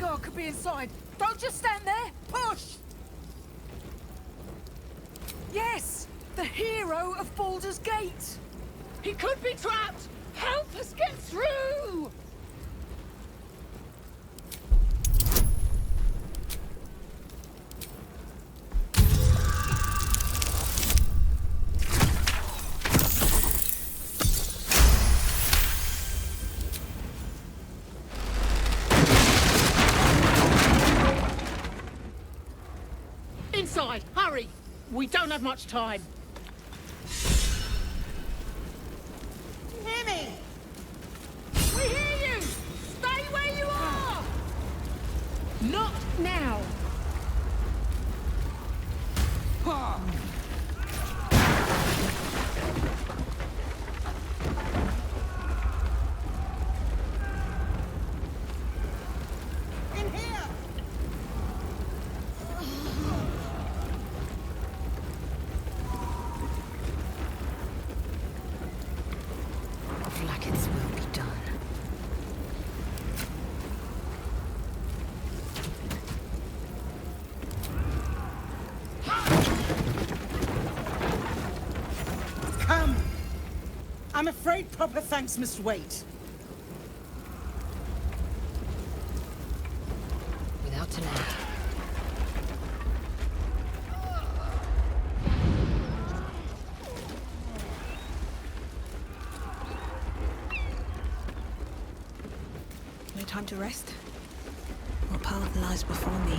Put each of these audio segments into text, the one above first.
Guard could be inside. Don't just stand there. Push! Yes! The hero of Baldur's Gate! He could be trapped! Help us get through! Inside! Hurry! We don't have much time. Hear me! We hear you! Stay where you are! Not now! In here! Flackets will be done. Come! I'm afraid proper thanks must wait. Without delay. No time to rest? What path lies before me?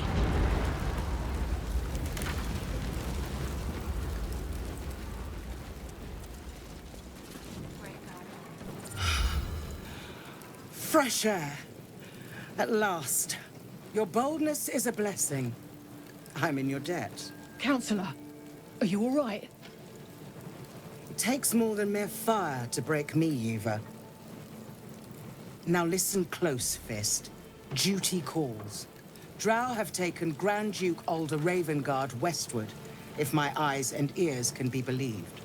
Fresh air. At last. Your boldness is a blessing. I'm in your debt. Counselor, are you all right? It takes more than mere fire to break me, Yuva. Now listen close, Fist. Duty calls. Drow have taken Grand Duke Alder Ravengard westward, if my eyes and ears can be believed.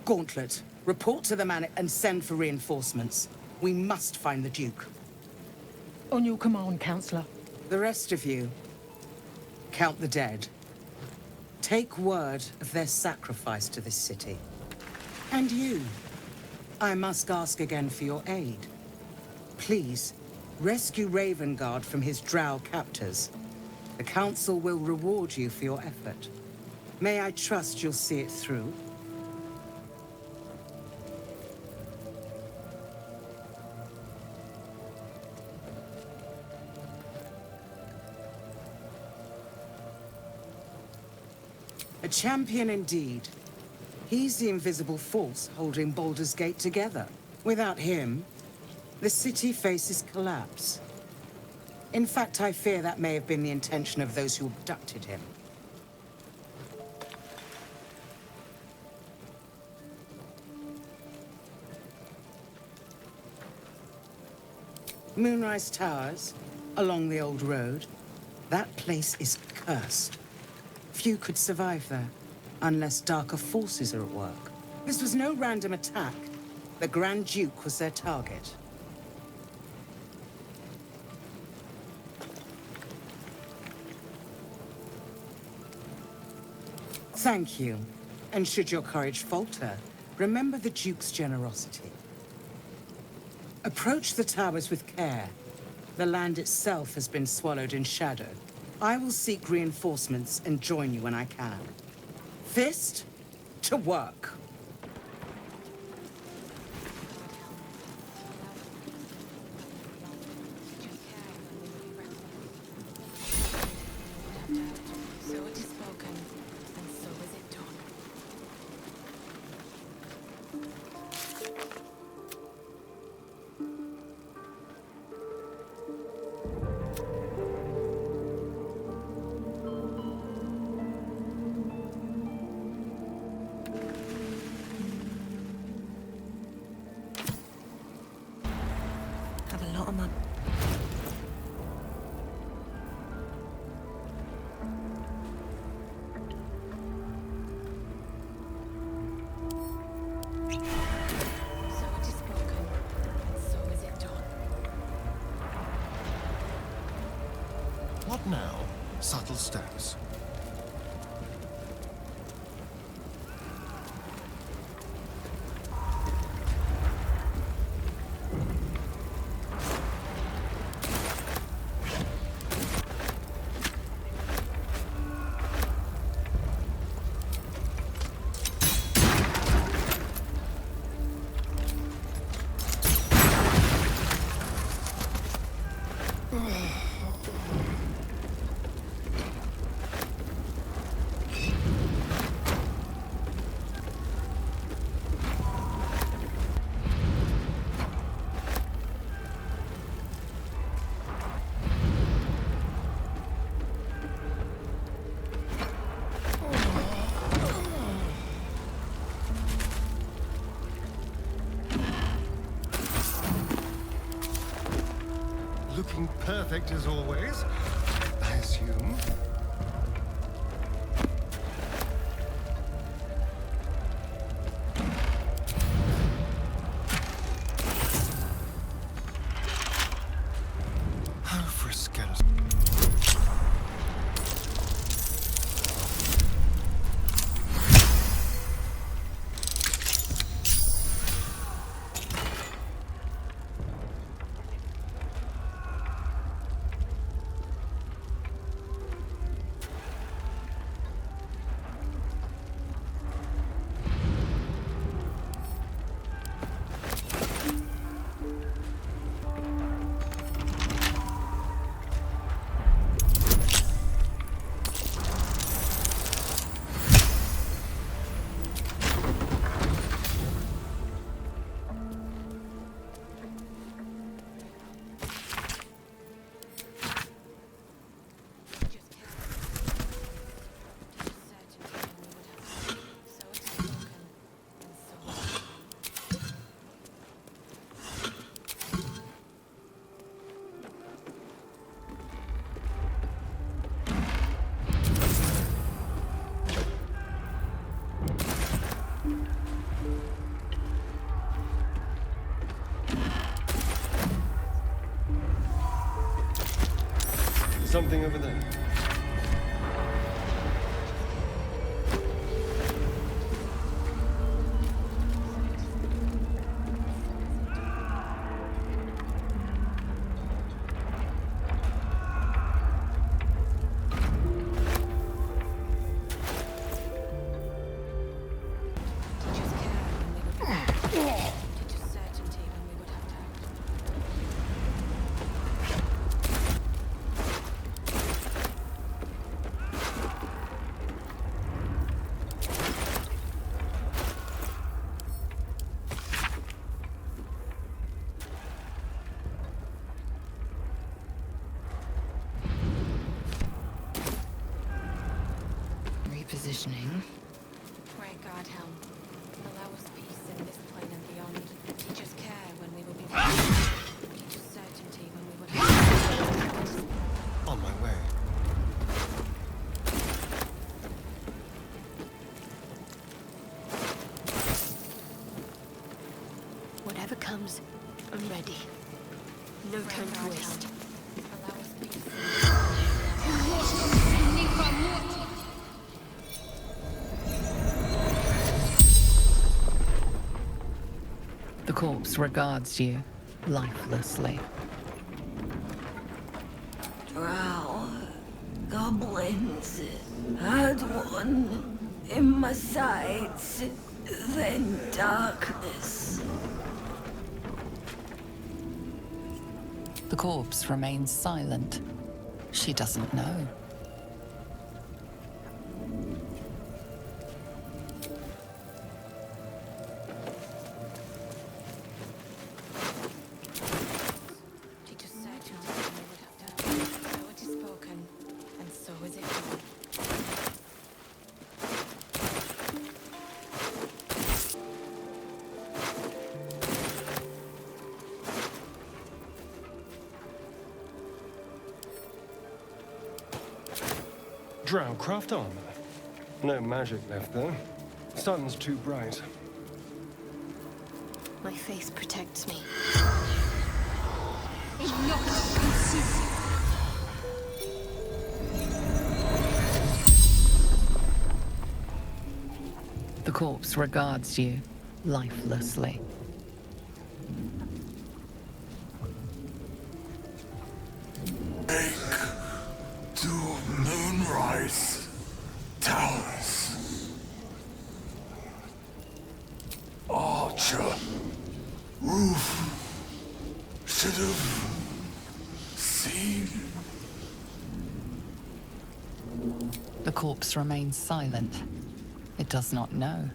Gauntlet, report to the man and send for reinforcements. We must find the Duke. On your command, Counselor. The rest of you, count the dead. Take word of their sacrifice to this city. And you, I must ask again for your aid. Please, rescue Ravengard from his drow captors. The Council will reward you for your effort. May I trust you'll see it through? A champion indeed. He's the invisible force holding Baldur's Gate together. Without him, the city faces collapse. In fact, I fear that may have been the intention of those who abducted him. Moonrise Towers, along the old road. That place is cursed. Few could survive there, unless darker forces are at work. This was no random attack. The Grand Duke was their target. Thank you. And should your courage falter, remember the Duke's generosity. Approach the towers with care. The land itself has been swallowed in shadow. I will seek reinforcements and join you when I can. Fist, to work. So it is spoken, and so is it done. What now? Subtle steps. Looking perfect as always, I assume. How for a skeleton? Something over there. Repositioning. Pray God help. Allow us peace in this plane and beyond. Teach us care when we will be teach us certainty when we would have. On my way. Whatever comes, I'm ready. No time to waste. Allow us peace. The corpse regards you lifelessly. Drow, goblins, had one in my sights, then darkness. The corpse remains silent. She doesn't know. Teach us certainty when we would have done. So it is spoken, and so is it done. Drow craft armor. No magic left though. Sun's too bright. My faith protects me. corpse regards you lifelessly. To Moonrise Towers. Archer. Roof. Should have seen. The corpse remains silent. It does not know.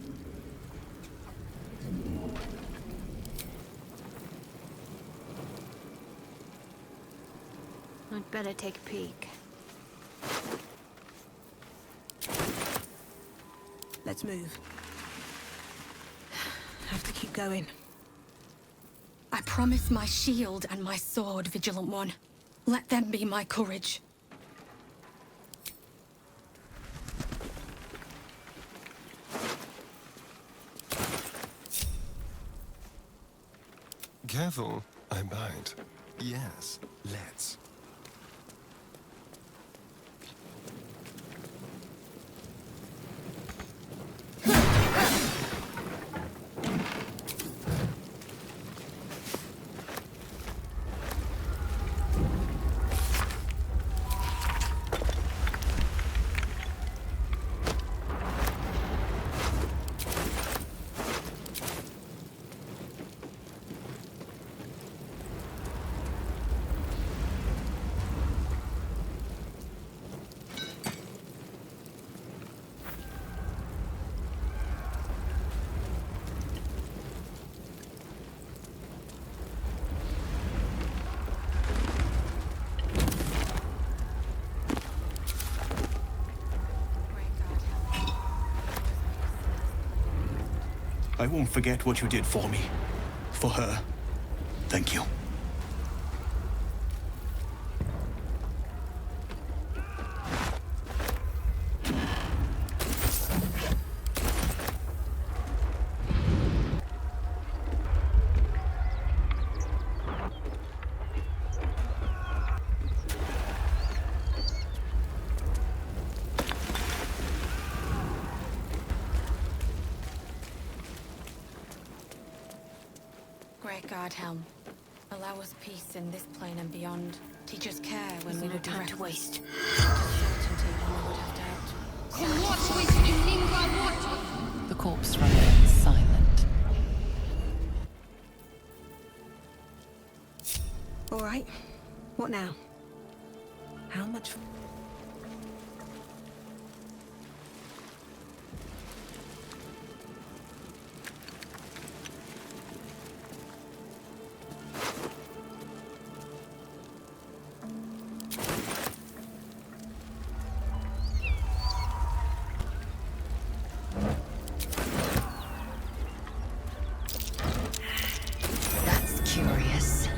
I'd better take a peek. Let's move. Have to keep going. I promise my shield and my sword, Vigilant One. Let them be my courage. Careful, I bite. Yes, let's. I won't forget what you did for me. For her. Thank you. Great God, Helm. Allow us peace in this plane and beyond. Teach us care when we No would be time to reckless. waste. Teach us certainty when we would have doubt. The corpse remains silent. All right. What now? How much? That's curious.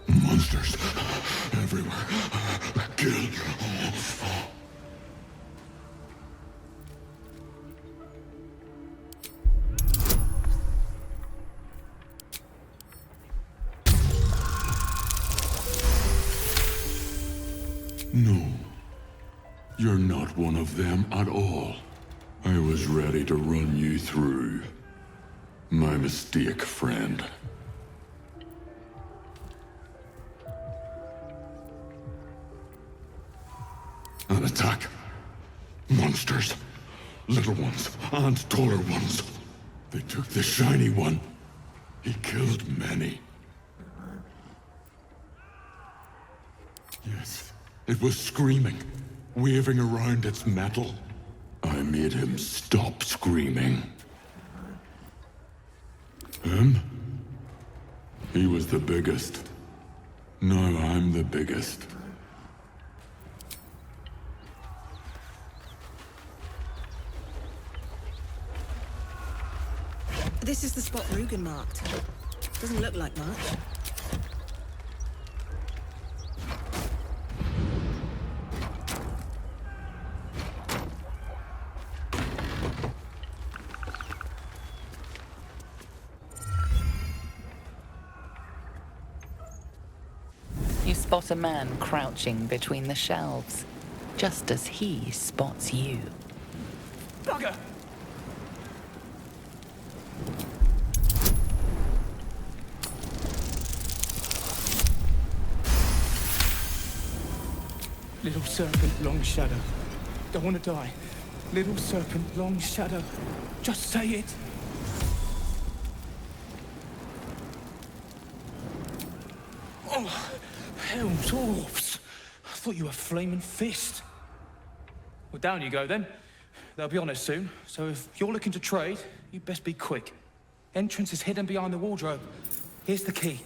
Monsters everywhere. Kill. No. You're not one of them at all. I was ready to run you through. My mistake, friend. An attack. Monsters. Little ones and taller ones. They took the shiny one. He killed many. Yes, it was screaming, waving around its metal. I made him stop screaming. Him? He was the biggest. No, I'm the biggest. This is the spot Rugen marked. Doesn't look like much. You spot a man crouching between the shelves, just as he spots you. Bugger! Little serpent, long shadow. Don't want to die. Little serpent, long shadow. Just say it. Oh, helms, orbs. I thought you were flaming fist. Well, down you go then. They'll be on us soon, so if you're looking to trade, you best be quick. Entrance is hidden behind the wardrobe. Here's the key.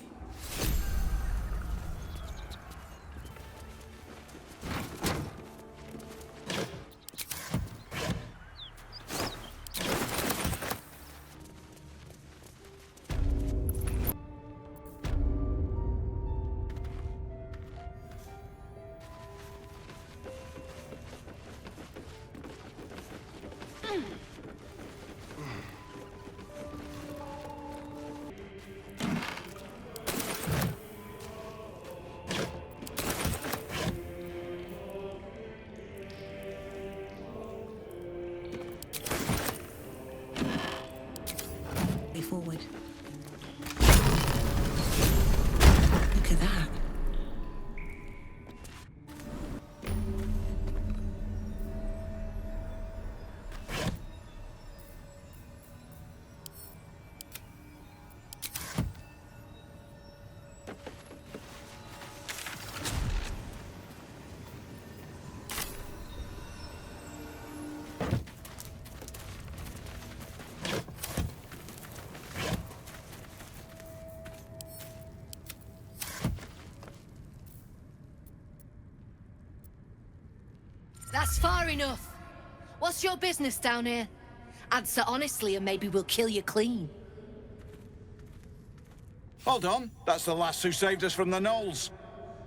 Forward. Look at that. That's far enough. What's your business down here? Answer honestly and maybe we'll kill you clean. Hold on. That's the lass who saved us from the gnolls.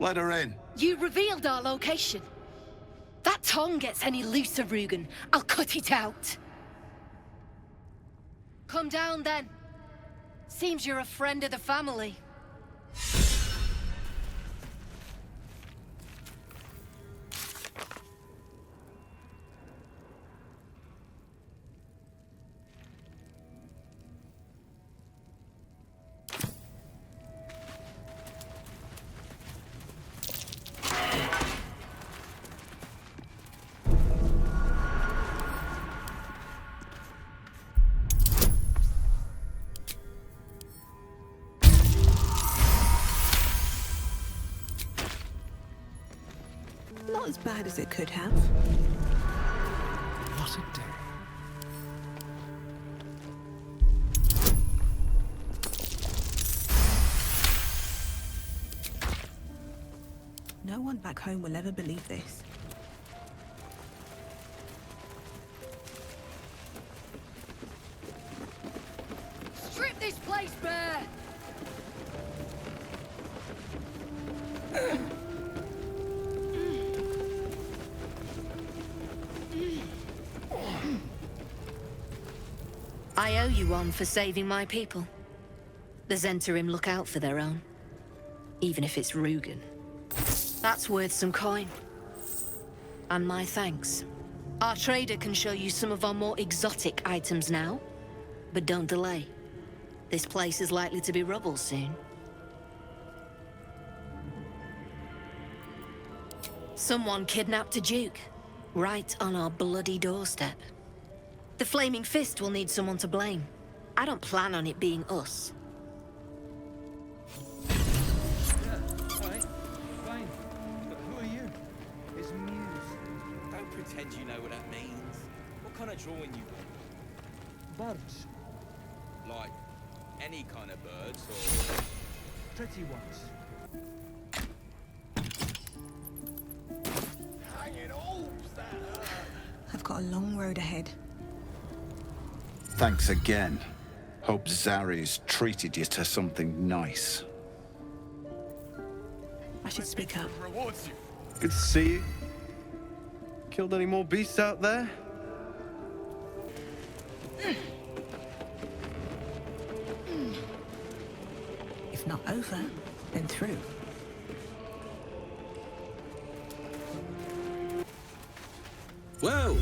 Let her in. You revealed our location. That tongue gets any looser, Rugen, I'll cut it out. Come down then. Seems you're a friend of the family. Not as bad as it could have. What a day. No one back home will ever believe this. Strip this place bare! I owe you one for saving my people. The Zentarim look out for their own, even if it's Rugen. That's worth some coin. And my thanks. Our trader can show you some of our more exotic items now, but don't delay. This place is likely to be rubble soon. Someone kidnapped a duke, right on our bloody doorstep. The Flaming Fist will need someone to blame. I don't plan on it being us. Yeah, right. Fine. But who are you? It's Muse. Don't pretend you know what that means. What kind of drawing you want? Birds. Like any kind of birds or Pretty ones. I've got a long road ahead. Thanks again. Hope Zari's treated you to something nice. I should speak up. Rewards you. Good to see you. Killed any more beasts out there? If not over, then through. Well,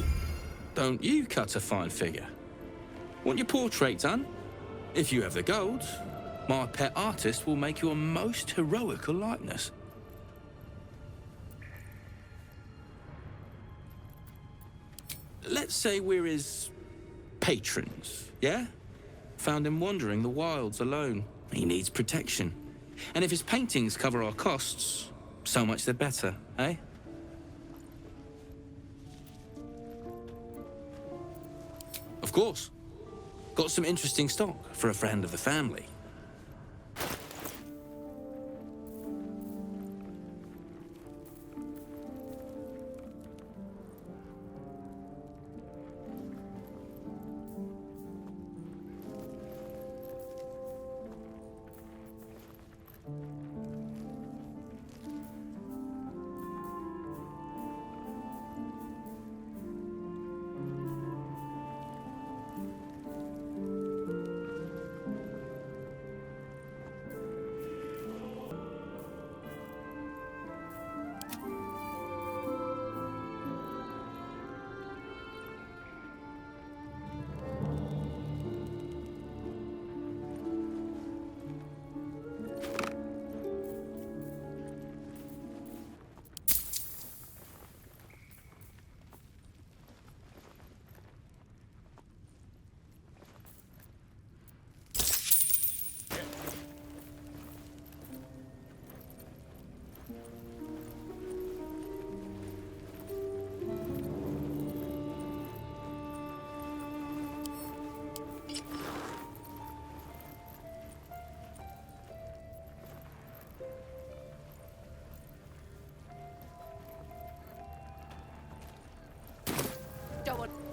don't you cut a fine figure? Want your portrait done? If you have the gold, my pet artist will make you a most heroical likeness. Let's say we're his patrons, yeah? Found him wandering the wilds alone. He needs protection. And if his paintings cover our costs, so much the better, eh? Of course. Got some interesting stock for a friend of the family.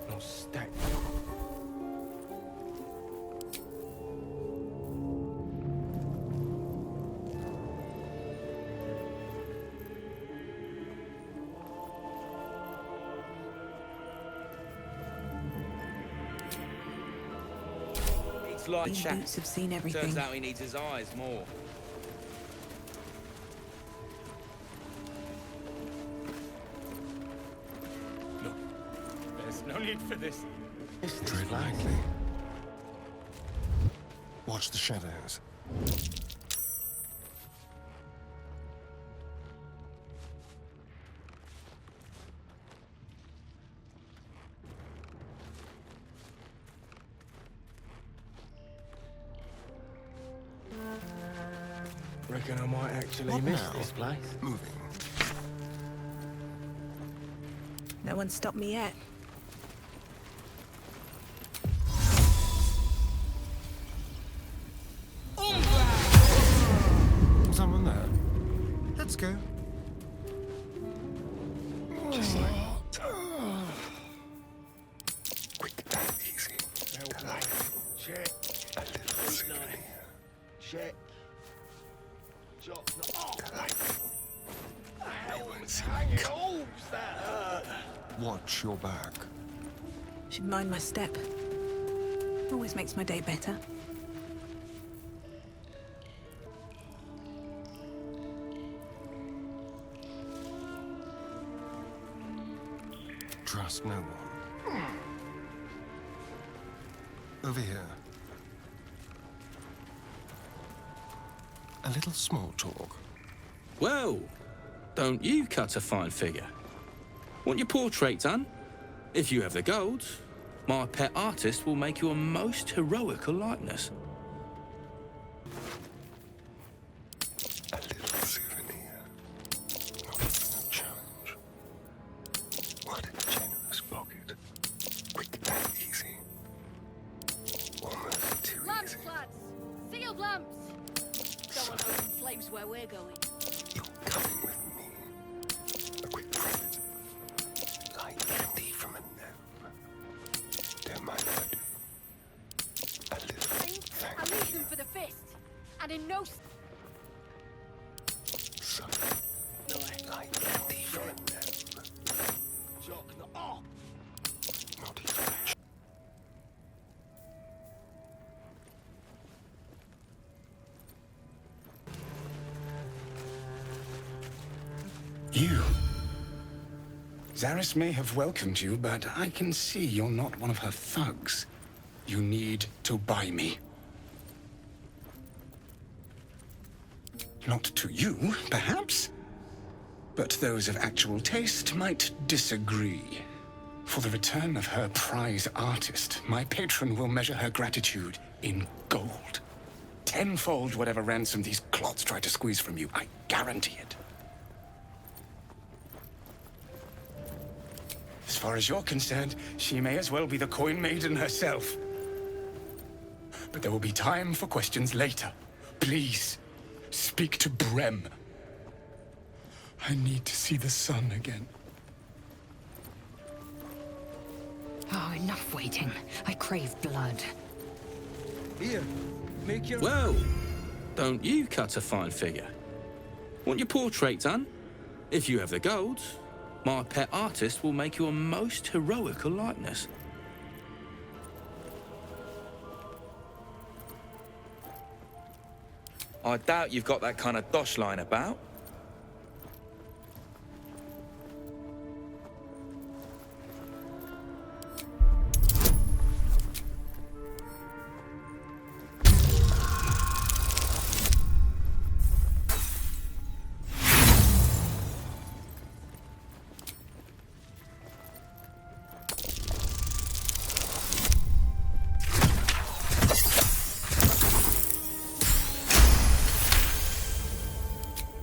No stack. It's like These chat. boots have seen everything. Turns out he needs his eyes more. Look, there's no need for this. Tread lightly. Watch the shadows. Reckon I might actually miss this place. Moving. No one's stopped me yet. Someone there. Let's go. Just like quick and easy. To life. Check. A little souvenir. Check. Job. To life. They won't see Hang me it. come. Oh, that hurt. Watch your back. Should mind my step. Always makes my day better. Trust no one. Over here. A little small talk. Well, don't you cut a fine figure? Want your portrait done? If you have the gold, my pet artist will make you a most heroical likeness. A little souvenir. Not even a challenge. What a generous pocket. Quick and easy. Almost too Lads, easy. lads, flames where we're going. You're coming with me. A quick friend. Like candy from a gnome. Don't mind if I do. A little I thank leave you. them for the fist. And in no... So, like candy from a gnome. Not even. You. Zaris may have welcomed you, but I can see you're not one of her thugs. You need to buy me. Not to you, perhaps, but those of actual taste might disagree. For the return of her prize artist, my patron will measure her gratitude in gold. Tenfold whatever ransom these clots try to squeeze from you, I guarantee it. As far as you're concerned, she may as well be the coin maiden herself. But there will be time for questions later. Please, speak to Brem. I need to see the sun again. Oh, enough waiting. I crave blood. Here, make your... Well, don't you cut a fine figure? Want your portrait done? If you have the gold, my pet artist will make you a most heroical likeness. I doubt you've got that kind of dosh line about.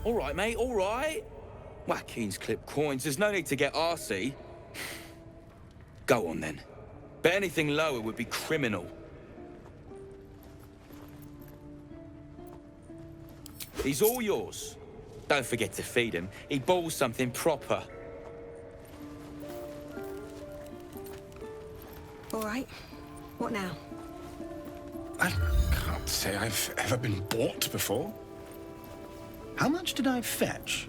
All right, mate, all right. Watkins clip coins, there's no need to get arsey. Go on, then. But anything lower would be criminal. He's all yours. Don't forget to feed him. He balls something proper. All right. What now? I can't say I've ever been bought before. How much did I fetch?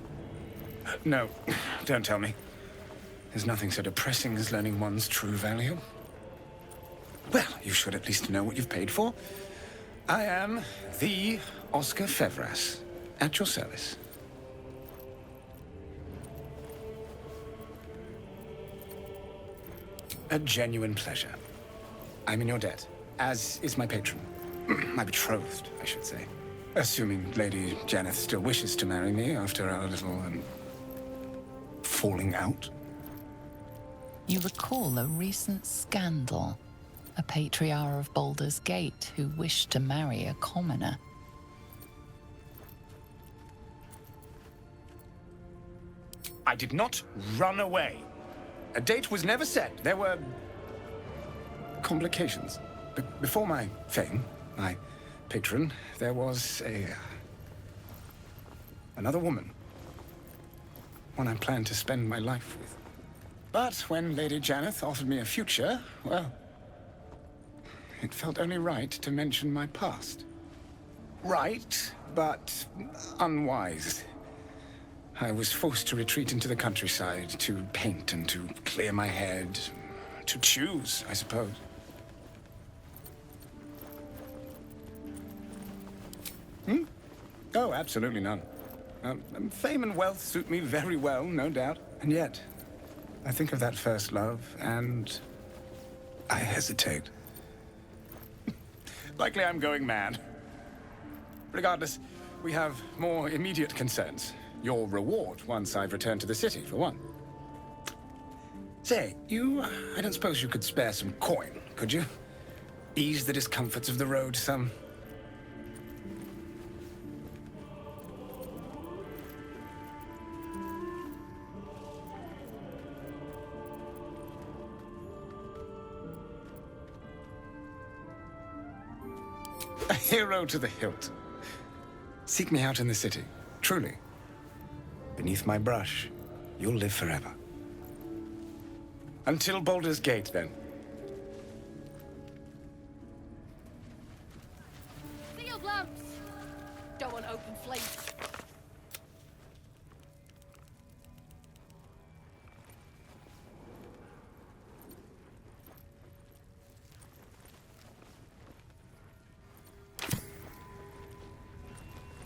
No, don't tell me. There's nothing so depressing as learning one's true value. Well, you should at least know what you've paid for. I am the Oscar Fevras, at your service. A genuine pleasure. I'm in your debt, as is my patron. My betrothed, I should say. Assuming Lady Janeth still wishes to marry me after our little, falling out. You recall a recent scandal. A patriarch of Baldur's Gate who wished to marry a commoner. I did not run away. A date was never set. There were complications. Before my fame, my patron, there was another woman. One I planned to spend my life with. But when Lady Janeth offered me a future, well, it felt only right to mention my past. Right, but unwise. I was forced to retreat into the countryside, to paint and to clear my head, to choose, I suppose. Oh, absolutely none. Fame and wealth suit me very well, no doubt. And yet, I think of that first love, and I hesitate. Likely I'm going mad. Regardless, we have more immediate concerns. Your reward once I've returned to the city, for one. Say, I don't suppose you could spare some coin, could you? Ease the discomforts of the road some. A hero to the hilt. Seek me out in the city, truly. Beneath my brush, you'll live forever. Until Baldur's Gate, then. Field lamps! Don't want open flames.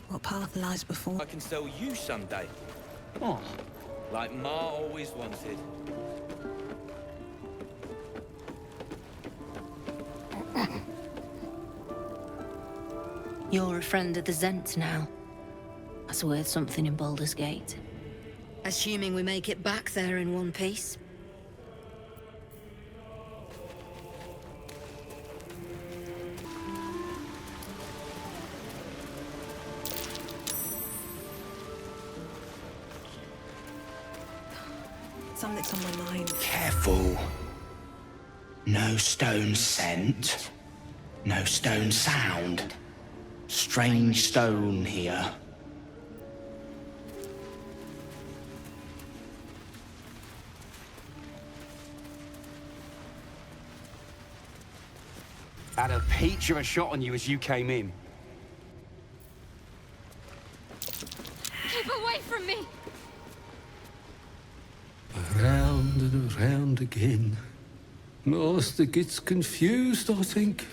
What path lies before? I can sell you someday. Oh. Like Ma always wanted. You're a friend of the Zent now. That's worth something in Baldur's Gate. Assuming we make it back there in one piece. Something's on my mind. Careful. No stone scent. No stone sound. Strange stone here. Had a peach of a shot on you as you came in. Keep away from me! Around and around again. Master gets confused, I think.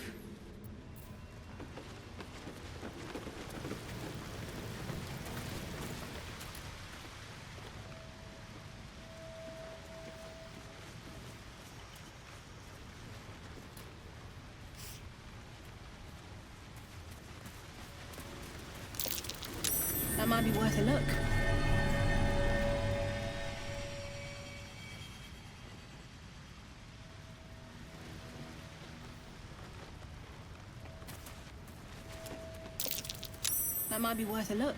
That might be worth a look. That might be worth a look.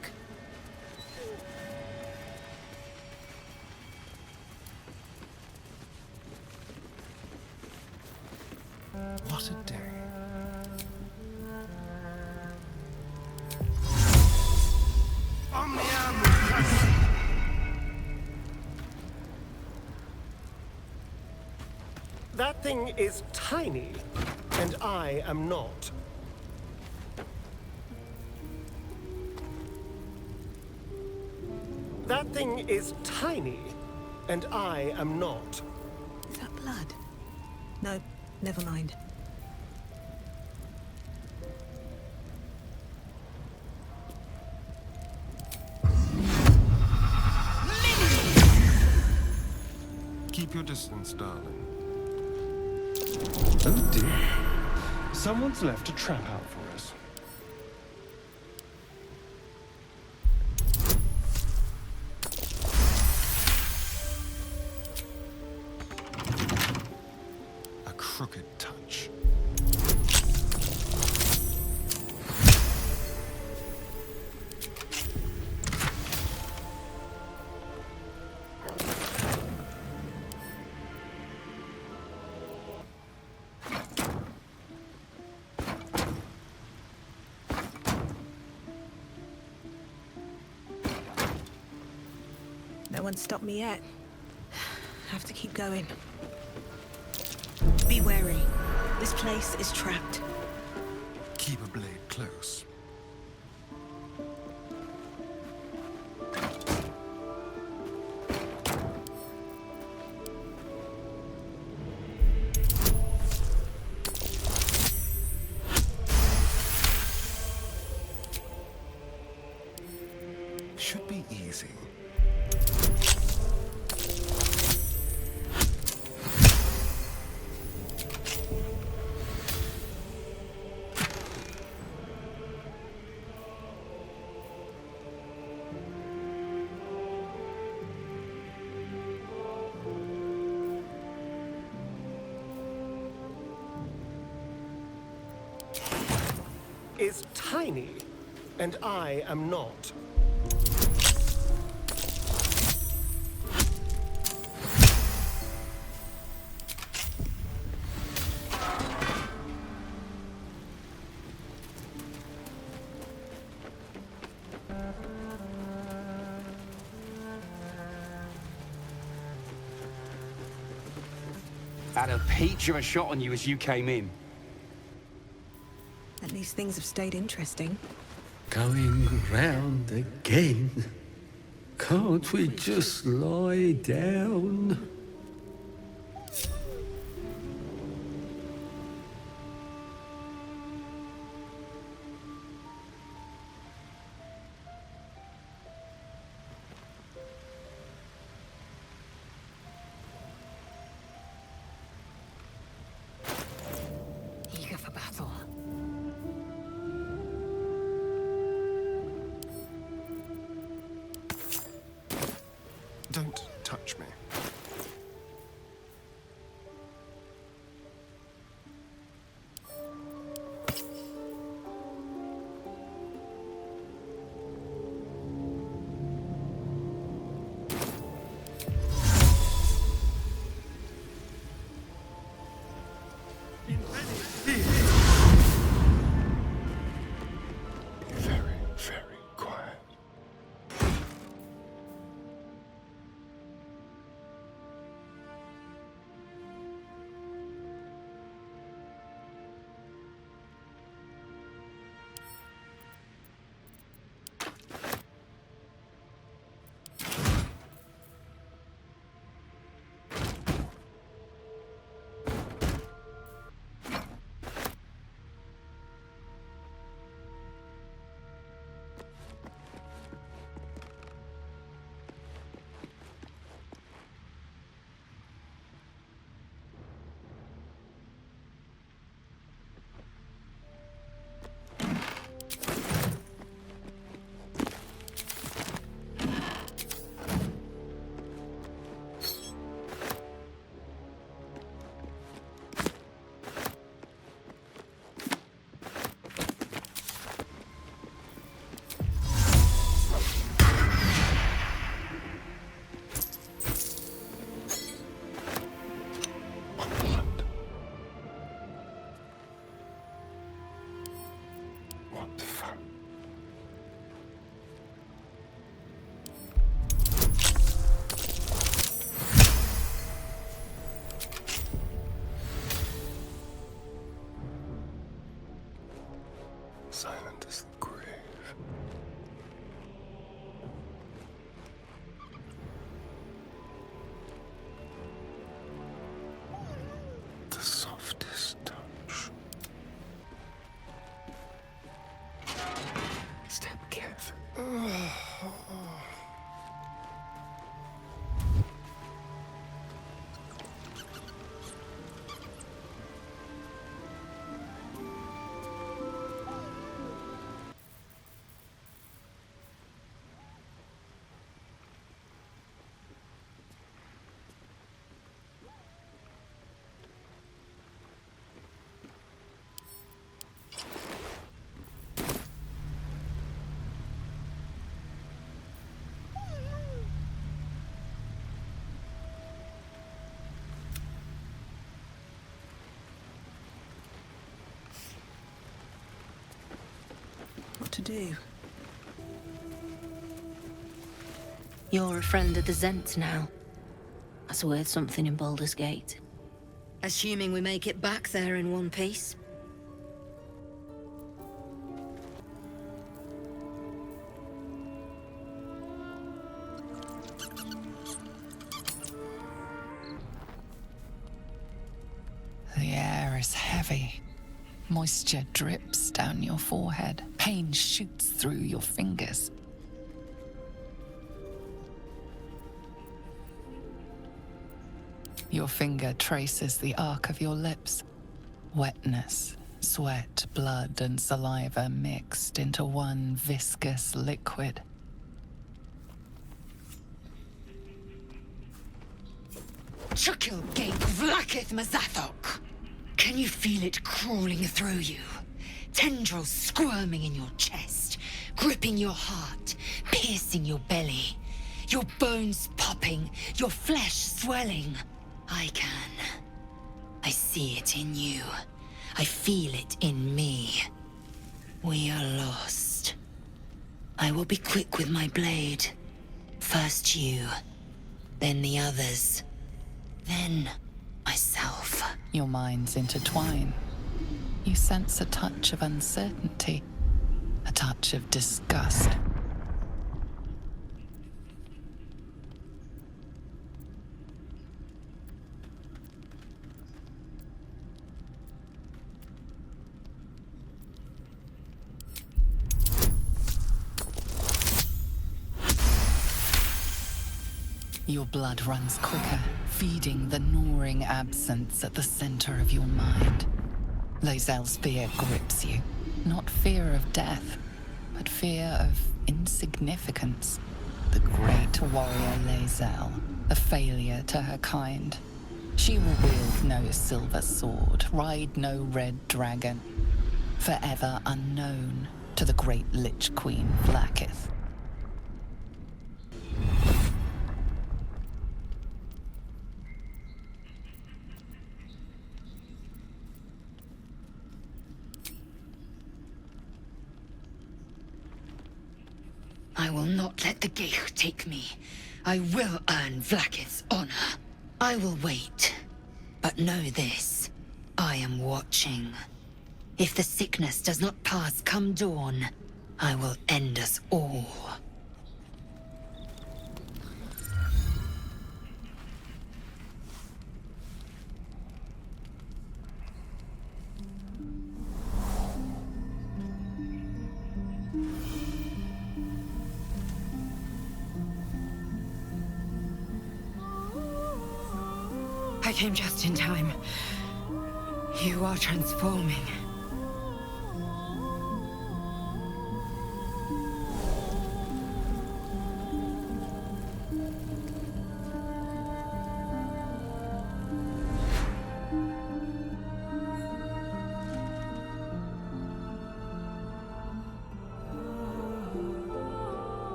What a day. That thing is tiny, and I am not. That thing is tiny, and I am not. Is that blood? No, never mind. Keep your distance, darling. Oh dear. Someone's left a trap out for us. A crooked touch. No one's stopped me yet. Have to keep going. Be wary. This place is trapped. Keep a blade close. Should be easy. Is tiny, and I am not. Had a peach of a shot on you as you came in. At least things have stayed interesting. Going round again. Can't we just lie down? Eager for battle. Don't touch me. Very, very quiet. What fun. Silent as the grave. The softest touch. Step carefully. What to do? You're a friend of the Zent now. That's worth something in Baldur's Gate. Assuming we make it back there in one piece. The air is heavy. Moisture drips down your forehead. Pain shoots through your fingers. Your finger traces the arc of your lips. Wetness, sweat, blood, and saliva mixed into one viscous liquid. Chukil gate vlaketh mazathok. Can you feel it crawling through you? Tendrils squirming in your chest, gripping your heart, piercing your belly. Your bones popping, your flesh swelling. I can. I see it in you. I feel it in me. We are lost. I will be quick with my blade. First you, then the others, then myself. Your minds intertwine. You sense a touch of uncertainty, a touch of disgust. Your blood runs quicker, feeding the gnawing absence at the center of your mind. Lae'zel's fear grips you. Not fear of death, but fear of insignificance. The great warrior Lae'zel, a failure to her kind. She will wield no silver sword, ride no red dragon. Forever unknown to the great Lich Queen Vlaakith. I will not let the Geich take me. I will earn Vlaakith's honor. I will wait. But know this. I am watching. If the sickness does not pass come dawn, I will end us all. I came just in time. You are transforming.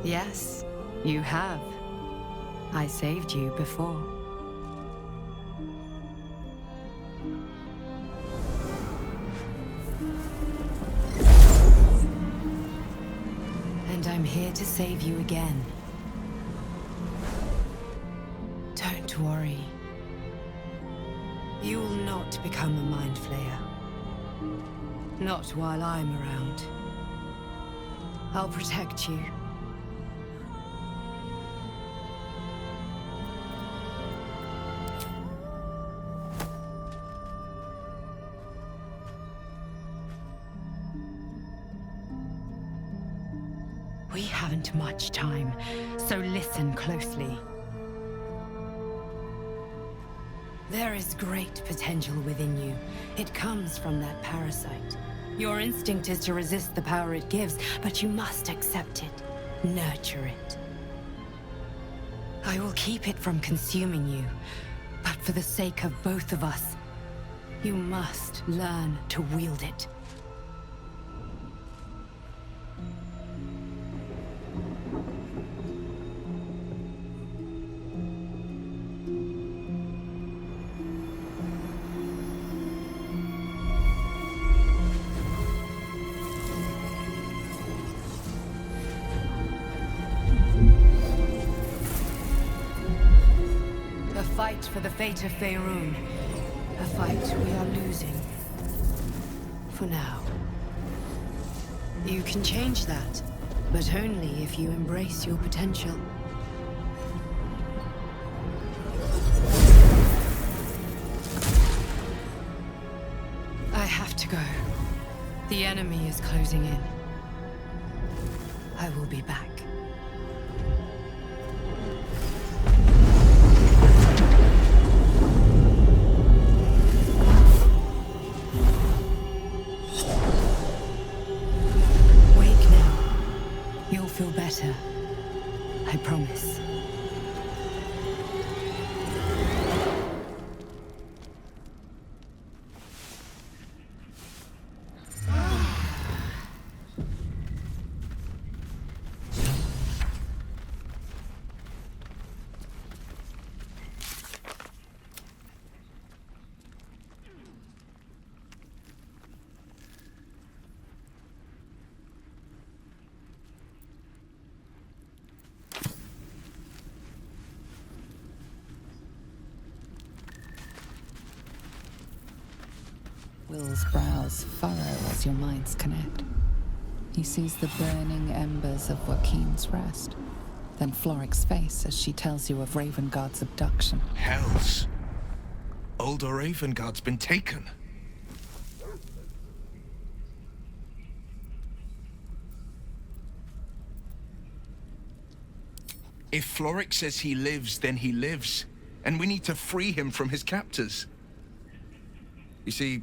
Yes, you have. I saved you before. And I'm here to save you again. Don't worry. You will not become a mind flayer. Not while I'm around. I'll protect you. We haven't much time, so listen closely. There is great potential within you. It comes from that parasite. Your instinct is to resist the power it gives, but you must accept it, nurture it. I will keep it from consuming you, but for the sake of both of us, you must learn to wield it. For the fate of Faerun. A fight we are losing. For now. You can change that, but only if you embrace your potential. I have to go. The enemy is closing in. I will be back. Feel better. I promise. Will's brows furrow as your minds connect. He sees the burning embers of Joaquin's rest, then Floric's face as she tells you of Ravengard's abduction. Hells! Older Ravengard's been taken. If Floric says he lives, then he lives. And we need to free him from his captors. You see,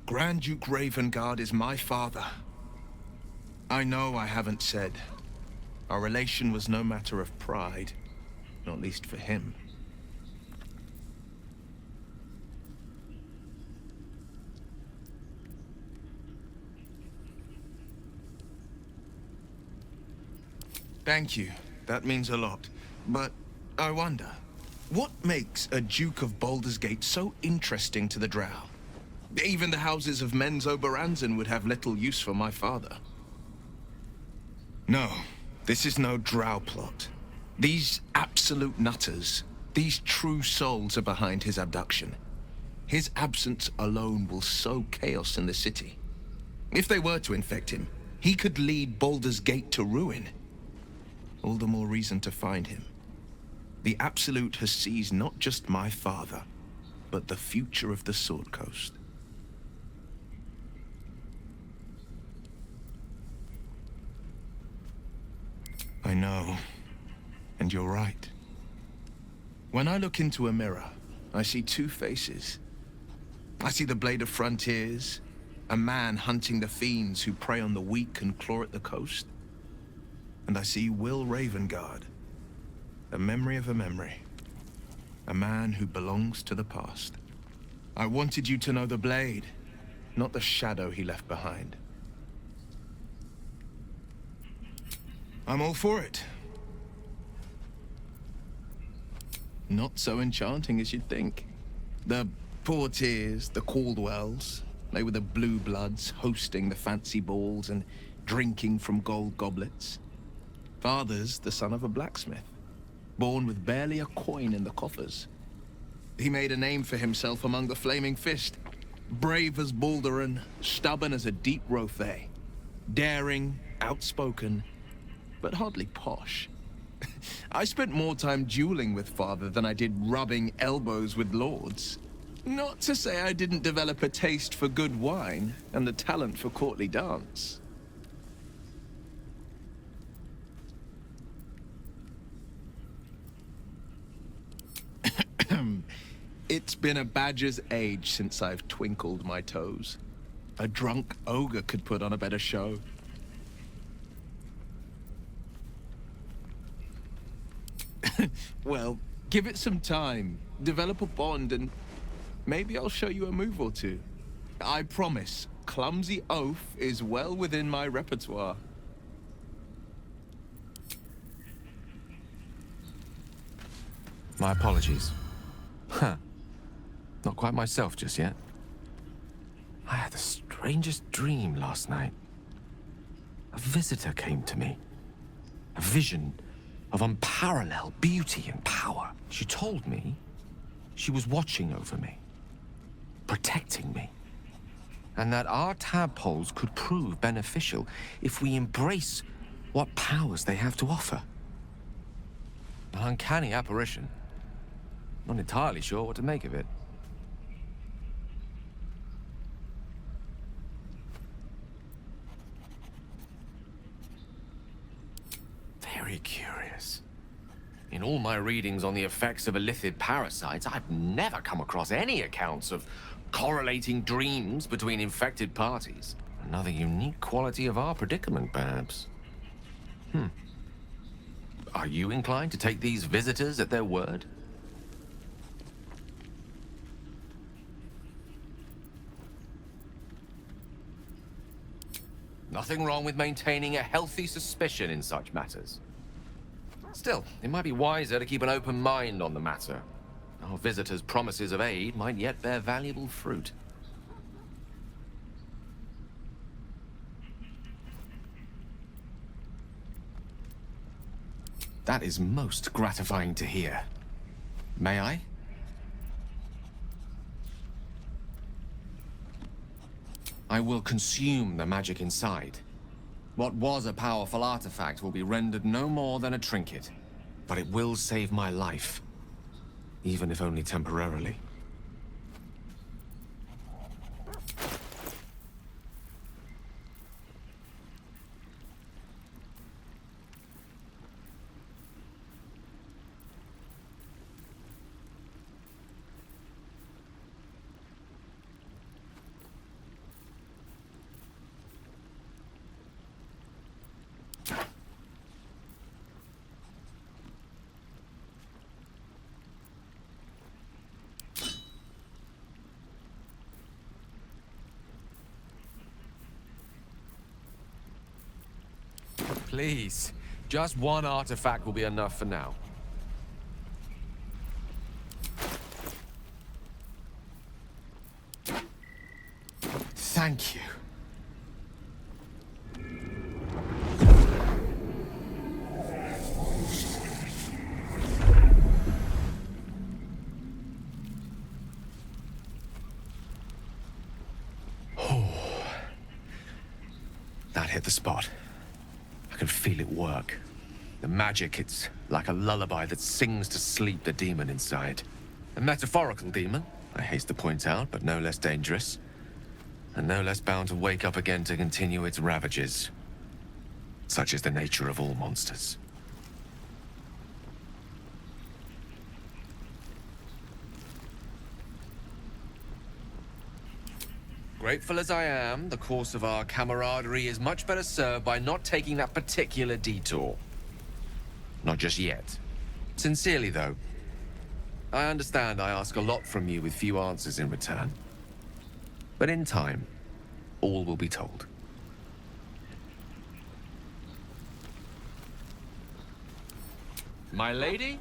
Grand Duke Ravengard is my father. I know I haven't said. Our relation was no matter of pride, not least for him. Thank you. That means a lot. But I wonder, what makes a Duke of Baldur's Gate so interesting to the Drow? Even the houses of Menzo Baranzan would have little use for my father. No, this is no Drow plot. These absolute nutters, these true souls are behind his abduction. His absence alone will sow chaos in the city. If they were to infect him, he could lead Baldur's Gate to ruin. All the more reason to find him. The Absolute has seized not just my father, but the future of the Sword Coast. I know, and you're right. When I look into a mirror, I see two faces. I see the Blade of Frontiers, a man hunting the fiends who prey on the weak and claw at the coast. And I see Will Ravengard, a memory of a memory, a man who belongs to the past. I wanted you to know the Blade, not the shadow he left behind. I'm all for it. Not so enchanting as you'd think. The Portiers, the Caldwells, they were the blue bloods hosting the fancy balls and drinking from gold goblets. Father's the son of a blacksmith, born with barely a coin in the coffers. He made a name for himself among the Flaming Fist. Brave as Balduran, stubborn as a deep Rothay. Daring, outspoken, but hardly posh. I spent more time dueling with Father than I did rubbing elbows with lords. Not to say I didn't develop a taste for good wine and the talent for courtly dance. It's been a badger's age since I've twinkled my toes. A drunk ogre could put on a better show. Well, give it some time, develop a bond, and maybe I'll show you a move or two. I promise, clumsy oaf is well within my repertoire. My apologies. Huh. Not quite myself just yet. I had the strangest dream last night. A visitor came to me. A vision of unparalleled beauty and power. She told me she was watching over me, protecting me, and that our tadpoles could prove beneficial if we embrace what powers they have to offer. An uncanny apparition. Not entirely sure what to make of it. Very curious. In all my readings on the effects of illithid parasites, I've never come across any accounts of correlating dreams between infected parties. Another unique quality of our predicament, perhaps. Are you inclined to take these visitors at their word? Nothing wrong with maintaining a healthy suspicion in such matters. Still, it might be wiser to keep an open mind on the matter. Our visitors' promises of aid might yet bear valuable fruit. That is most gratifying to hear. May I? I will consume the magic inside. What was a powerful artifact will be rendered no more than a trinket, but it will save my life, even if only temporarily. Please, just one artifact will be enough for now. Thank you. That hit the spot. I can feel it work. The magic, it's like a lullaby that sings to sleep the demon inside. A metaphorical demon, I haste to point out, but no less dangerous. And no less bound to wake up again to continue its ravages. Such is the nature of all monsters. Grateful as I am, the course of our camaraderie is much better served by not taking that particular detour. Not just yet. Sincerely, though. I understand I ask a lot from you with few answers in return. But in time, all will be told. My lady,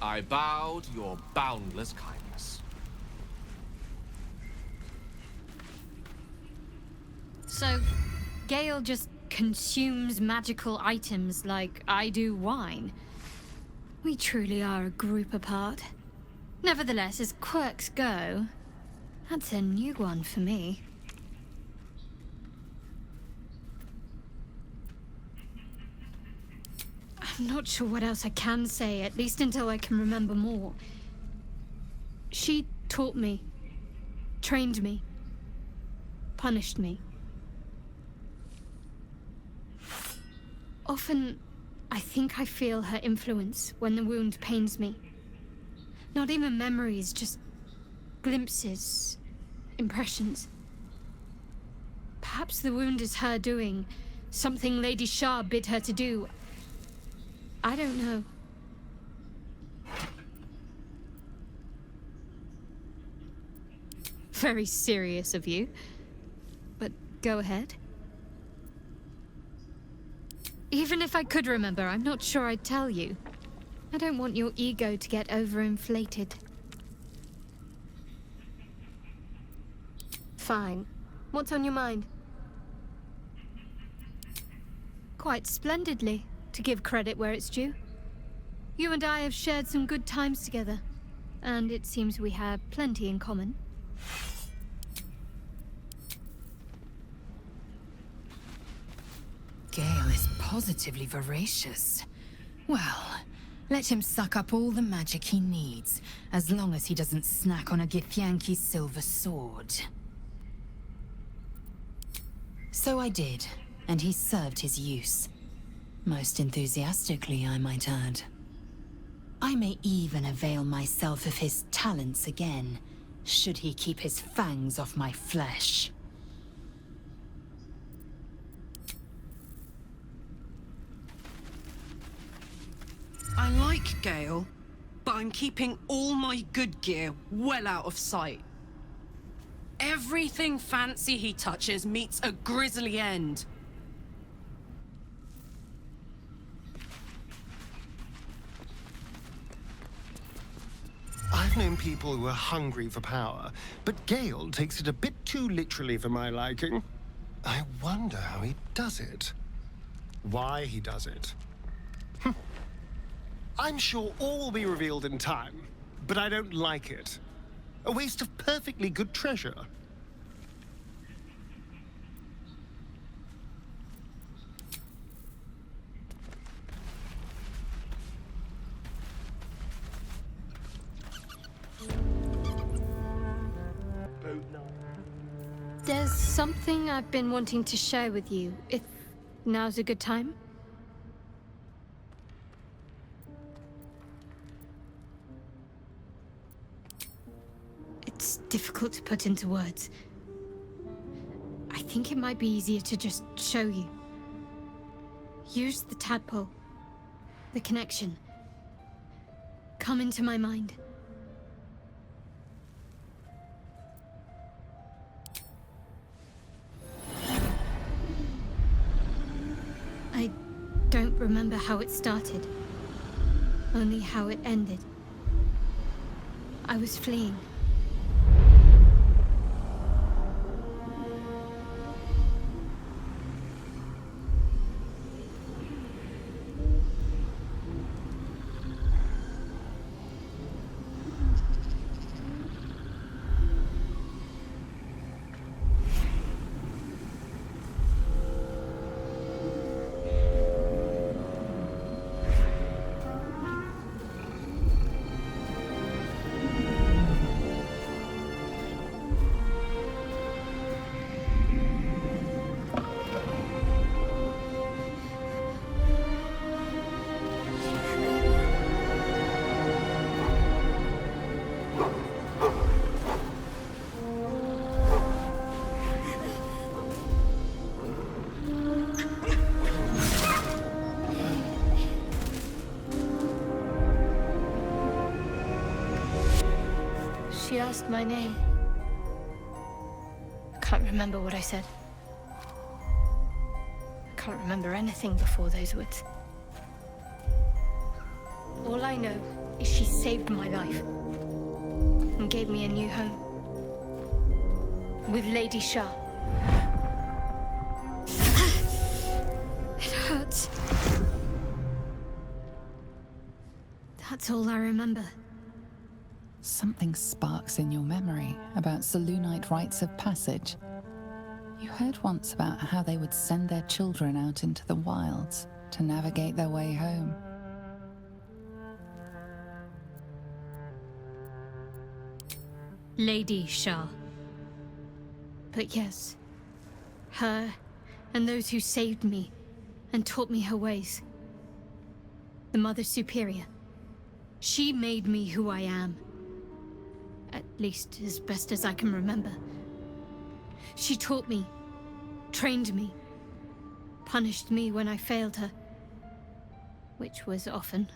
I bow to your boundless kindness. So, Gale just consumes magical items like I do wine. We truly are a group apart. Nevertheless, as quirks go, that's a new one for me. I'm not sure what else I can say, at least until I can remember more. She taught me, trained me, punished me. Often, I think I feel her influence when the wound pains me. Not even memories, just glimpses, impressions. Perhaps the wound is her doing, something Lady Shah bid her to do. I don't know. Very serious of you, but go ahead. Even if I could remember, I'm not sure I'd tell you. I don't want your ego to get overinflated. Fine. What's on your mind? Quite splendidly, to give credit where it's due. You and I have shared some good times together, and it seems we have plenty in common. Gale is positively voracious. Well, let him suck up all the magic he needs, as long as he doesn't snack on a Githyanki's silver sword. So I did, and he served his use. Most enthusiastically, I might add. I may even avail myself of his talents again, should he keep his fangs off my flesh. I like Gale, but I'm keeping all my good gear well out of sight. Everything fancy he touches meets a grisly end. I've known people who are hungry for power, but Gale takes it a bit too literally for my liking. I wonder how he does it. Why he does it. I'm sure all will be revealed in time, but I don't like it. A waste of perfectly good treasure. There's something I've been wanting to share with you, if now's a good time. It's difficult to put into words. I think it might be easier to just show you. Use the tadpole, the connection. Come into my mind. I don't remember how it started, only how it ended. I was fleeing. She asked my name. I can't remember what I said. I can't remember anything before those words. All I know is she saved my life and gave me a new home with Lady Shah. It hurts. That's all I remember. Something sparks in your memory about Selûnite rites of passage. You heard once about how they would send their children out into the wilds to navigate their way home. Lady Shah. But yes, her and those who saved me and taught me her ways. The Mother Superior. She made me who I am. At least as best as I can remember. She taught me, trained me, punished me when I failed her, which was often.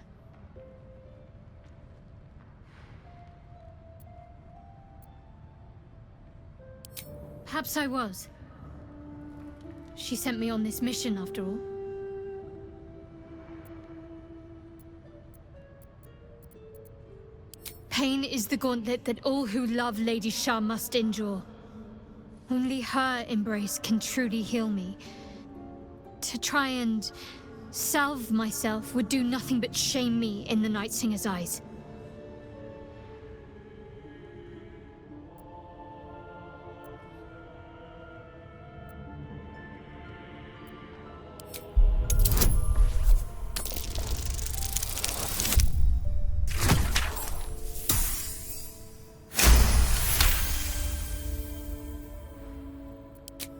Perhaps I was. She sent me on this mission after all. Pain is the gauntlet that all who love Lady Shah must endure. Only her embrace can truly heal me. To try and salve myself would do nothing but shame me in the Night Singer's eyes.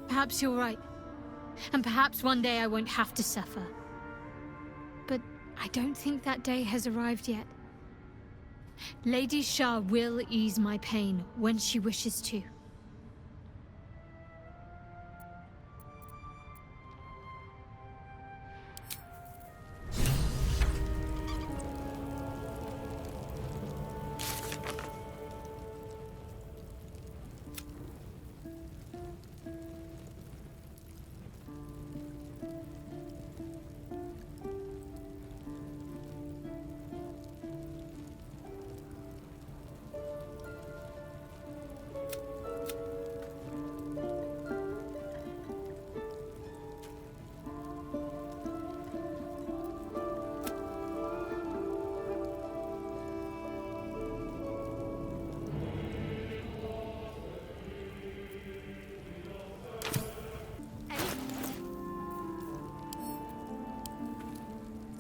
Perhaps you're right. And perhaps one day I won't have to suffer. But I don't think that day has arrived yet. Lady Shah will ease my pain when she wishes to.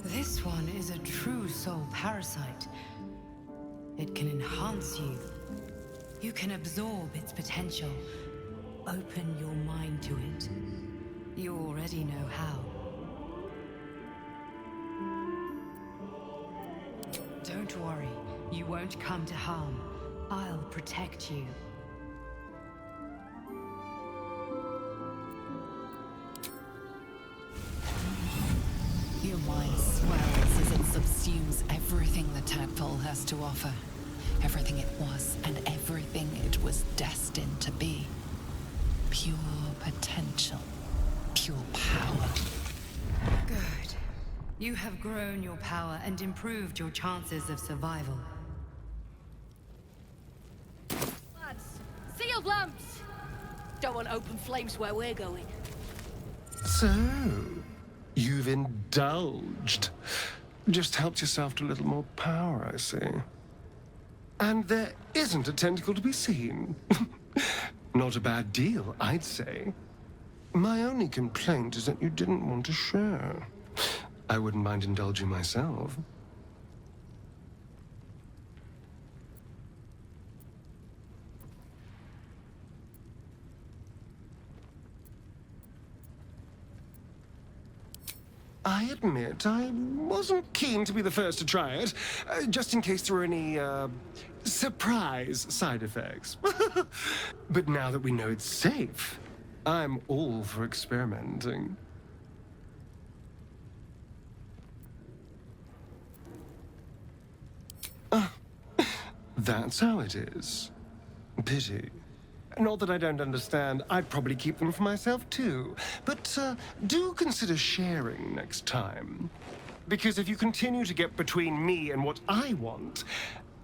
This one is a true soul parasite. It can enhance you. You can absorb its potential, Open your mind to it. You already know how. Don't worry, you won't come to harm. I'll protect you. Your mind swells as it subsumes everything the tadpole has to offer. Everything it was and everything it was destined to be. Pure potential. Pure power. Good. You have grown your power and improved your chances of survival. Lads, sealed lamps! Don't want open flames where we're going. So, you've indulged. Just helped yourself to a little more power, I see. And there isn't a tentacle to be seen. Not a bad deal, I'd say. My only complaint is that you didn't want to share. I wouldn't mind indulging myself. I admit, I wasn't keen to be the first to try it, just in case there were any, surprise side effects. But now that we know it's safe, I'm all for experimenting. That's how it is. Pity. Not that I don't understand. I'd probably keep them for myself too. But do consider sharing next time. Because if you continue to get between me and what I want,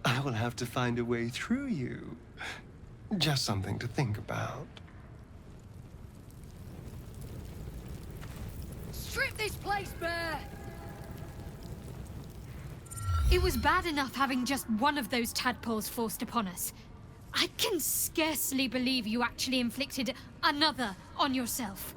I will have to find a way through you. Just something to think about. Strip this place bare! It was bad enough having just one of those tadpoles forced upon us. I can scarcely believe you actually inflicted another on yourself.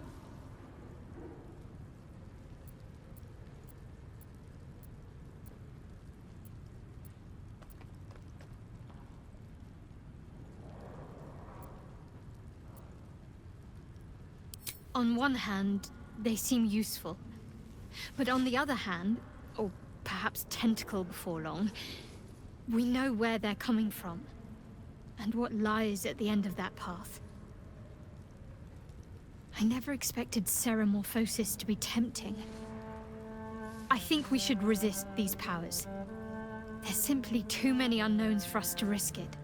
On one hand, they seem useful. But on the other hand, or perhaps tentacle before long, we know where they're coming from. And what lies at the end of that path. I never expected ceremorphosis to be tempting. I think we should resist these powers. There's simply too many unknowns for us to risk it.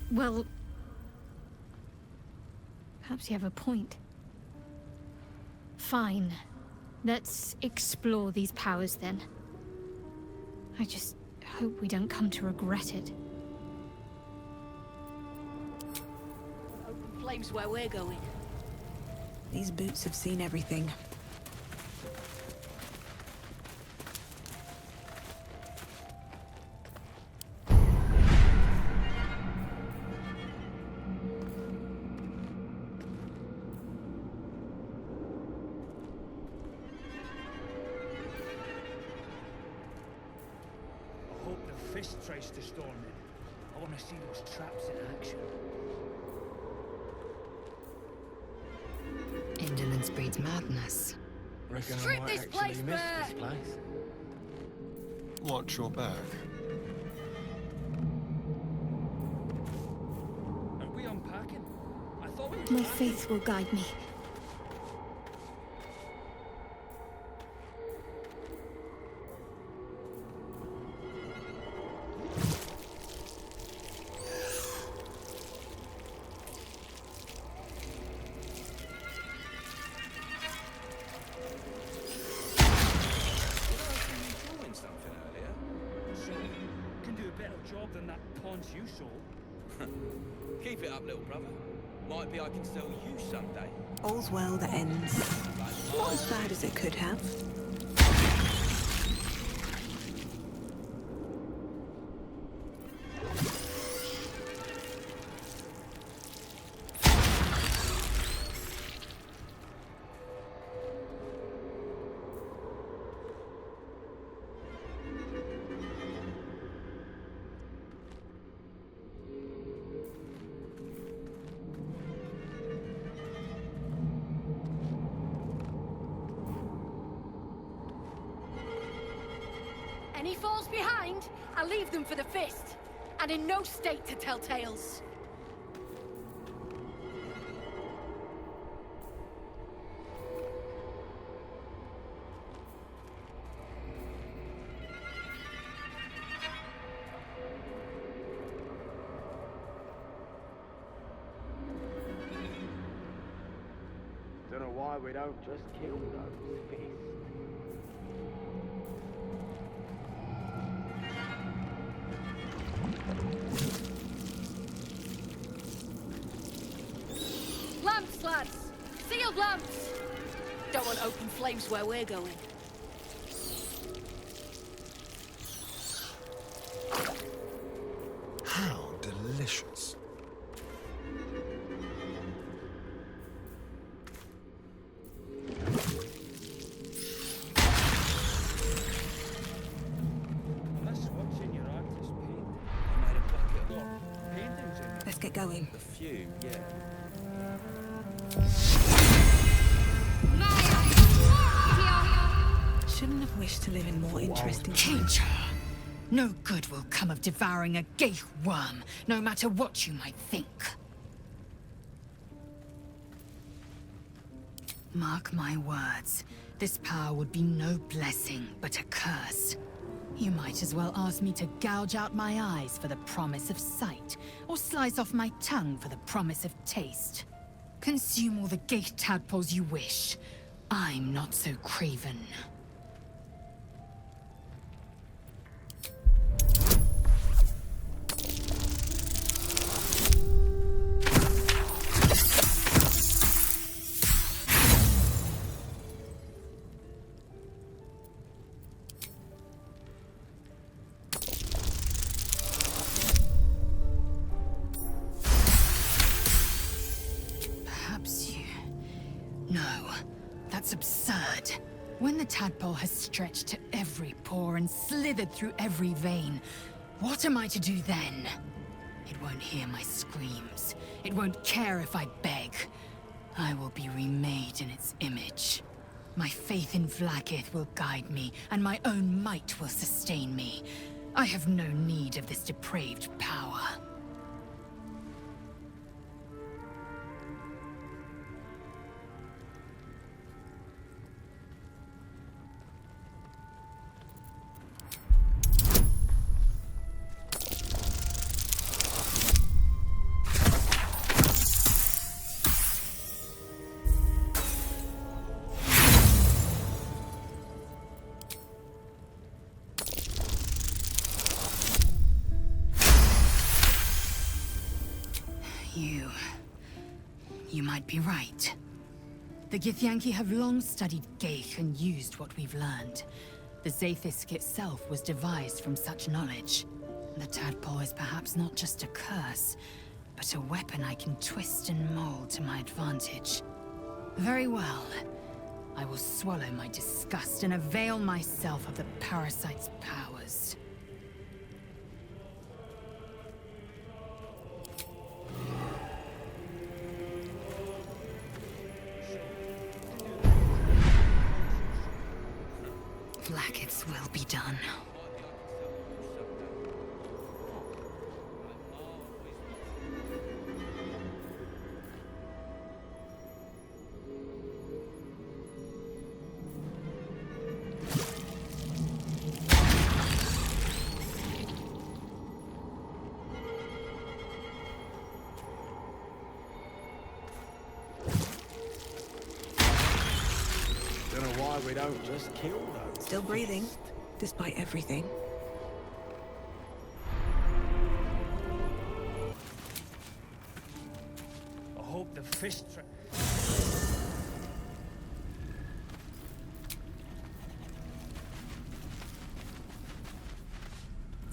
Well, perhaps you have a point. Fine. Let's explore these powers then. I just hope we don't come to regret it. Open flames where we're going. These boots have seen everything. Fist tries to storm in. I want to see those traps in action. Indolence breeds madness. Reckon Strip I might this actually place miss bare! this place. Watch your back. Are we unpacking? I thought we were My faith will guide me. job than that paunch you saw. Keep it up, little brother. Might be I can sell you someday. All's well that ends. Not as bad as it could have. any falls behind, I leave them for the fist. And in no state to tell tales. Don't know why we don't just kill those fists. Lamps, lads! Sealed lamps! Don't want open flames where we're going. How delicious. Let's get going. A few, yeah. Shouldn't have wished to live in more interesting Danger! No good will come of devouring a gay worm, no matter what you might think. Mark my words, this power would be no blessing, but a curse. You might as well ask me to gouge out my eyes for the promise of sight, or slice off my tongue for the promise of taste. Consume all the gate tadpoles you wish. I'm not so craven. When the tadpole has stretched to every pore and slithered through every vein, what am I to do then? It won't hear my screams. It won't care if I beg. I will be remade in its image. My faith in Vlaakith will guide me, and my own might will sustain me. I have no need of this depraved power. You might be right. The Githyanki have long studied Geich and used what we've learned. The Zaithisk itself was devised from such knowledge. The tadpole is perhaps not just a curse, but a weapon I can twist and mold to my advantage. Very well. I will swallow my disgust and avail myself of the parasite's powers. Blackets will be done. Don't know why we don't just kill those. Still breathing, despite everything. I hope the fish trap.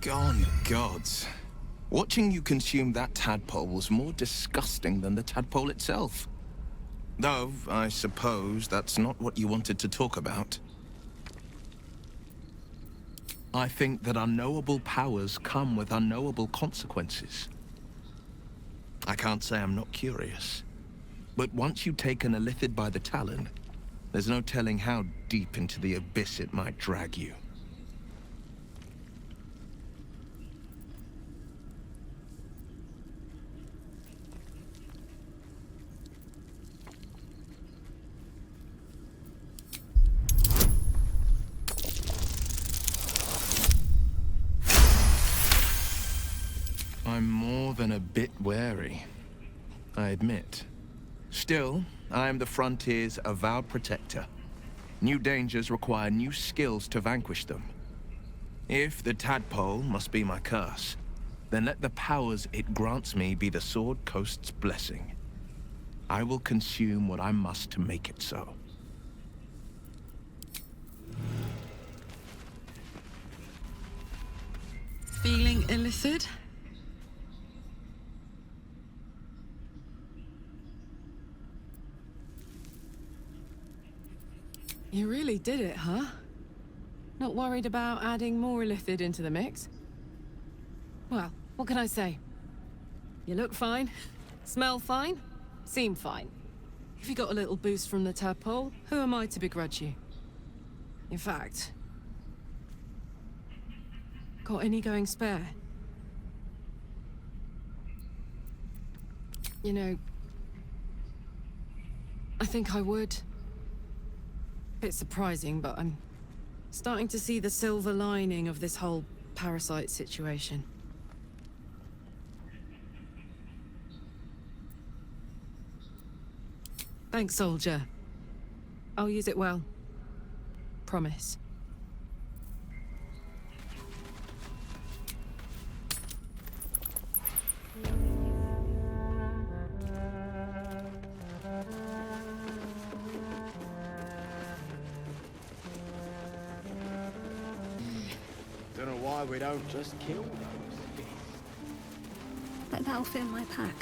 Gone gods. Watching you consume that tadpole was more disgusting than the tadpole itself. Though, I suppose that's not what you wanted to talk about. I think that unknowable powers come with unknowable consequences. I can't say I'm not curious. But once you've taken a lithid by the talon, there's no telling how deep into the abyss it might drag you. I'm more than a bit wary, I admit. Still, I am the frontier's avowed protector. New dangers require new skills to vanquish them. If the tadpole must be my curse, then let the powers it grants me be the Sword Coast's blessing. I will consume what I must to make it so. Feeling illicit? You really did it, huh? Not worried about adding more illithid into the mix? Well, what can I say? You look fine, smell fine, seem fine. If you got a little boost from the tadpole, who am I to begrudge you? In fact, got any going spare? You know, I think I would. Bit surprising, but I'm starting to see the silver lining of this whole parasite situation. Thanks, soldier. I'll use it well. Promise. Don't know why we don't just kill those. But that'll fit in my pack.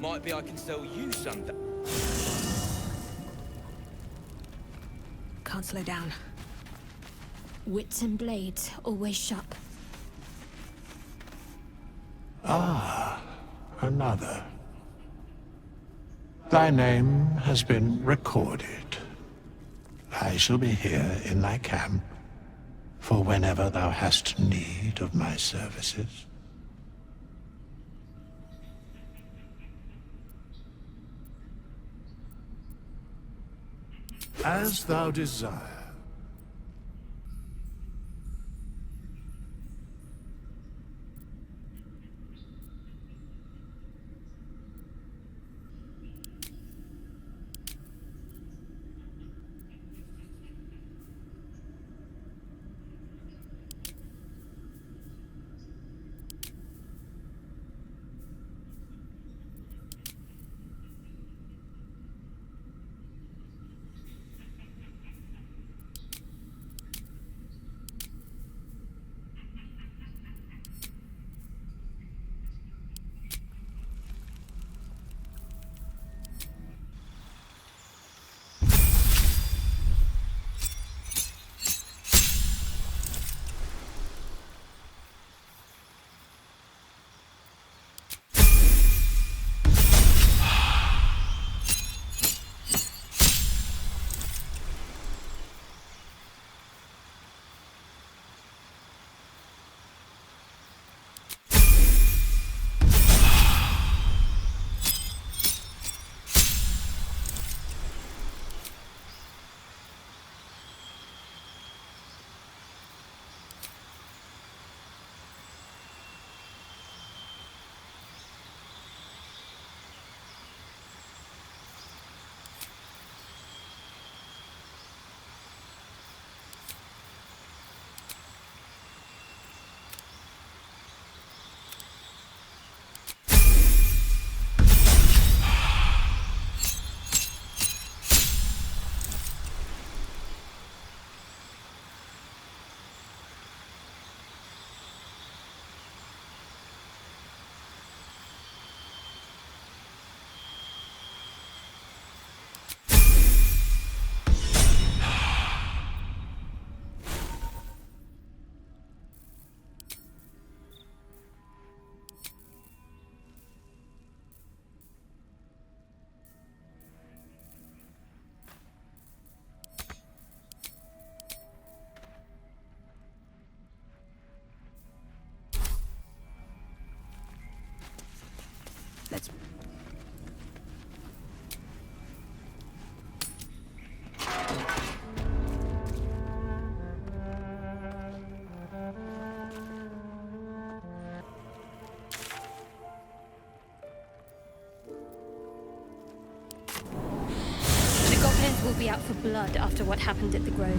Might be I can sell you some. Can't slow down. Wits and blades, always sharp. Ah, another. Thy name has been recorded. I shall be here in thy camp for whenever thou hast need of my services. As thou desire. be out for blood after what happened at the Grove.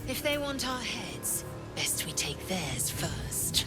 If they want our heads, best we take theirs first.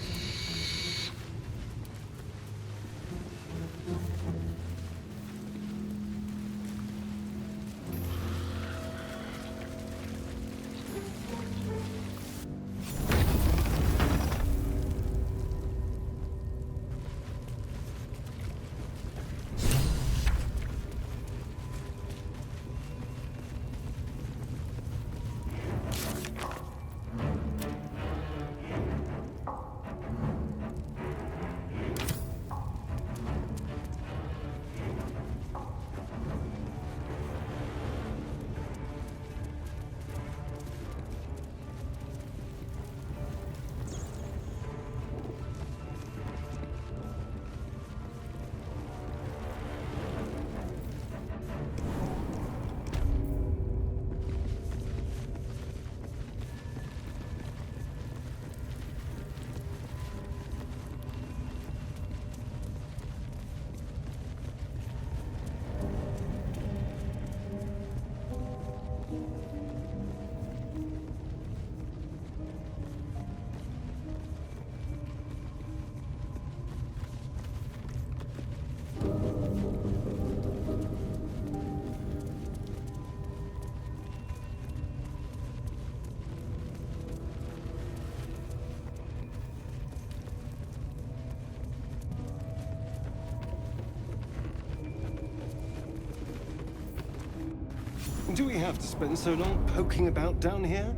Do we have to spend so long poking about down here?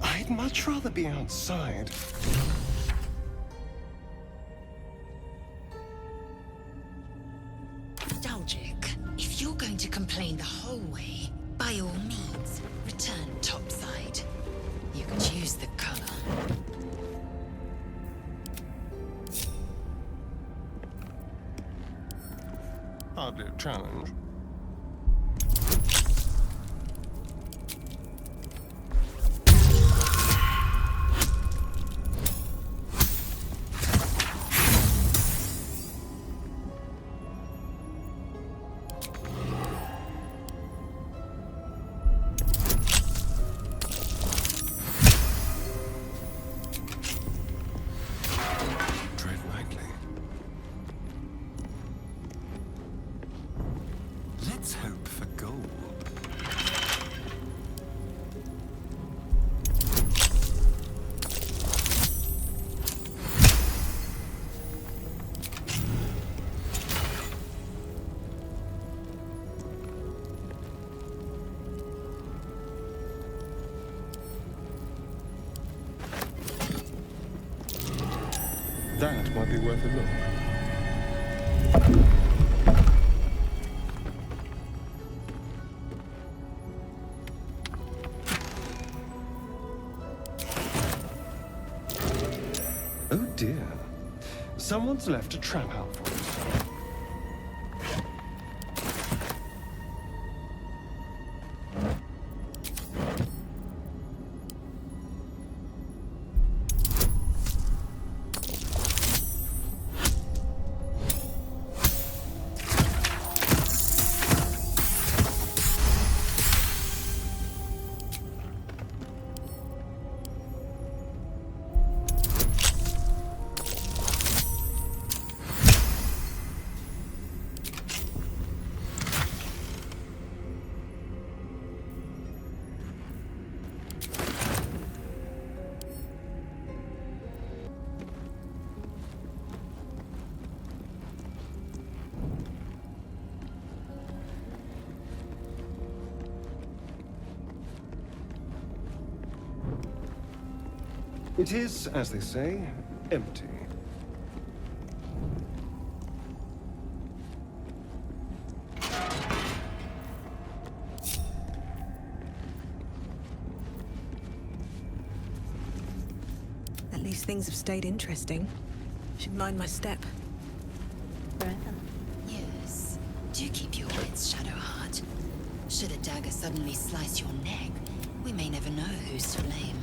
I'd much rather be outside. Nostalgic. If you're going to complain the whole way, by all means, return topside. You can choose the color. Hardly a challenge. That might be worth a look. Oh dear. Someone's left a trap out for us. It is, as they say, empty. At least things have stayed interesting. Should mind my step. Yes. Do keep your wits, 섀도하트. Should a dagger suddenly slice your neck, we may never know who's to blame.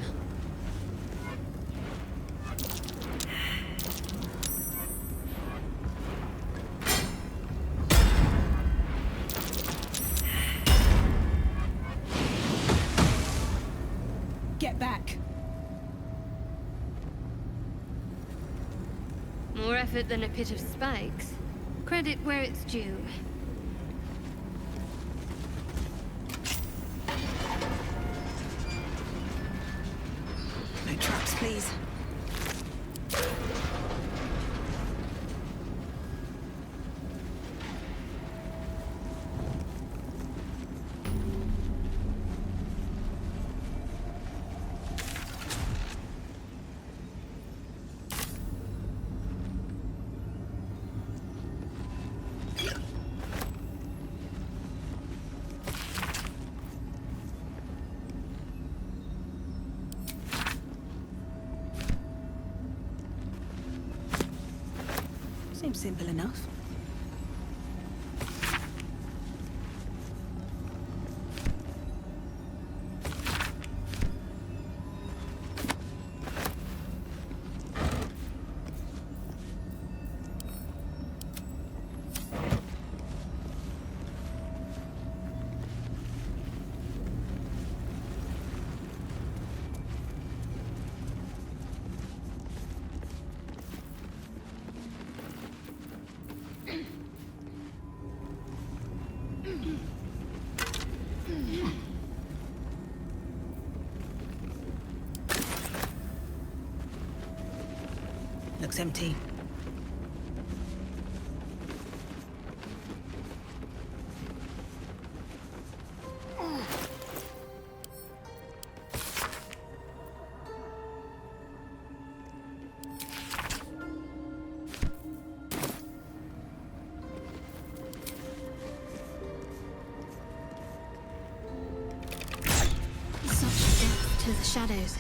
more effort than a pit of spikes. Credit where it's due. No traps, please. Seems simple enough. Looks empty. Such depth to the shadows.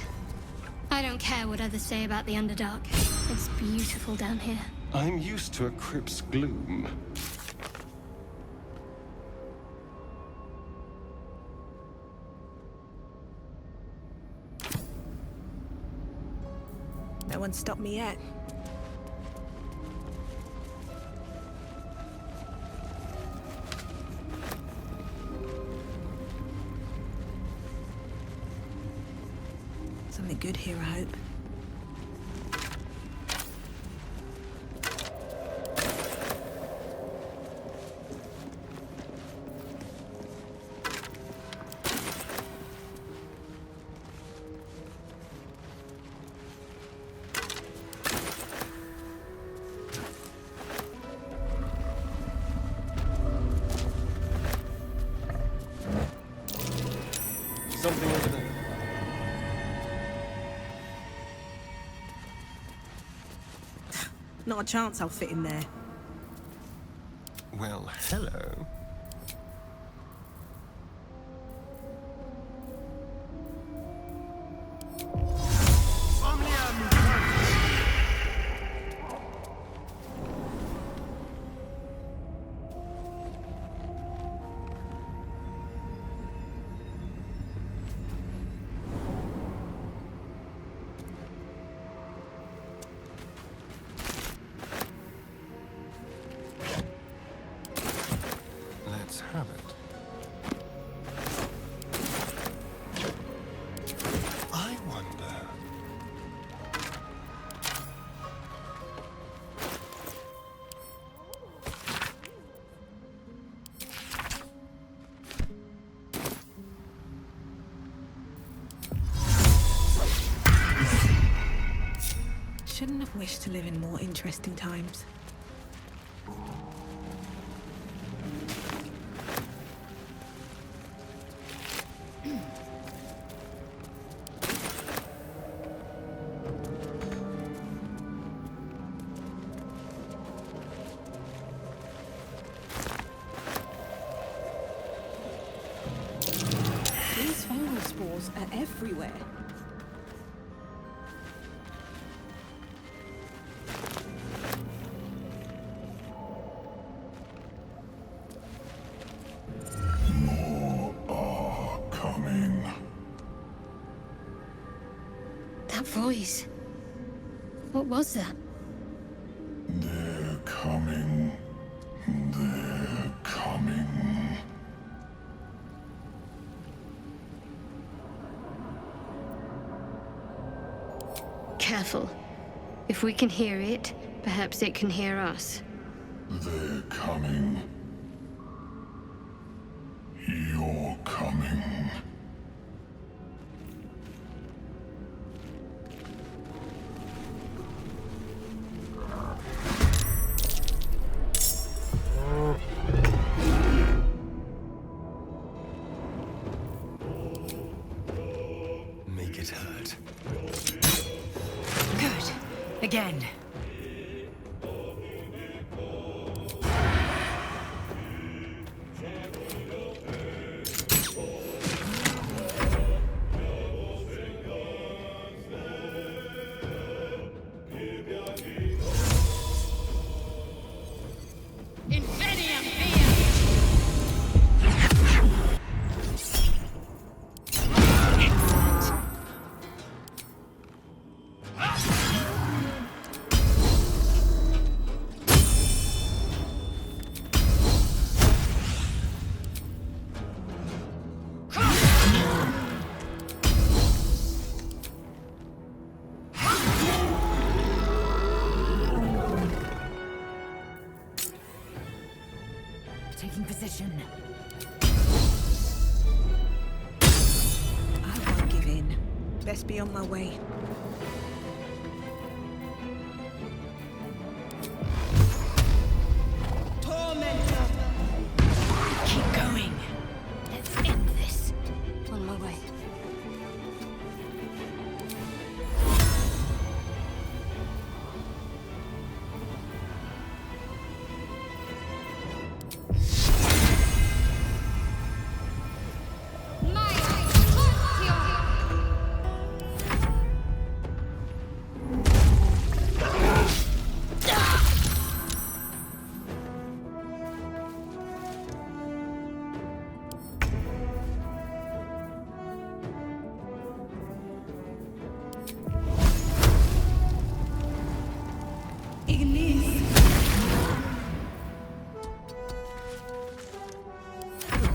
I don't care what others say about the Underdark. It's beautiful down here. I'm used to a crypt's gloom. No one's stopped me yet. Something good here, I hope. Something over there. Not a chance I'll fit in there. Well, hello. Let's have it. I wonder. Shouldn't have wished to live in more interesting times. These fungal spores are everywhere. That voice. What was that? They're coming. They're coming. Careful. If we can hear it, Perhaps it can hear us. They're coming. You're coming. Make it hurt. Good. Again. Taking position. I won't give in. Best be on my way. Tormentor! Keep going. Let's end this. On my way.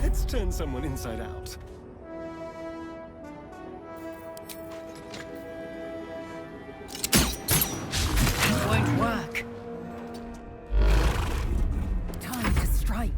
Let's turn someone inside out. Won't work. Time to strike.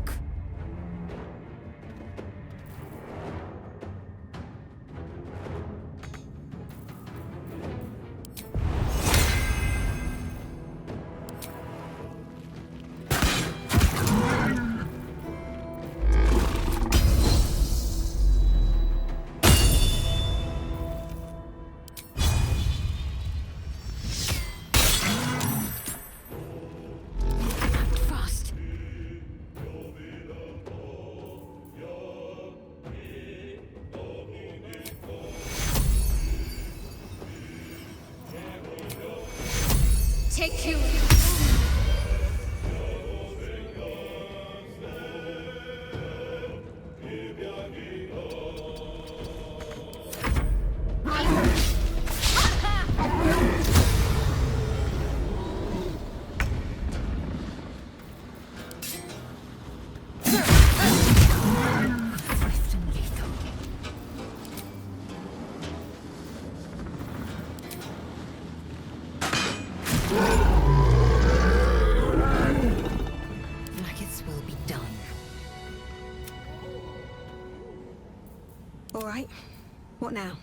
Take you. All right. What now?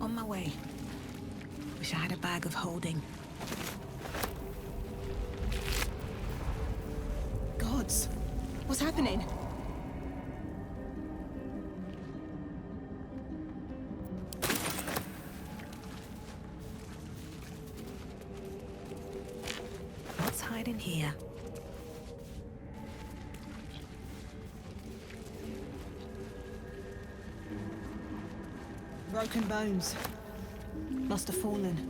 On my way. Wish I had a bag of holding. Gods, what's happening? What's hiding here? Broken bones. Must have fallen.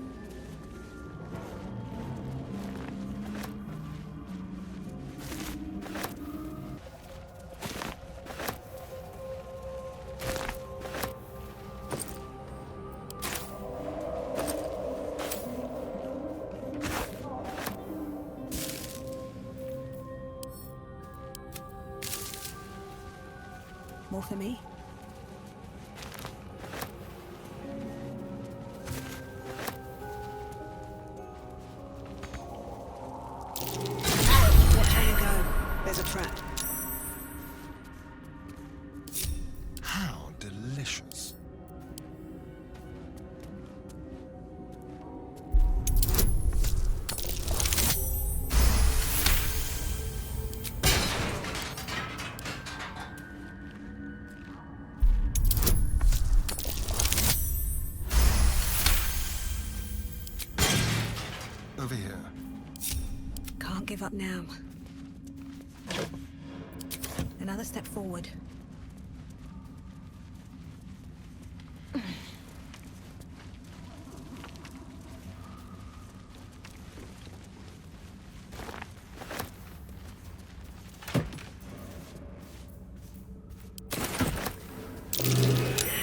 More for me? delicious. Over here. Can't give up now. Another step forward.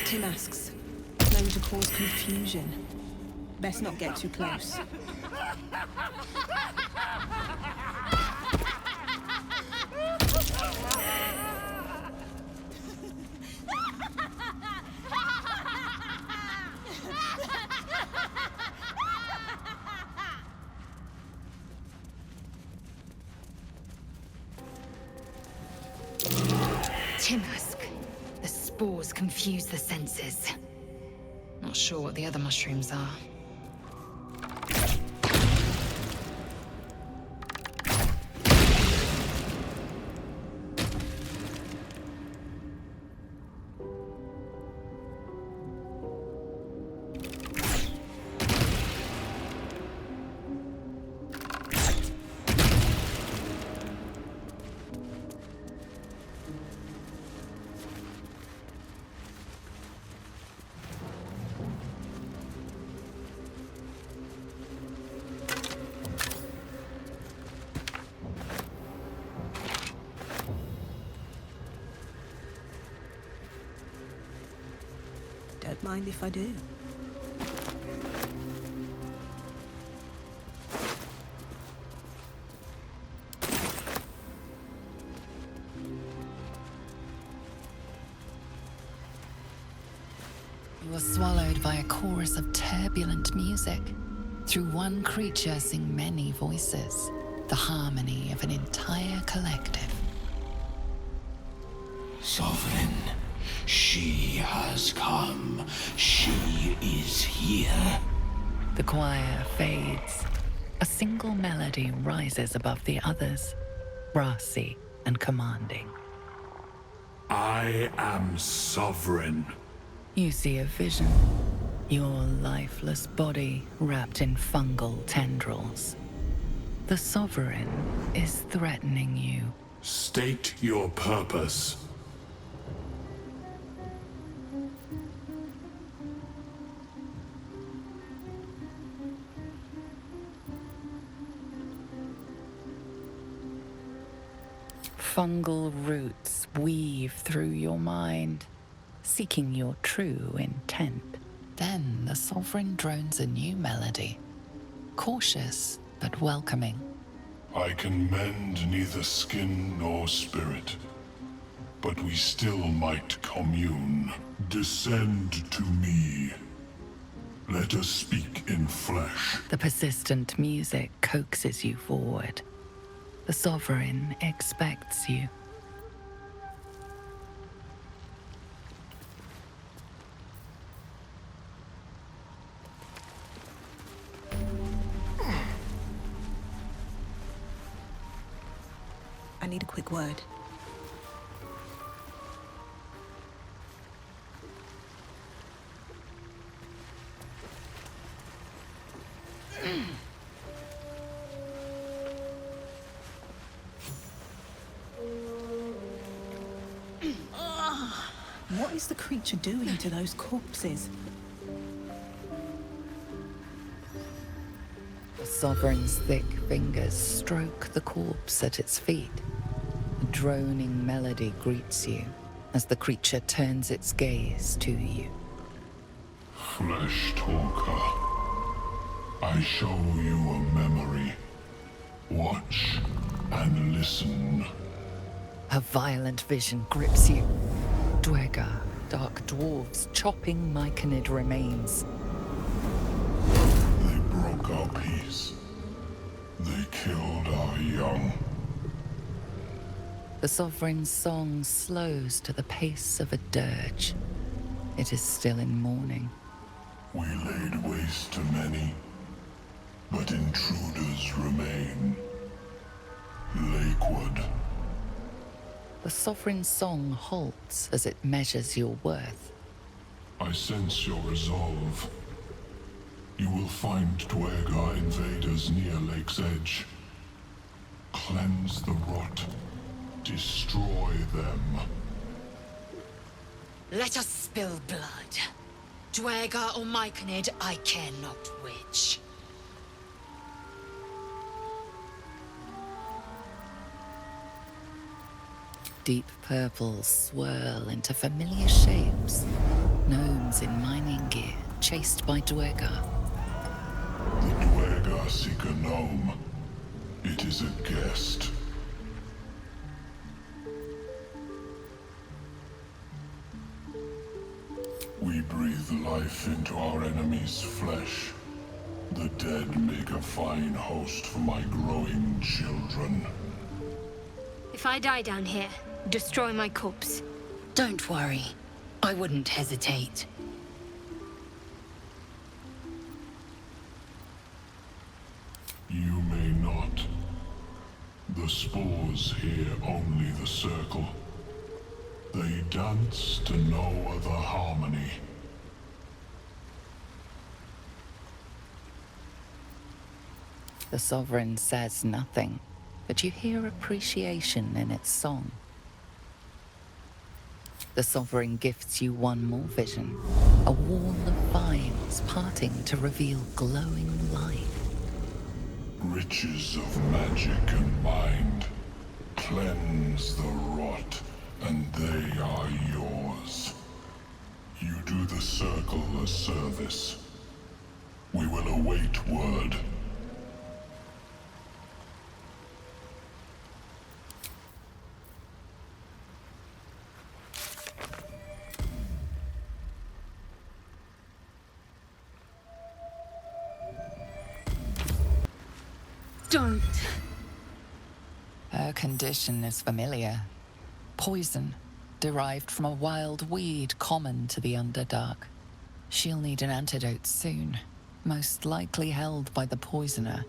Two masks. Known to cause confusion. Best not get too close. Timask. The spores confuse the senses. Not sure what the other mushrooms are. Don't mind if I do. You are swallowed by a chorus of turbulent music. Through one creature sing many voices, the harmony of an entire collective. Sovereign, she has come. She is here. The choir fades. A single melody rises above the others, brassy and commanding. I am sovereign. You see a vision. Your lifeless body wrapped in fungal tendrils. The Sovereign is threatening you. State your purpose. Fungal roots weave through your mind, seeking your true intent. Then the Sovereign drones a new melody, cautious but welcoming. I can mend neither skin nor spirit, but we still might commune. Descend to me. Let us speak in flesh. The persistent music coaxes you forward. The Sovereign expects you. I need a quick word. What is the creature doing to those corpses? The Sovereign's thick fingers stroke the corpse at its feet. A droning melody greets you as the creature turns its gaze to you. Flesh talker, I show you a memory. Watch and listen. A violent vision grips you. 듀에르가, dark dwarves chopping Maiconids remains. They broke our peace. They killed our young. The Sovereign's song slows to the pace of a dirge. it is still in mourning. We laid waste to many, but intruders remain. Lakewood. The Sovereign Song halts as it measures your worth. I sense your resolve. You will find 듀에르가 invaders near Lake's Edge. Cleanse the rot. Destroy them. Let us spill blood. 듀에르가 or Maikonidd, I care not which. Deep purples swirl into familiar shapes. Gnomes in mining gear, chased by 듀에르가. The 듀에르가 seek a gnome. It is a guest. We breathe life into our enemy's flesh. The dead make a fine host for my growing children. If I die down here, destroy my corpse. Don't worry. I wouldn't hesitate. You may not. The spores hear only the circle. They dance to no other harmony. The Sovereign says nothing, but you hear appreciation in its song. The Sovereign gifts you one more vision, a wall of vines parting to reveal glowing light. Riches of magic and mind. Cleanse the rot, and they are yours. You do the circle a service. We will await word. Don't. Her condition is familiar. Poison, derived from a wild weed common to the Underdark. She'll need an antidote soon, most likely held by the poisoner.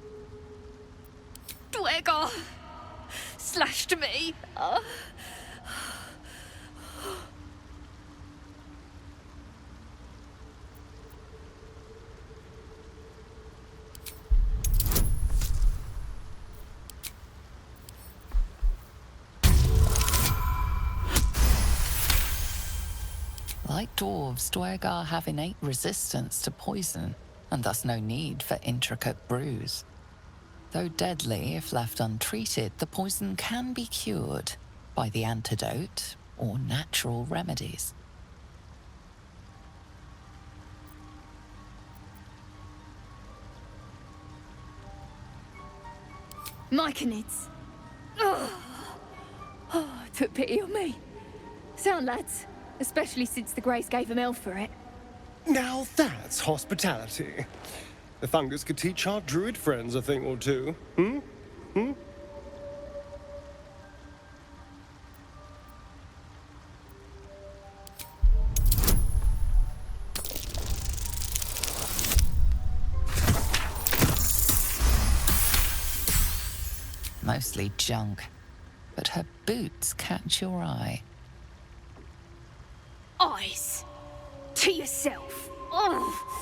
듀에르가 slashed me. Like dwarves, 듀에르가 have innate resistance to poison, and thus no need for intricate brews. Though deadly if left untreated, the poison can be cured by the antidote or natural remedies. Maikonids. Oh, took pity on me. Sound lads, especially since the Greys gave him hell for it. Now that's hospitality. The fungus could teach our druid friends a thing or two. Mostly junk, but her boots catch your eye. Eyes. To yourself. Oh.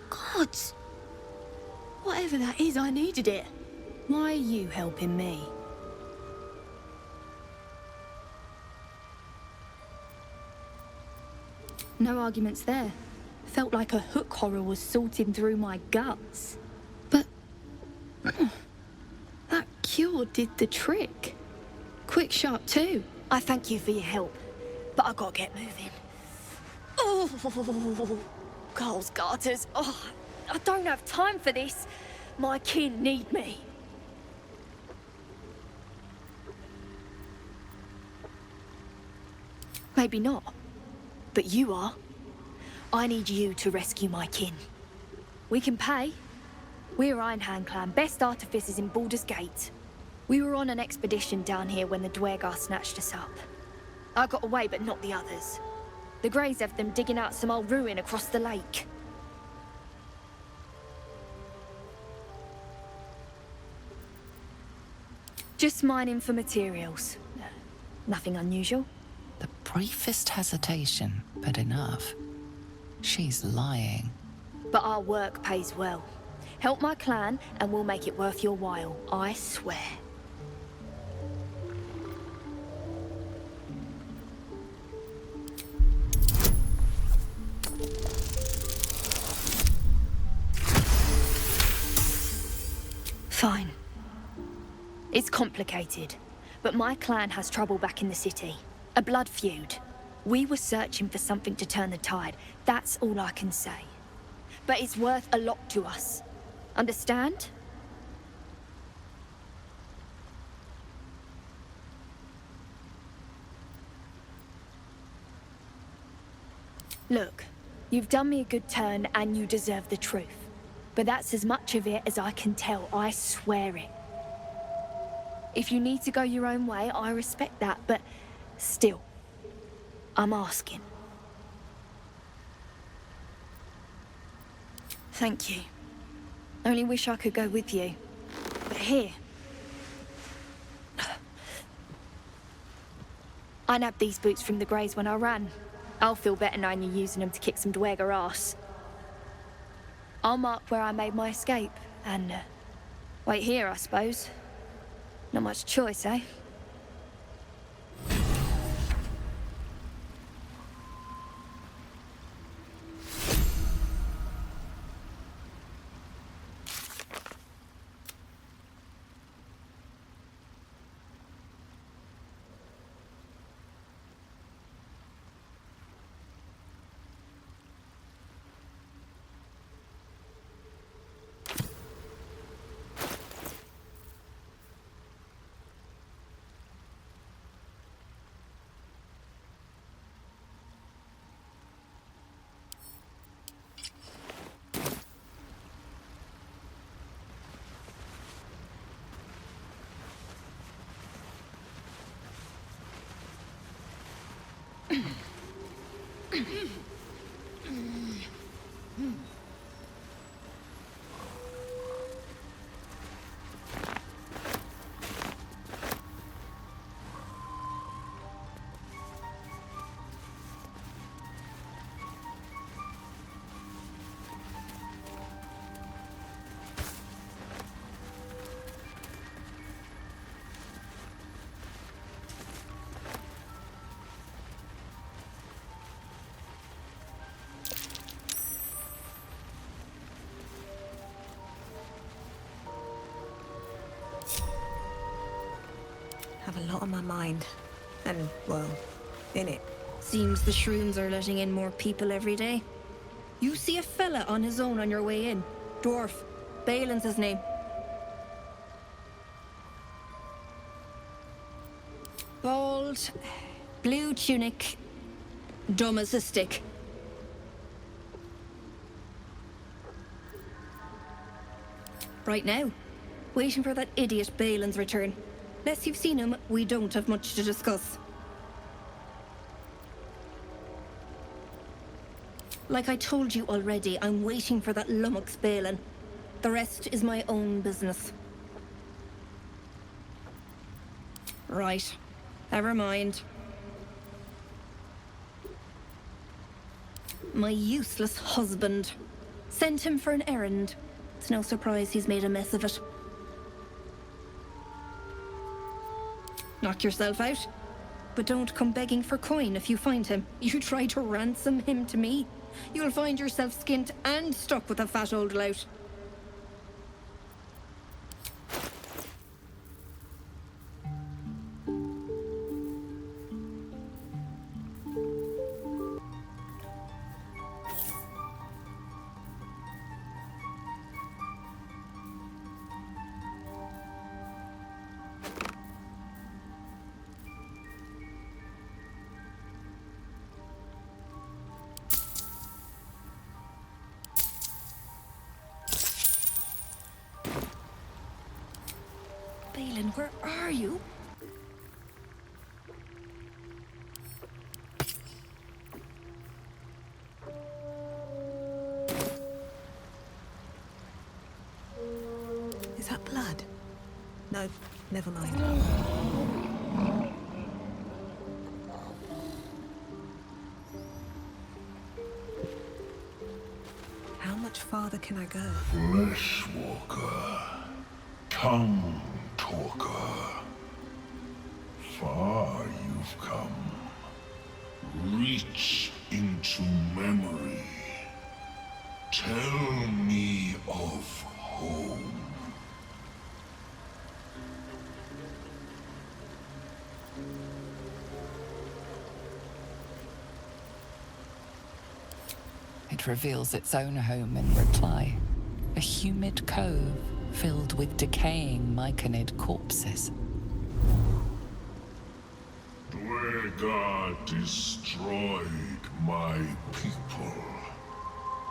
Gods! Whatever that is, I needed it. Why are you helping me? No arguments there. Felt like a hook horror was sorting through my guts. But... that cure did the trick. Quick, sharp too. I thank you for your help. but I gotta get moving. Oh, Carl's garters. Oh, I don't have time for this. My kin need me. Maybe not, but you are. I need you to rescue my kin. We can pay. We're Iron Hand Clan, best artificers in Baldur's Gate. We were on an expedition down here when the 듀에르가 snatched us up. I got away, but not the others. The Greys have them digging out some old ruin across the lake. Just mining for materials. Nothing unusual. The briefest hesitation, but enough. She's lying. But our work pays well. Help my clan and we'll make it worth your while, I swear. Fine. It's complicated, but my clan has trouble back in the city. A blood feud. We were searching for something to turn the tide. That's all I can say. But it's worth a lot to us. Understand? Look, you've done me a good turn and you deserve the truth. But that's as much of it as I can tell, I swear it. If you need to go your own way, I respect that, but still, I'm asking. Thank you. Only wish I could go with you. But here... I nabbed these boots from the Greys when I ran. I'll feel better knowing you're using them to kick some 듀에르가 ass. I'll mark where I made my escape, and wait here, I suppose. Not much choice, eh? Have a lot on my mind. And, well, in it. Seems the shrooms are letting in more people every day. You see a fella on his own on your way in. Dwarf. Balin's his name. Bald, blue tunic, dumb as a stick. Right now, waiting for that idiot Balin's return. Unless you've seen him, we don't have much to discuss. Like I told you already, I'm waiting for that lummox Balin. The rest is my own business. Right. Never mind. My useless husband. Sent him for an errand. It's no surprise he's made a mess of it. Knock yourself out. But don't come begging for coin if you find him. You try to ransom him to me, you'll find yourself skint and stuck with a fat old lout. Where are you? Is that blood? No, never mind. How much farther can I go? Flesh walker, tongue talker. Far you've come. Reach into memory. Tell me of home. It reveals its own home in reply. A humid cove filled with decaying Maikonid corpses. 듀에르가 destroyed my people.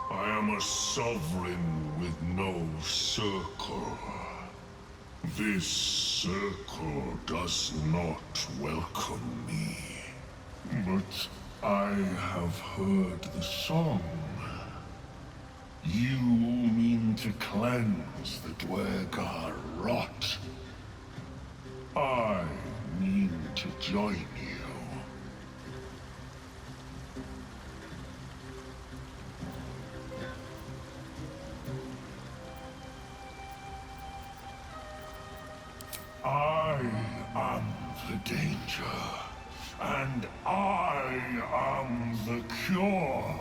I am a sovereign with no circle. This circle does not welcome me. But I have heard the song. You mean to cleanse the 듀에르가 rot. I mean to join you. I am the danger, and I am the cure.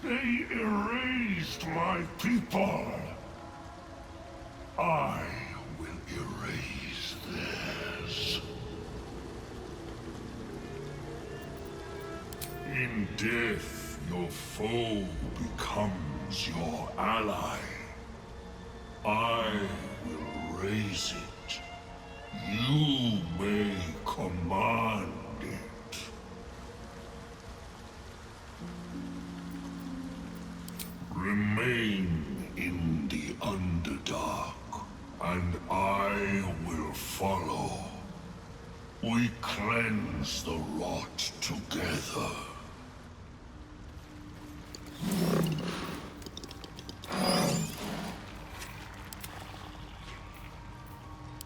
They erased my people. I will erase theirs. In death, your foe becomes your ally. I will raise it. You may command it. Remain in the Underdark, and I will follow. We cleanse the rot together.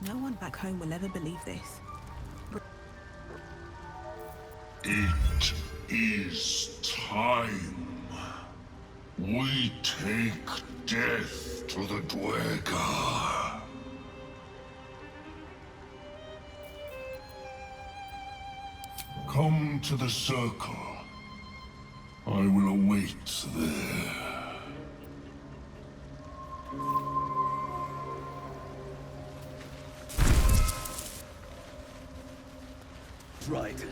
No one back home will ever believe this. It is time. We take death to the 듀에르가. Come to the circle. I will await there. Right.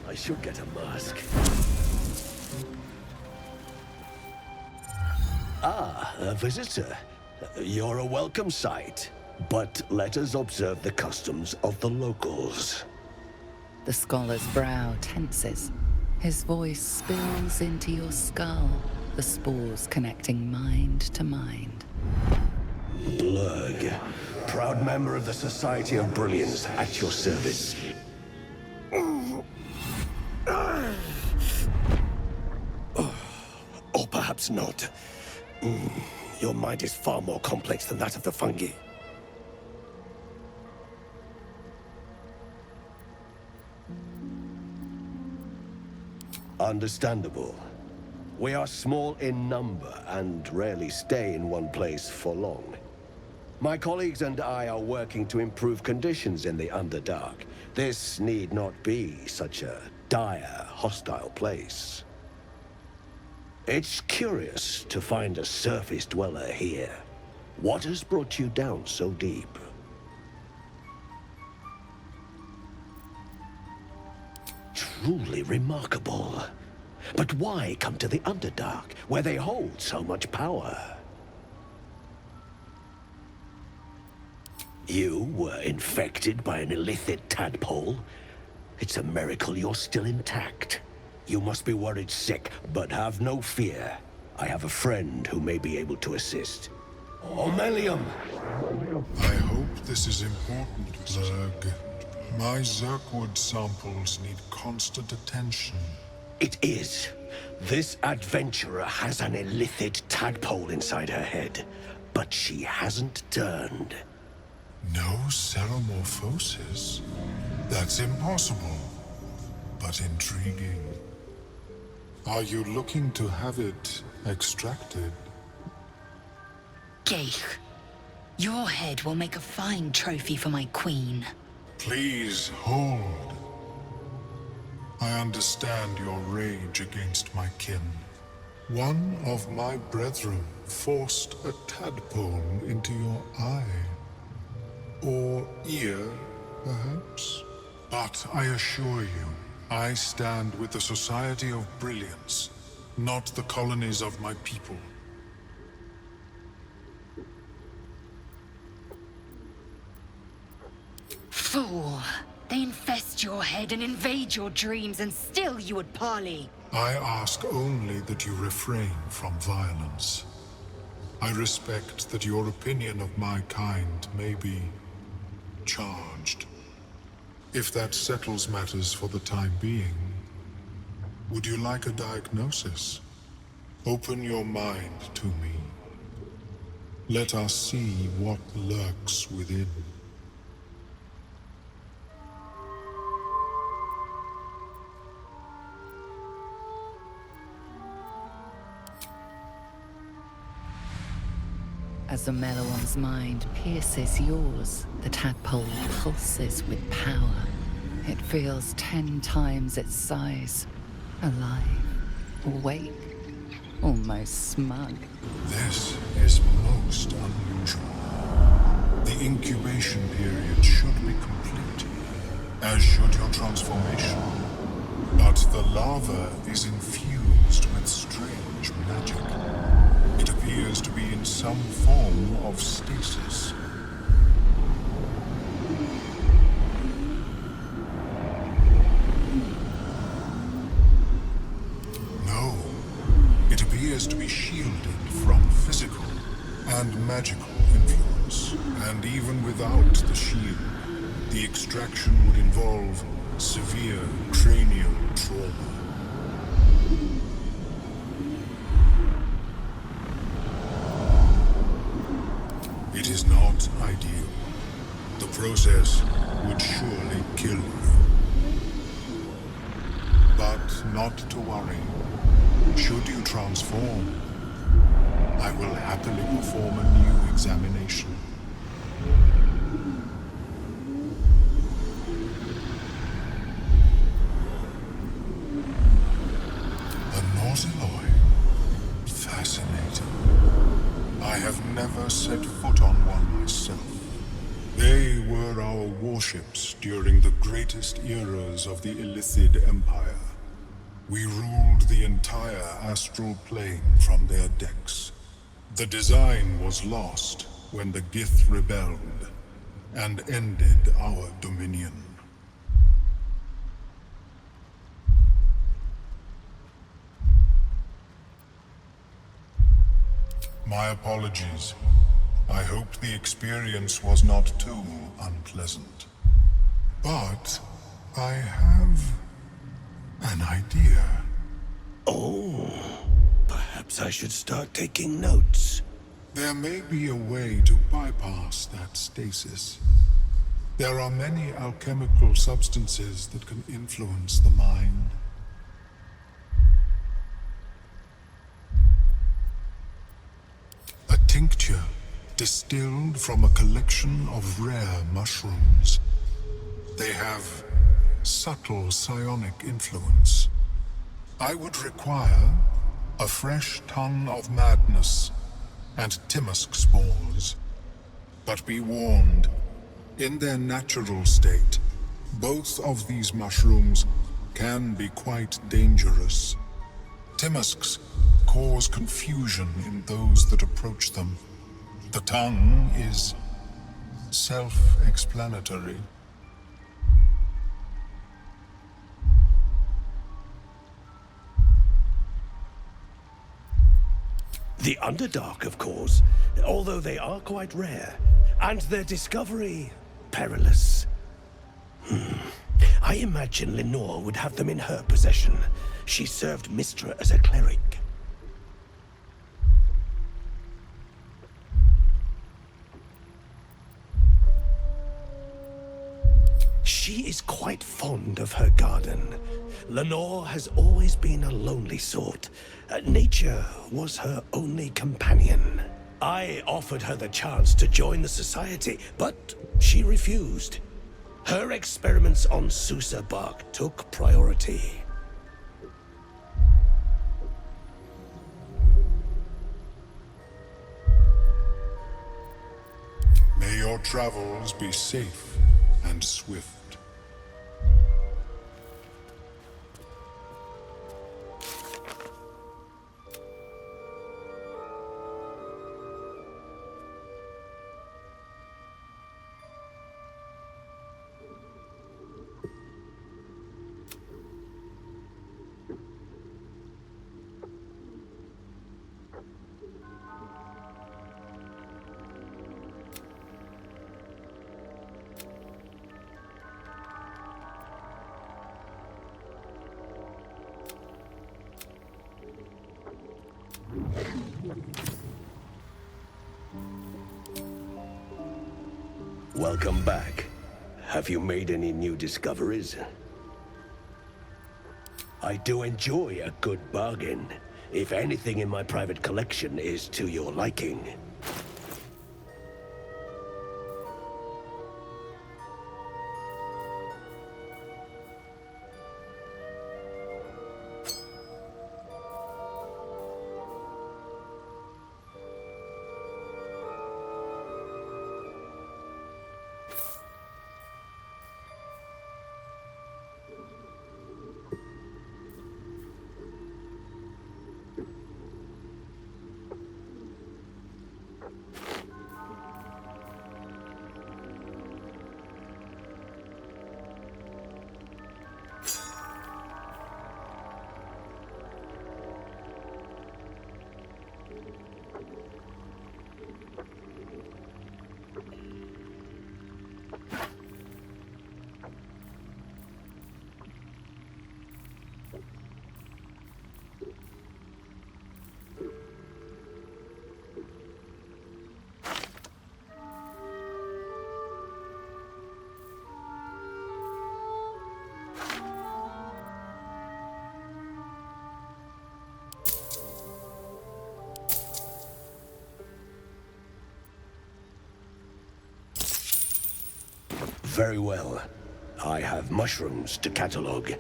I should get a mask. Ah, a visitor. You're a welcome sight. But let us observe the customs of the locals. The scholar's brow tenses. His voice spills into your skull, the spores connecting mind to mind. Blurg, proud member of the Society of Brilliance, at your service. Or perhaps not. Your mind is far more complex than that of the fungi. Understandable. We are small in number and rarely stay in one place for long. My colleagues and I are working to improve conditions in the Underdark. This need not be such a dire, hostile place. It's curious to find a surface dweller here. What has brought you down so deep? Truly remarkable. But why come to the Underdark, where they hold so much power? You were infected by an illithid tadpole? It's a miracle you're still intact. You must be worried sick, but have no fear. I have a friend who may be able to assist. Ormelium! I hope this is important, Zerg. My Zerkwood samples need constant attention. It is. This adventurer has an illithid tadpole inside her head, but she hasn't turned. No ceremorphosis? That's impossible, but intriguing. Are you looking to have it extracted? Geich, your head will make a fine trophy for my queen. Please hold. I understand your rage against my kin. One of my brethren forced a tadpole into your eye. Or ear, perhaps? But I assure you, I stand with the Society of Brilliance, not the colonies of my people. Fool! They infest your head and invade your dreams, and still you would parley. I ask only that you refrain from violence. I respect that your opinion of my kind may be charged. If that settles matters for the time being, would you like a diagnosis? Open your mind to me. Let us see what lurks within. As the Meloan's mind pierces yours, the tadpole pulses with power. It feels 10 times its size. Alive, awake, almost smug. This is most unusual. The incubation period should be complete, as should your transformation. But the larva is infused with strange magic. It appears to be in some form of stasis. No, it appears to be shielded from physical and magical influence. And even without the shield, the extraction would involve severe cranial trauma. It is not ideal. The process would surely kill you. But not to worry. Should you transform, I will happily perform a new examination. A Nautiloi? Fascinating. I have never set foot on one myself. They were our warships during the greatest eras of the Illithid Empire. We ruled the entire astral plane from their decks. The design was lost when the Gith rebelled and ended our dominion. My apologies. I hope the experience was not too unpleasant. But I have an idea. Oh, perhaps I should start taking notes. There may be a way to bypass that stasis. There are many alchemical substances that can influence the mind. A tincture distilled from a collection of rare mushrooms. They have subtle psionic influence. I would require a fresh ton of madness and Timusk spores. But be warned, in their natural state, both of these mushrooms can be quite dangerous. Timusks cause confusion in those that approach them. The tongue is self-explanatory. The Underdark, of course, although they are quite rare, and their discovery perilous. I imagine Lenore would have them in her possession. She served Mystra as a cleric. She is quite fond of her garden. Lenore has always been a lonely sort. Nature was her only companion. I offered her the chance to join the society, but she refused. Her experiments on Susa bark took priority. May your travels be safe and swift. Welcome back. Have you made any new discoveries? I do enjoy a good bargain, if anything in my private collection is to your liking. Very well. I have mushrooms to catalog.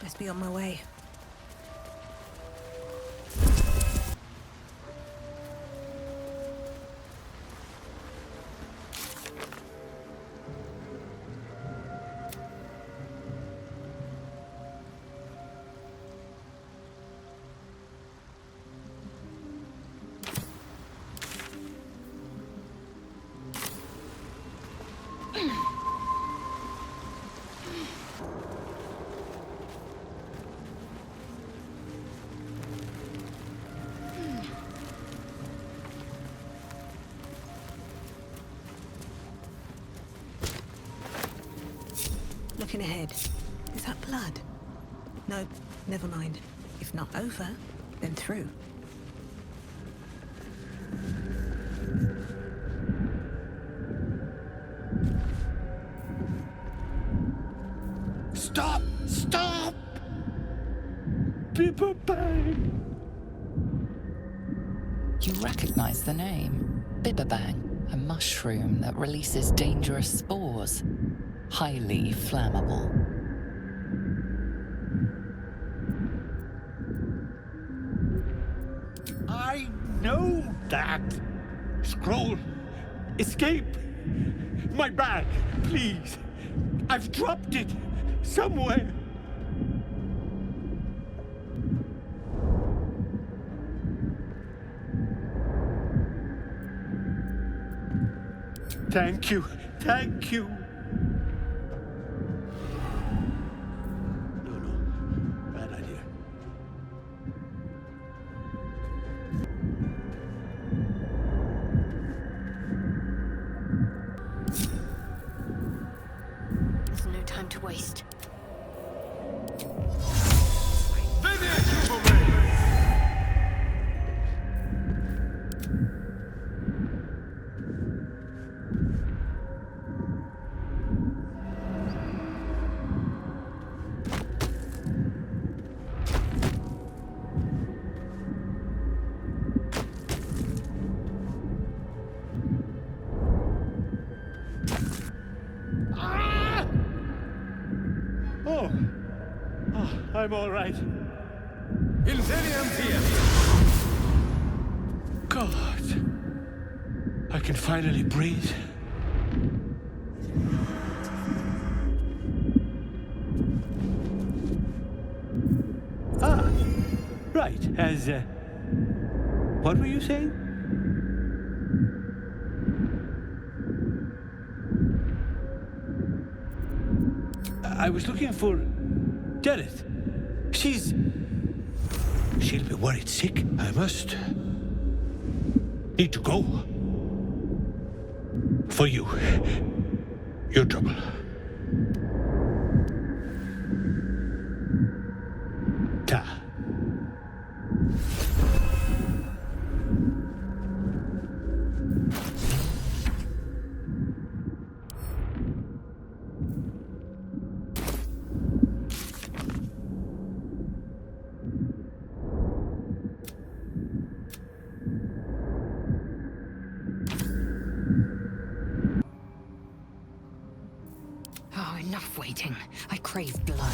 Best be on my way. Looking ahead. Is that blood? No, never mind. If not over, then through. Stop! Stop! Bibberbang! You recognize the name, Bibberbang. A mushroom that releases dangerous spores. Highly flammable. I know that. Scroll. Escape. My bag, please. I've dropped it somewhere. Thank you. Thank you. No, bad idea. There's no time to waste. I'm all right. God, I can finally breathe. Ah, right. As what were you saying? I was looking for Gareth. She'll be worried sick. I must need to go. For you. Your trouble. Ta. Enough waiting. I crave blood.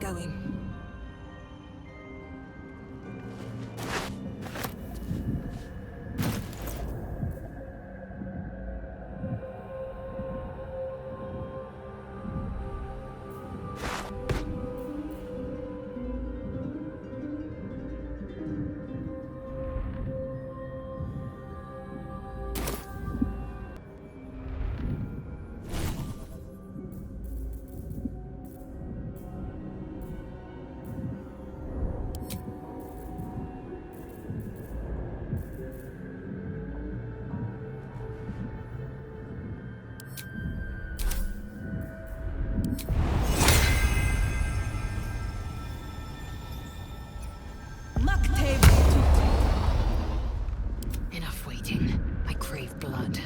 Going. Enough waiting. I crave blood.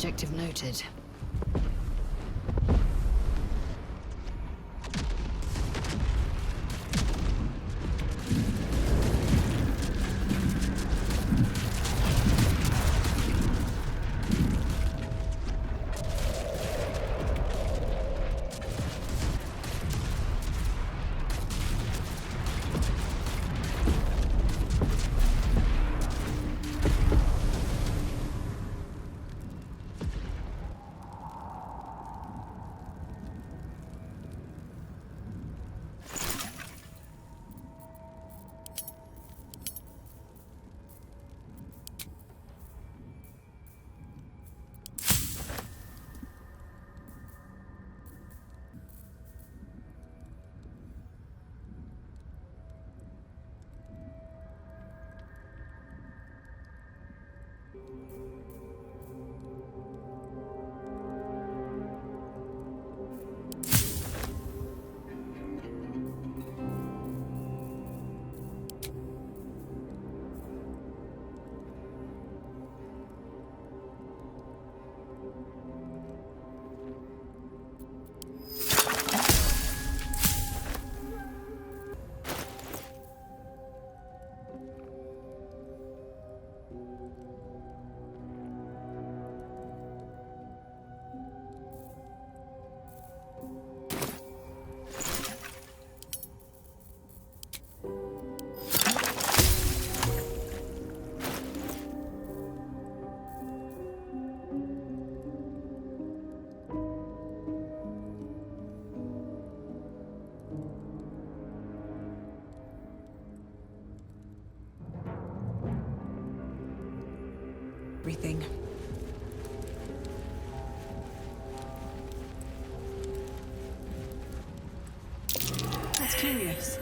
Objective noted. Everything. That's curious.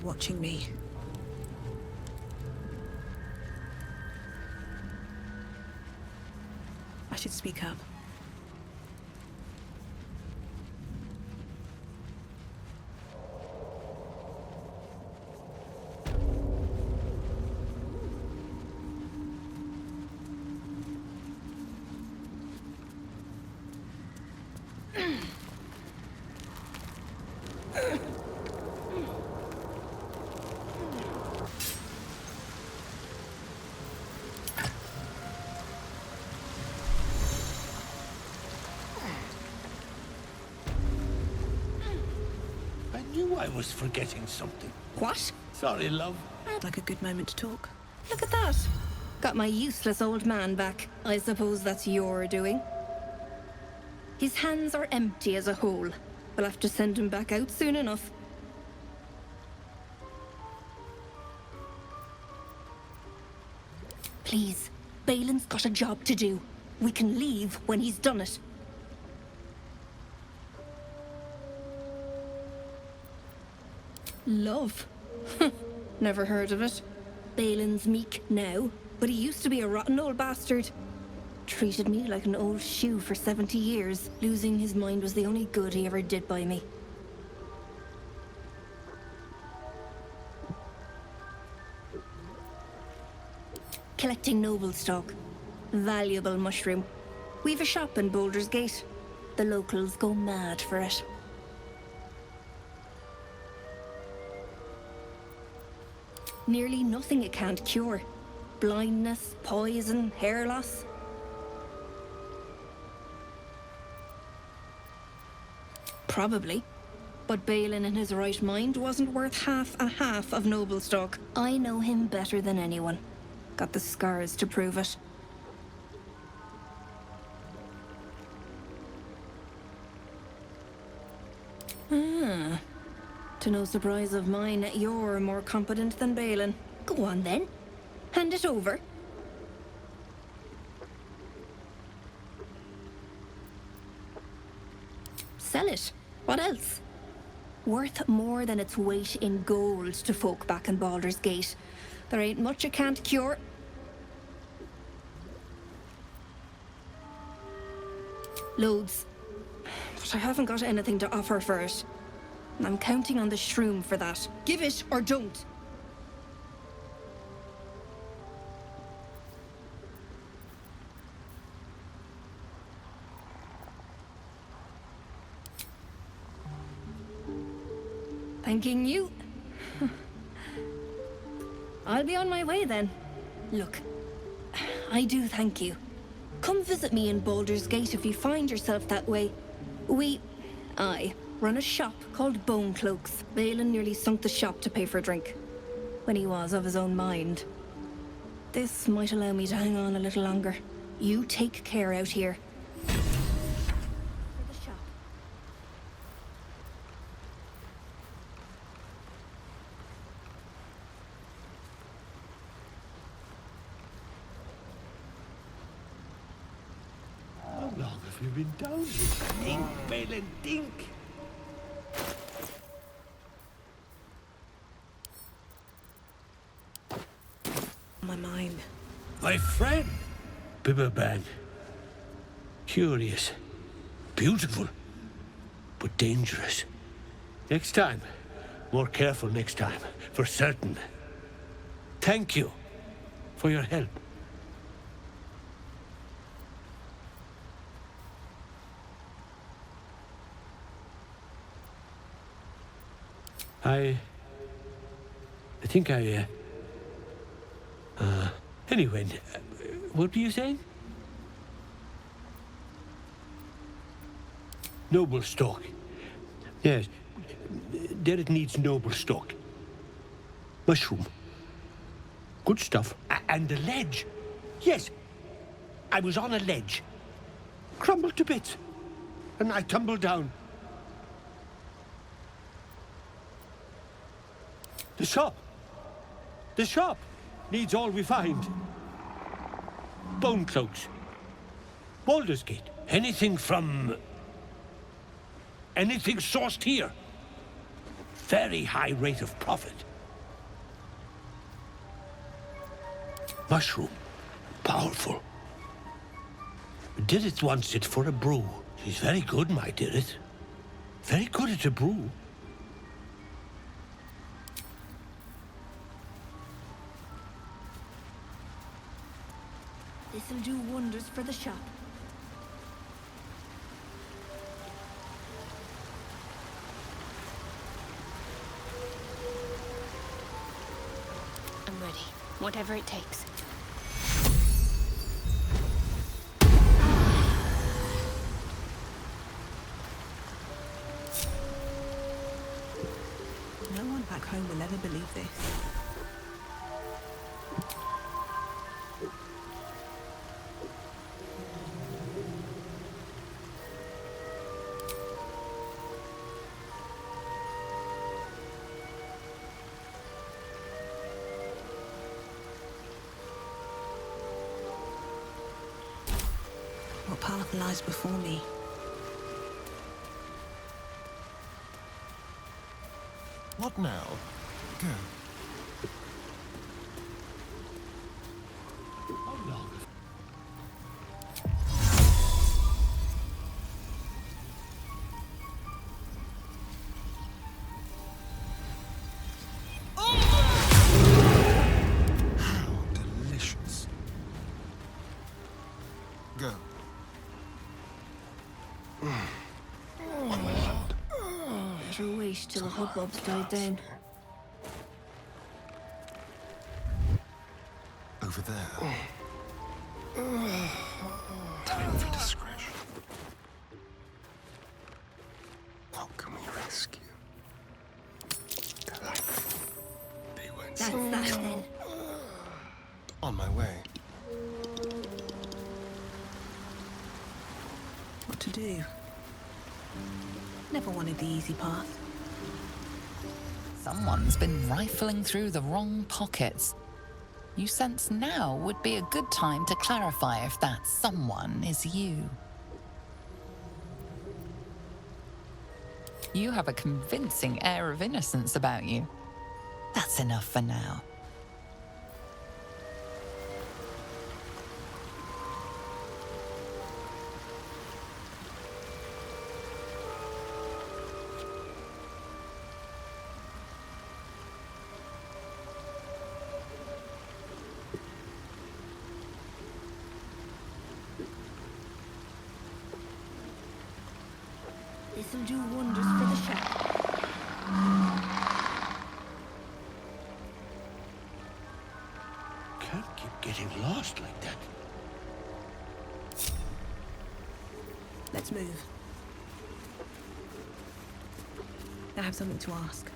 Watching me. I should speak up. I was forgetting something. What? Sorry, love. Like a good moment to talk. Look at that. Got my useless old man back. I suppose that's your doing. His hands are empty as a whole. We'll have to send him back out soon enough. Please, Balin's got a job to do. We can leave when he's done it. Love? Never heard of it. Balin's meek now, but he used to be a rotten old bastard. Treated me like an old shoe for 70 years. Losing his mind was the only good he ever did by me. Collecting noble stock. Valuable mushroom. We've a shop in Baldur's Gate. The locals go mad for it. Nearly nothing it can't cure. Blindness, poison, hair loss. Probably. But Balin in his right mind wasn't worth half of noble stock. I know him better than anyone. Got the scars to prove it. Ah. To no surprise of mine, you're more competent than Balin. Go on then. Hand it over. Sell it. What else? Worth more than its weight in gold to folk back in Baldur's Gate. There ain't much it can't cure. Loads. But I haven't got anything to offer for it. I'm counting on the shroom for that. Give it or don't. Thanking you. I'll be on my way then. Look, I do thank you. Come visit me in Baldur's Gate if you find yourself that way. I run a shop called Bone Cloaks. Balin nearly sunk the shop to pay for a drink. When he was of his own mind. This might allow me to hang on a little longer. You take care out here. How long have you been down here? Dink, Balin, dink! My mind. My friend, Bibberban. Curious, beautiful, but dangerous. Next time, more careful next time, for certain. Thank you for your help. I think anyway, what were you saying? Noble stock. Yes, there it needs noble stock. Mushroom. Good stuff. And the ledge. Yes, I was on a ledge. Crumbled to bits. And I tumbled down. The shop. The shop needs all we find. Bone cloaks. Baldur's Gate. Anything sourced here. Very high rate of profit. Mushroom. Powerful. Dirith wants it for a brew. She's very good, my Dirith. Very good at a brew. This'll do wonders for the shop. I'm ready. Whatever it takes. No one back home will ever believe this. path lies before me. What now? Go. Go. Better wait till the hubbub's died down. Over there. Time for discretion. What can we rescue? They won't That's see. that then. On my way. What to do? Never wanted the easy path. Someone's been rifling through the wrong pockets. You sense now would be a good time to clarify if that someone is you. You have a convincing air of innocence about you. That's enough for now. This'll do wonders for the shop. Can't keep getting lost like that. Let's move. I have something to ask.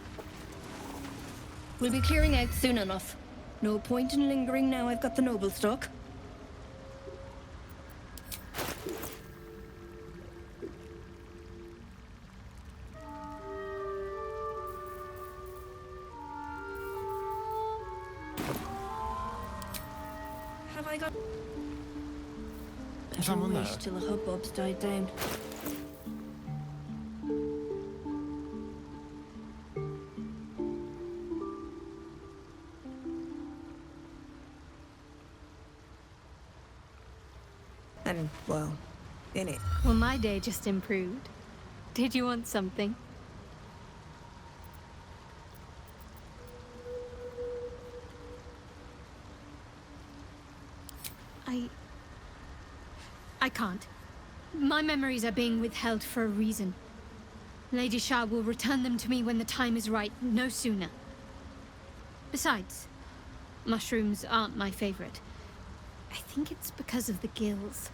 We'll be clearing out soon enough. No point in lingering now I've got the noble stock. Have I got... Better Someone wait there? till the hubbub's died down. And, well, in it. Well, my day just improved. Did you want something? I can't. My memories are being withheld for a reason. Lady Shah will return them to me when the time is right, no sooner. Besides, mushrooms aren't my favorite. I think it's because of the gills.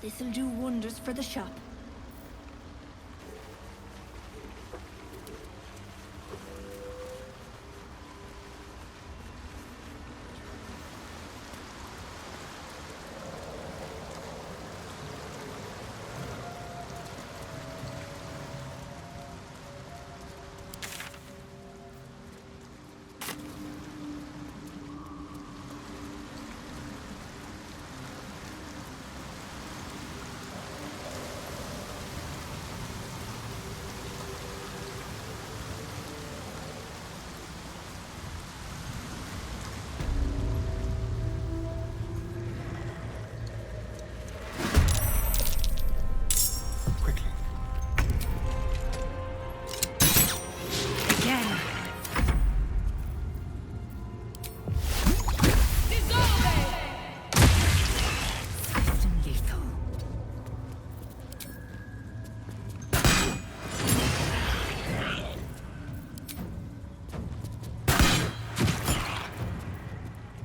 This'll do wonders for the shop.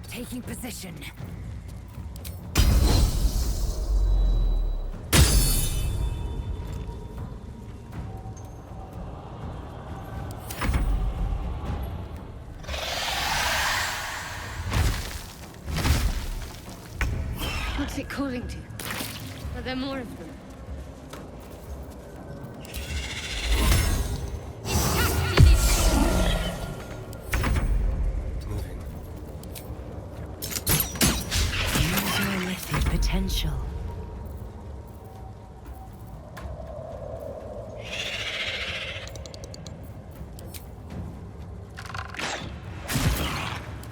Taking position. What's it calling to? Are there more of them? special.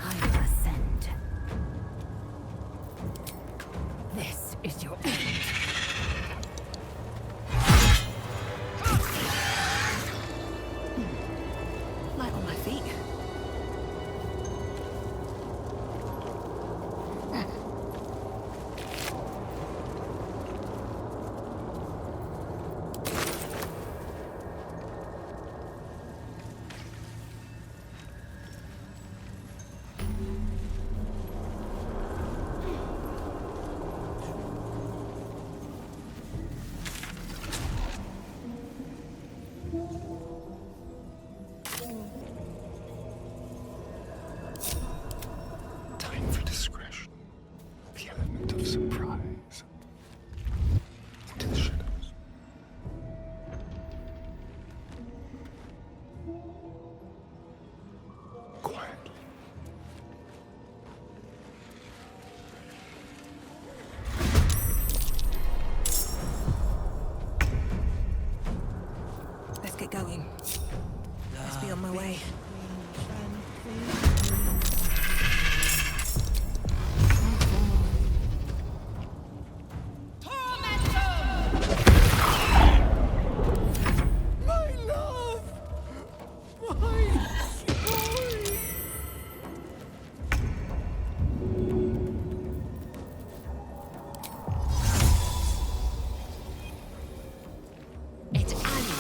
I will ascend. This is your end. Light on my feet. Time for discretion. The element of surprise. Into the shadows. Quietly. Let's get going. Let's be on my way. My love! My boy! It's Annie.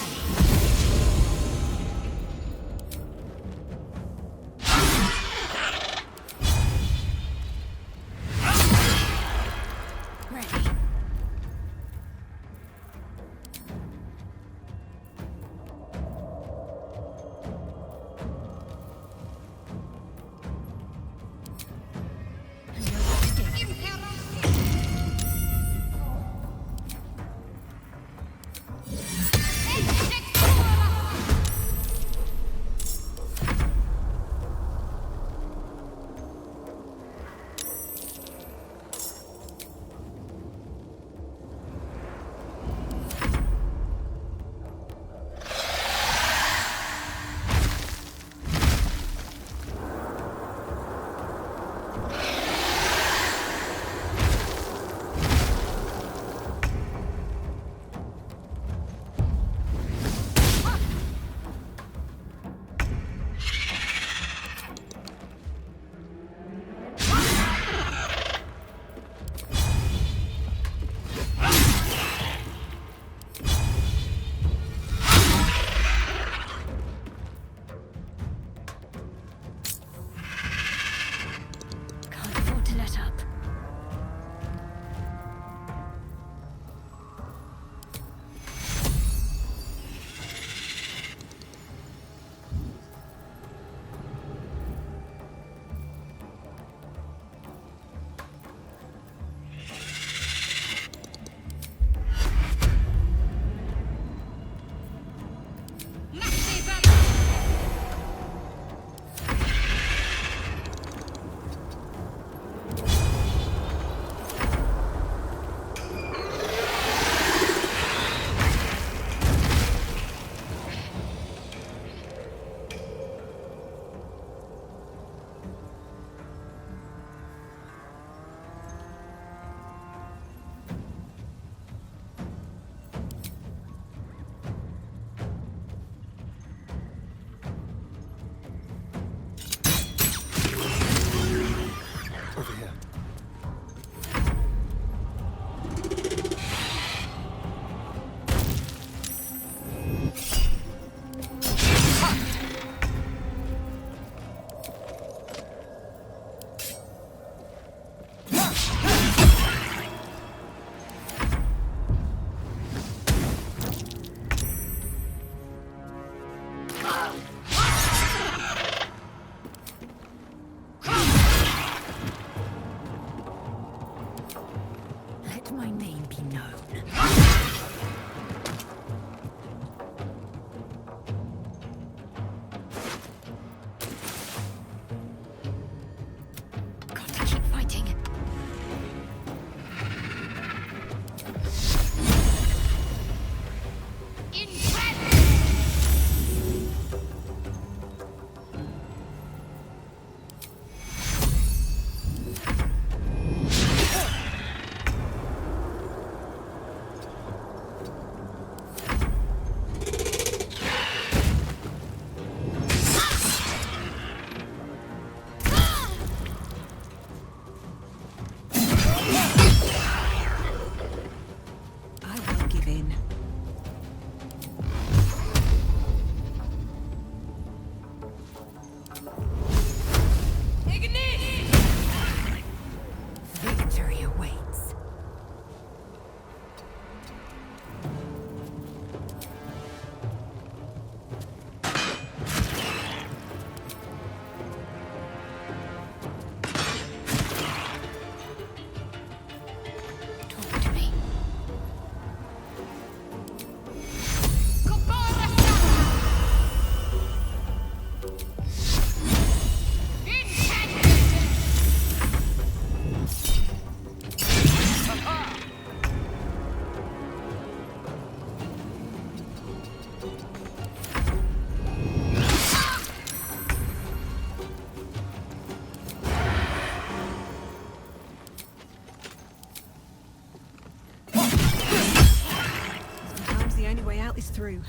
through.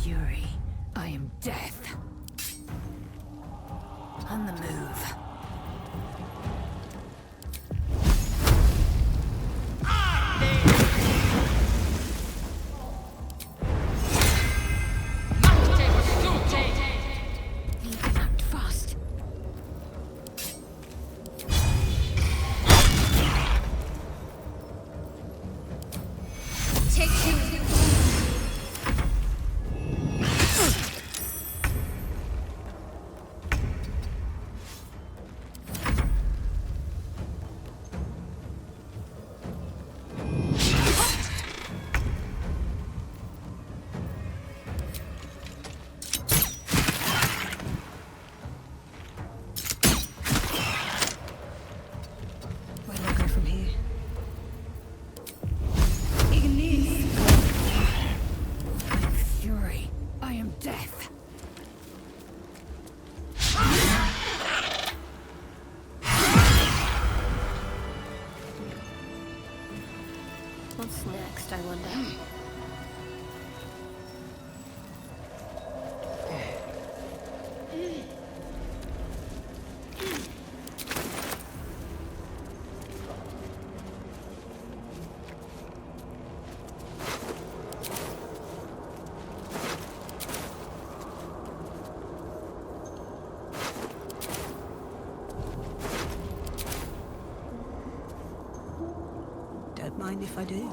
Fury, I am death. On the move. You can act fast. Take two. Where do I go from here? I'm fury. I am death. What's next, I wonder? Don't mind if I do.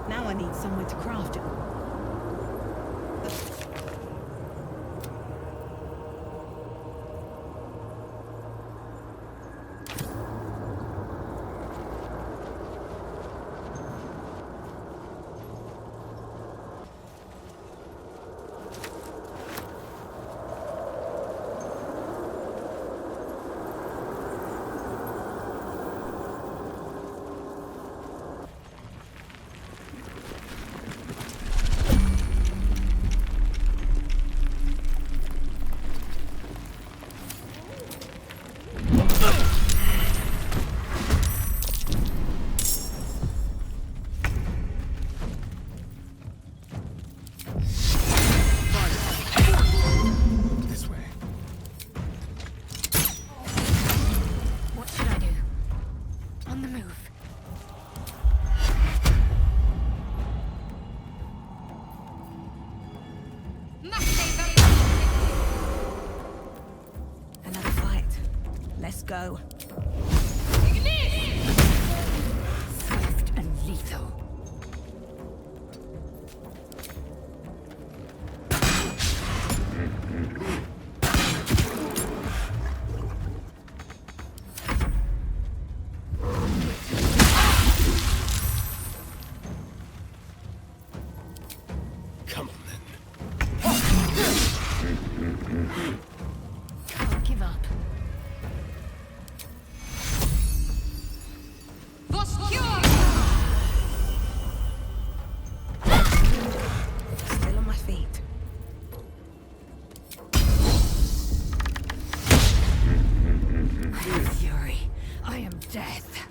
Now I need somewhere to craft it. Go. Swift and lethal. Come on then. Can't give up. Still on my feet. Fury, I am death.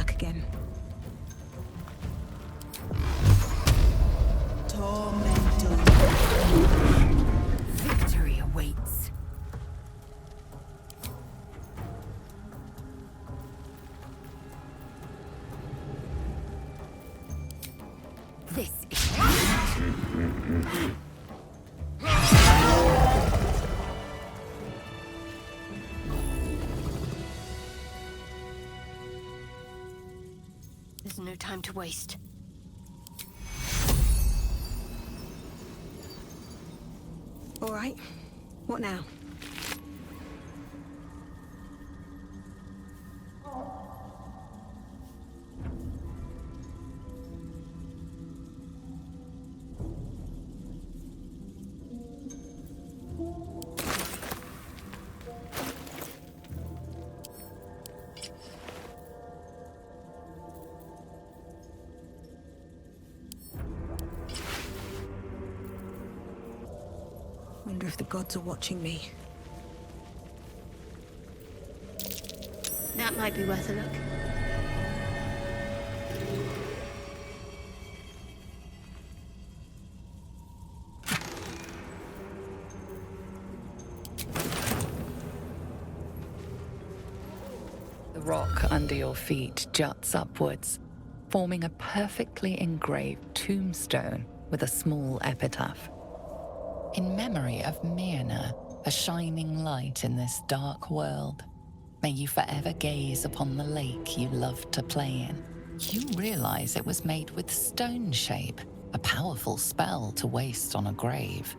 Back again. Victory awaits. This is There's no time to waste. All right. What now? Wonder if the gods are watching me. That might be worth a look. The rock under your feet juts upwards, forming a perfectly engraved tombstone with a small epitaph. In memory of Myrna, a shining light in this dark world, may you forever gaze upon the lake you loved to play in. You realize it was made with stone shape, a powerful spell to waste on a grave.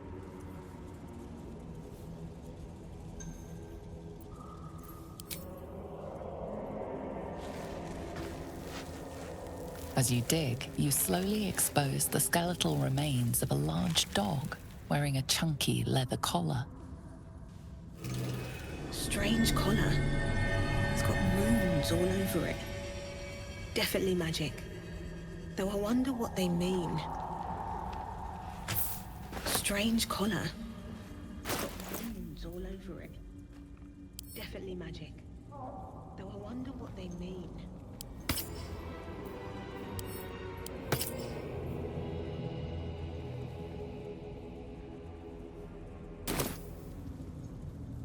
As you dig, you slowly expose the skeletal remains of a large dog wearing a chunky leather collar. Strange collar. It's got runes all over it. Definitely magic. Though I wonder what they mean. Strange collar. It's got runes all over it. Definitely magic. Though I wonder what they mean.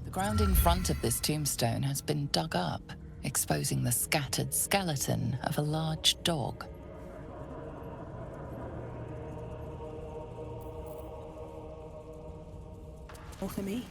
The ground in front of this tombstone has been dug up, exposing the scattered skeleton of a large dog. All for me?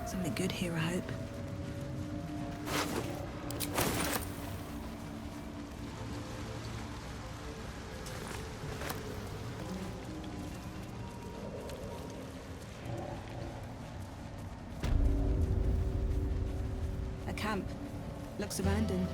Something good here, I hope. A camp. Looks abandoned.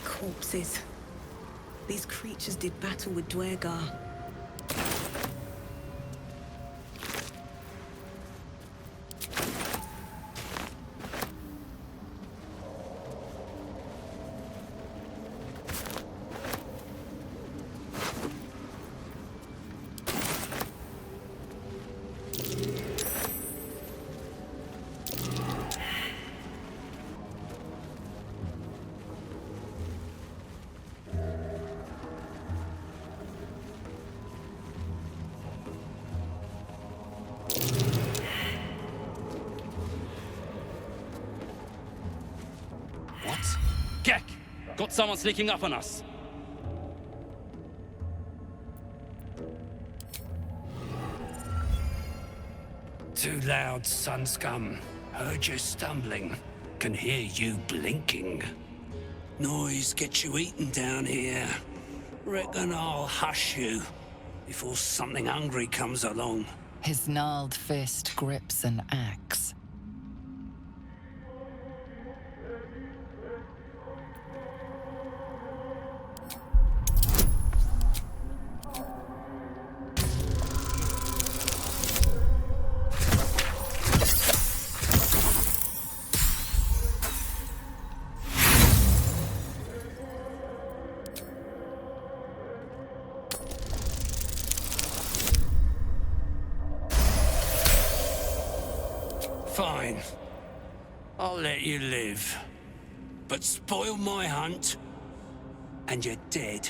Corpses. These creatures did battle with 듀에르가. Gek! Got someone sneaking up on us. Too loud, sun scum. Heard you stumbling. Can hear you blinking. Noise gets you eaten down here. Reckon I'll hush you before something hungry comes along. His gnarled fist grips an axe. Fine. I'll let you live. But spoil my hunt, and you're dead.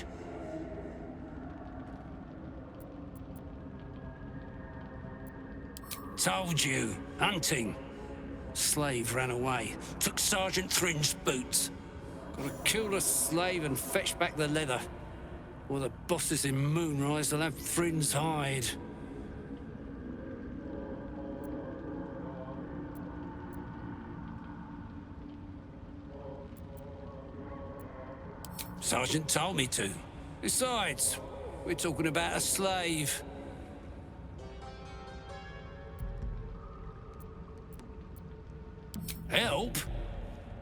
Told you, hunting. Slave ran away. Took Sergeant Thringe's boots. Gotta kill the slave and fetch back the leather. Or the bosses in Moonrise will have Thringe's hide. Sergeant told me to. Besides, we're talking about a slave. Help?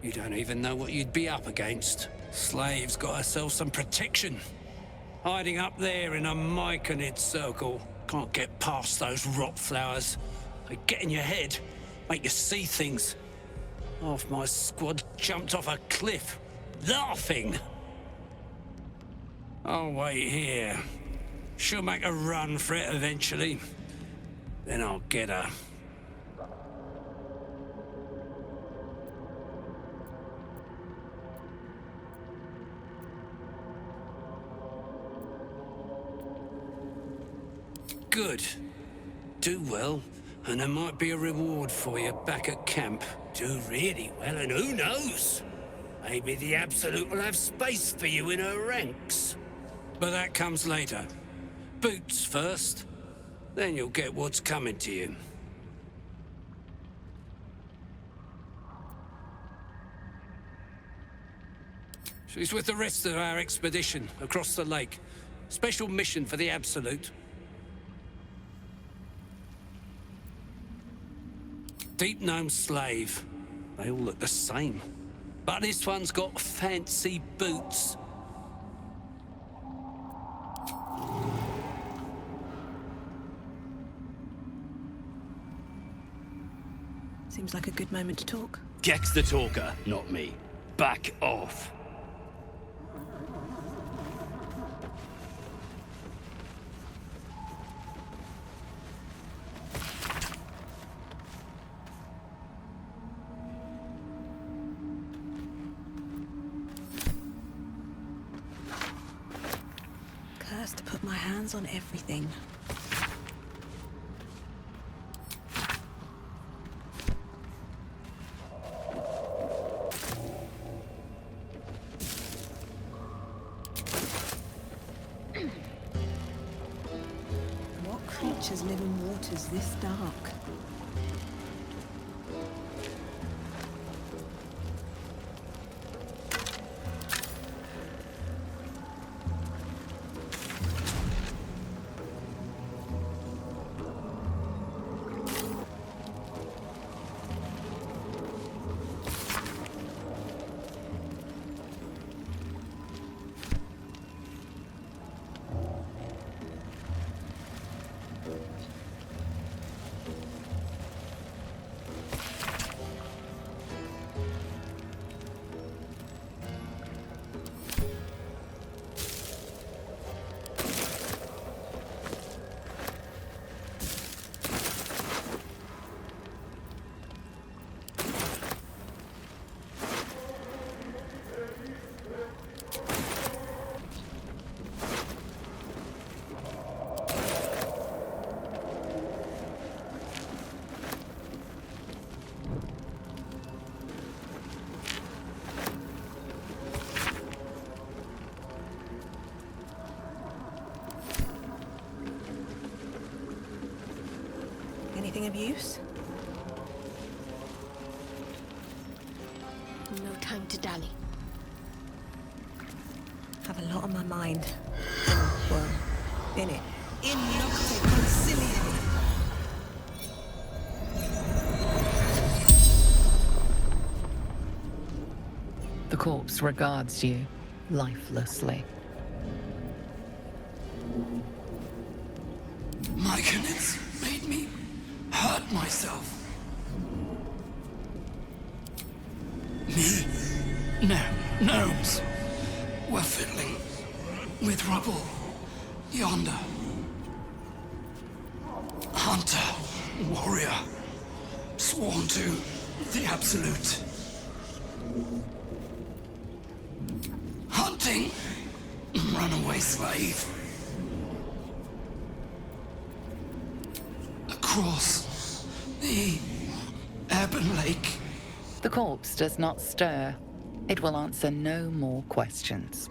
You don't even know what you'd be up against. Slave's got herself some protection. Hiding up there in a Maikoid circle. Can't get past those rot flowers. They get in your head, make you see things. Half my squad jumped off a cliff, laughing. I'll wait here. She'll make a run for it eventually. Then I'll get her. Good. Do well, and there might be a reward for you back at camp. Do really well, and who knows? Maybe the Absolute will have space for you in her ranks. But that comes later. Boots first, then you'll get what's coming to you. She's with the rest of our expedition across the lake. Special mission for the Absolute. Deep gnome slave. They all look the same. But this one's got fancy boots. Seems like a good moment to talk. Gex the talker, not me. Back off. Cursed to put my hands on everything. What creatures live in waters this dark? Anything of use? No time to dally. Have a lot on my mind. Well, in it. In nocte concilium. The corpse regards you lifelessly. Myconids made me hurt myself. Me? No, gnomes were fiddling with rubble yonder. Hunter, warrior, sworn to the absolute. Hunting, runaway slave. Across the Ebon Lake. The corpse does not stir. It will answer no more questions.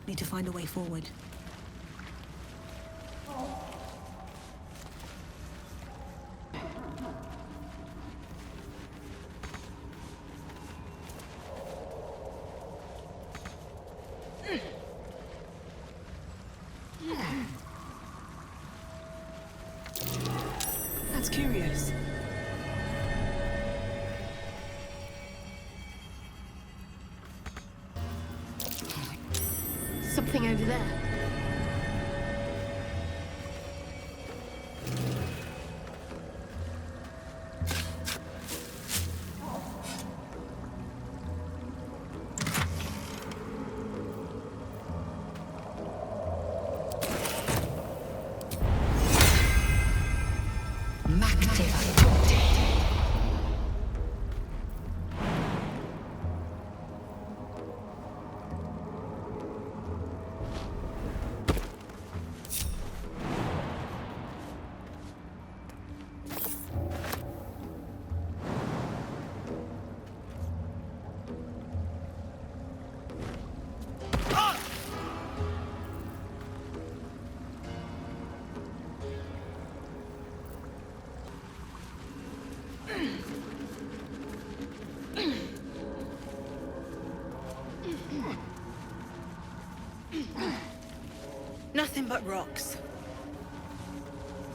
Need to find a way forward. That's curious. Something over there. Nothing but rocks.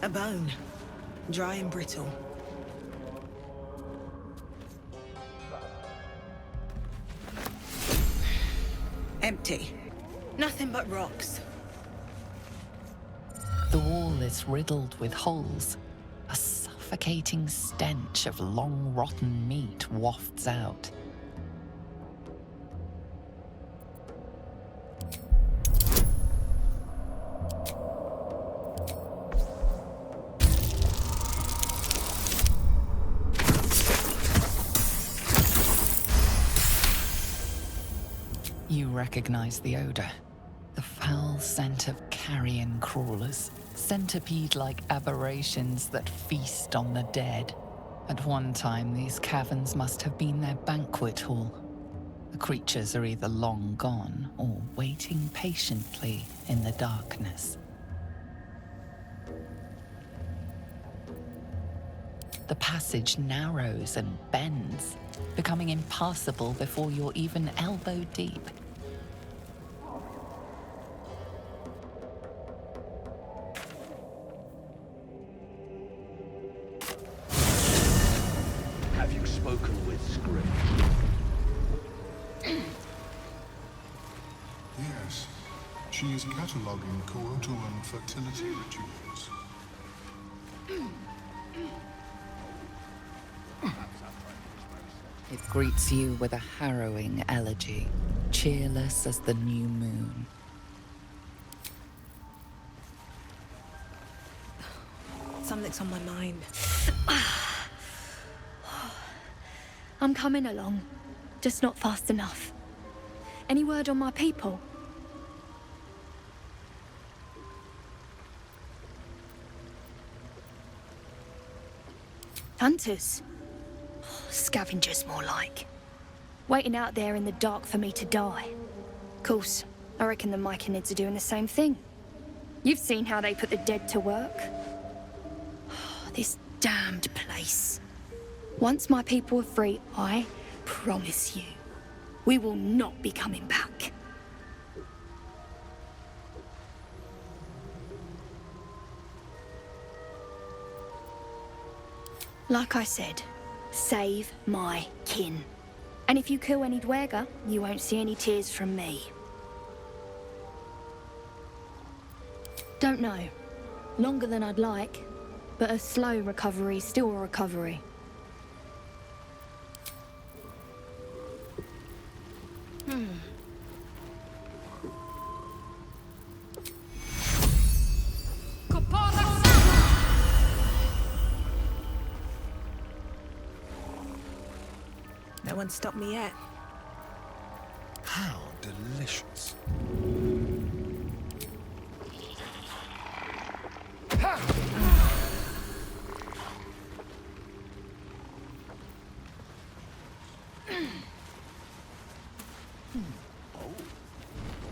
A bone, dry and brittle. Empty. Nothing but rocks. The wall is riddled with holes. A suffocating stench of long rotten meat wafts out. You recognize the odor. The foul scent of carrion crawlers, centipede-like aberrations that feast on the dead. At one time, these caverns must have been their banquet hall. The creatures are either long gone or waiting patiently in the darkness. The passage narrows and bends, becoming impassable before you're even elbow deep. Have you spoken with Script? Yes. She is cataloguing coatoan fertility rituals. It greets you with a harrowing elegy, cheerless as the new moon. Something's on my mind. I'm coming along, just not fast enough. Any word on my people? Hunters? Scavengers, more like. Waiting out there in the dark for me to die. Course, I reckon the Maikonids are doing the same thing. You've seen how they put the dead to work. This damned place. Once my people are free, I promise you, we will not be coming back. Like I said, save my kin. And if you kill any 듀에르가, you won't see any tears from me. Don't know. Longer than I'd like, but a slow recovery's still a recovery. No one stopped me yet. How delicious.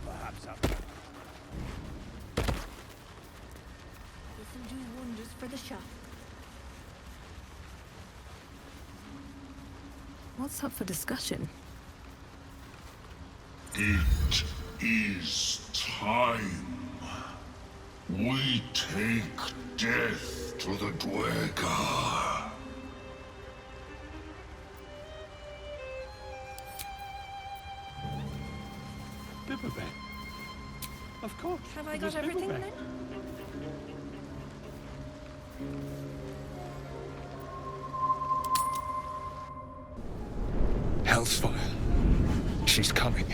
Perhaps up. This'll do wonders for the shop. What's up for discussion? It is time. We take death to the 듀에르가. Bibberbeck. Of course. Have I it was got everything Bibberbeck. then? Hellsfire. She's coming.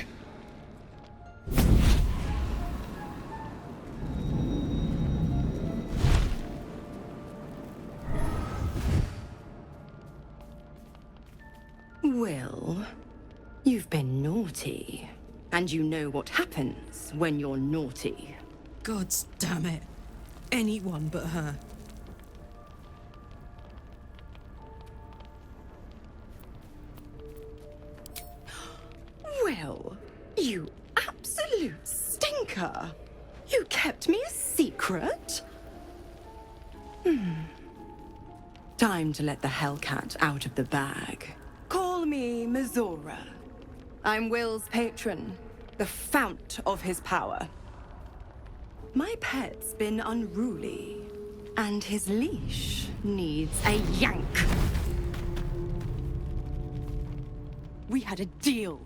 Well, you've been naughty. And you know what happens when you're naughty. God damn it. Anyone but her. Well, you absolute stinker. You kept me a secret? Time to let the Hellcat out of the bag. Call me Mizora. I'm Will's patron, the fount of his power. My pet's been unruly, and his leash needs a yank. We had a deal,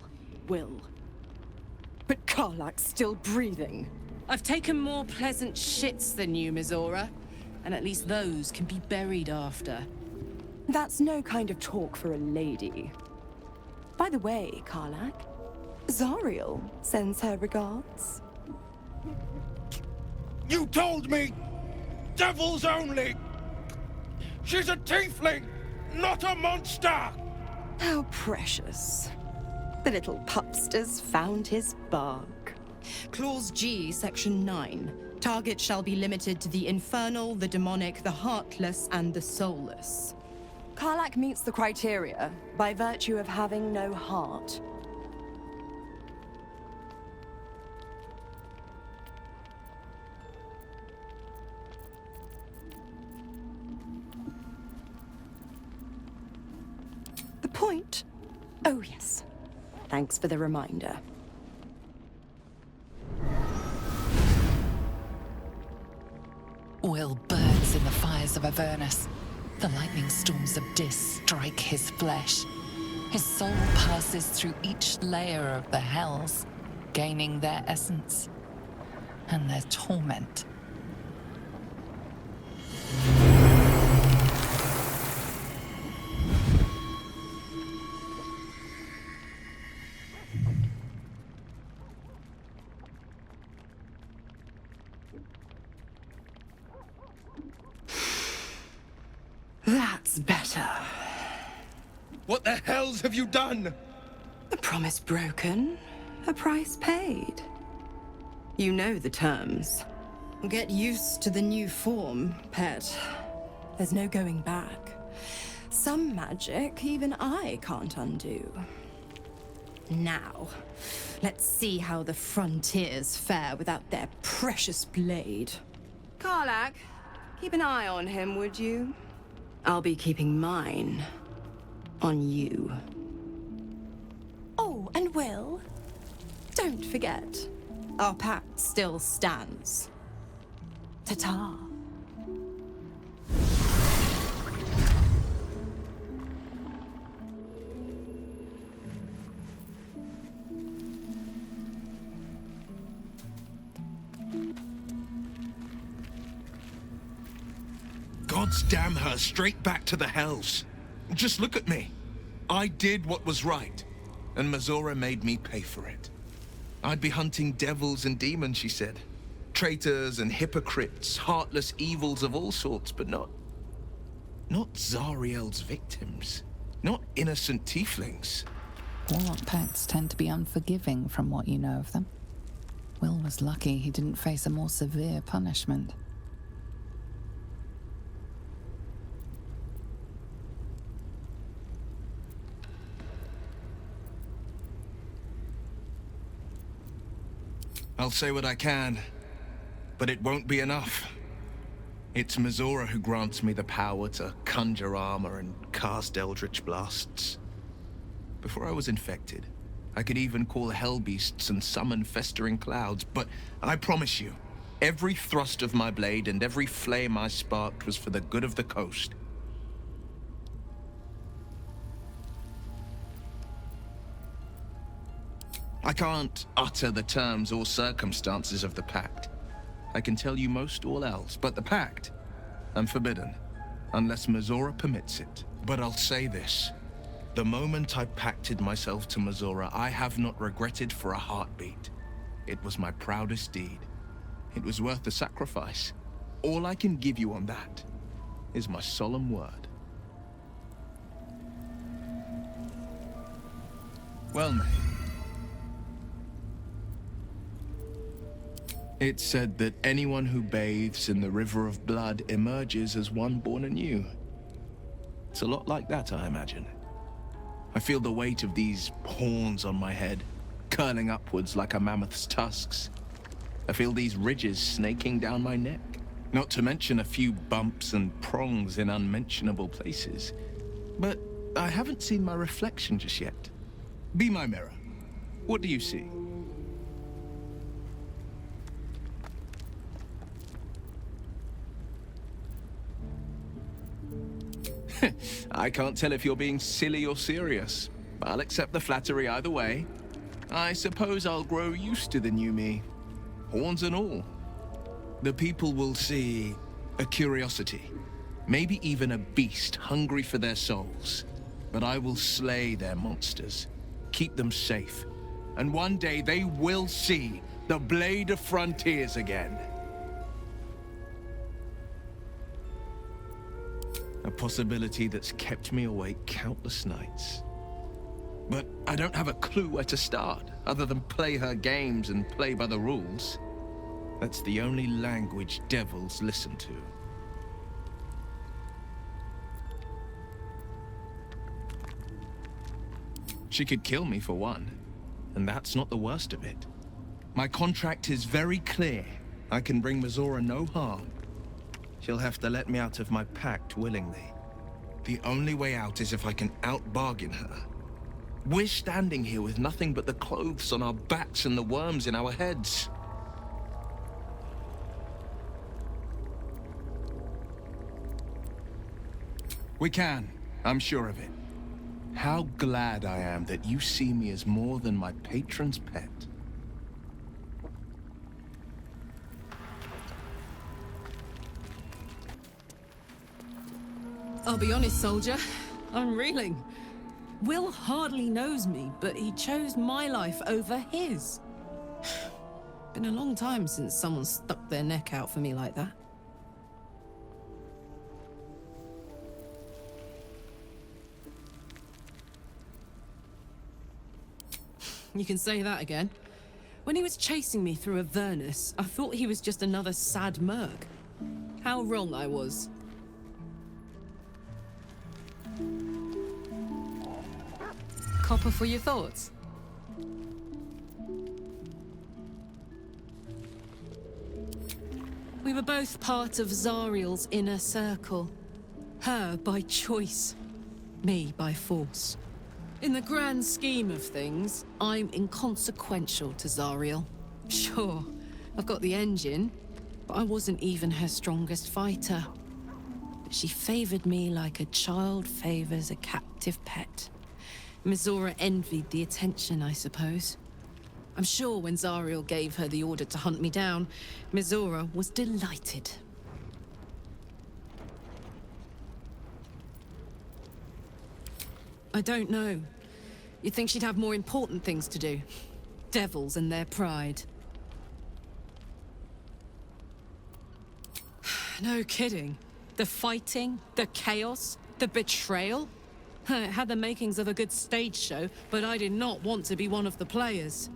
Will. But Karlak's still breathing. I've taken more pleasant shits than you, Mizora. And at least those can be buried after. That's no kind of talk for a lady. By the way, Karlak, Zariel sends her regards. You told me! Devils only! She's a tiefling, not a monster! How precious. The little pupster's found his bark. Clause G, Section 9. Target shall be limited to the infernal, the demonic, the heartless, and the soulless. Karlak meets the criteria by virtue of having no heart. The point? Oh, yes. Thanks for the reminder. Will burns in the fires of Avernus. The lightning storms of Dis strike his flesh. His soul passes through each layer of the hells, gaining their essence and their torment. That's better. What the hells have you done? A promise broken, a price paid. You know the terms. Get used to the new form, pet. There's no going back. Some magic even I can't undo. Now, let's see how the frontiers fare without their precious blade. Karlach, keep an eye on him, would you? I'll be keeping mine on you. Oh, and Will, don't forget, our pact still stands. Ta-ta. Gods damn her, straight back to the hells. Just look at me. I did what was right, and Mazora made me pay for it. I'd be hunting devils and demons, she said. Traitors and hypocrites, heartless evils of all sorts, but not Zariel's victims. Not innocent tieflings. Warlock pacts tend to be unforgiving from what you know of them. Will was lucky he didn't face a more severe punishment. I'll say what I can, but it won't be enough. It's Mazora who grants me the power to conjure armor and cast eldritch blasts. Before I was infected, I could even call hell beasts and summon festering clouds, but I promise you, every thrust of my blade and every flame I sparked was for the good of the coast. I can't utter the terms or circumstances of the pact. I can tell you most all else, but the pact, I'm forbidden, unless Mazora permits it. But I'll say this. The moment I pacted myself to Mazora, I have not regretted for a heartbeat. It was my proudest deed. It was worth the sacrifice. All I can give you on that is my solemn word. Well, mate. It's said that anyone who bathes in the river of blood emerges as one born anew. It's a lot like that, I imagine. I feel the weight of these horns on my head, curling upwards like a mammoth's tusks. I feel these ridges snaking down my neck, not to mention a few bumps and prongs in unmentionable places. But I haven't seen my reflection just yet. Be my mirror. What do you see? I can't tell if you're being silly or serious. I'll accept the flattery either way. I suppose I'll grow used to the new me, horns and all. The people will see a curiosity, maybe even a beast hungry for their souls. But I will slay their monsters, keep them safe, and one day they will see the Blade of Frontiers again. A possibility that's kept me awake countless nights. But I don't have a clue where to start, other than play her games and play by the rules. That's the only language devils listen to. She could kill me for one, and that's not the worst of it. My contract is very clear. I can bring Mazora no harm. She'll have to let me out of my pact willingly. The only way out is if I can out-bargain her. We're standing here with nothing but the clothes on our backs and the worms in our heads. We can, I'm sure of it. How glad I am that you see me as more than my patron's pet. I'll be honest, soldier. I'm reeling. Will hardly knows me, but he chose my life over his. Been a long time since someone stuck their neck out for me like that. You can say that again. When he was chasing me through Avernus, I thought he was just another sad merc. How wrong I was. Copper for your thoughts? We were both part of Zariel's inner circle. Her by choice, me by force. In the grand scheme of things, I'm inconsequential to Zariel. Sure, I've got the engine, but I wasn't even her strongest fighter. But she favored me like a child favors a captive pet. Mizora envied the attention, I suppose. I'm sure when Zariel gave her the order to hunt me down, Mizora was delighted. I don't know. You'd think she'd have more important things to do. Devils and their pride. No kidding. The fighting, the chaos, the betrayal. It had the makings of a good stage show, but I did not want to be one of the players.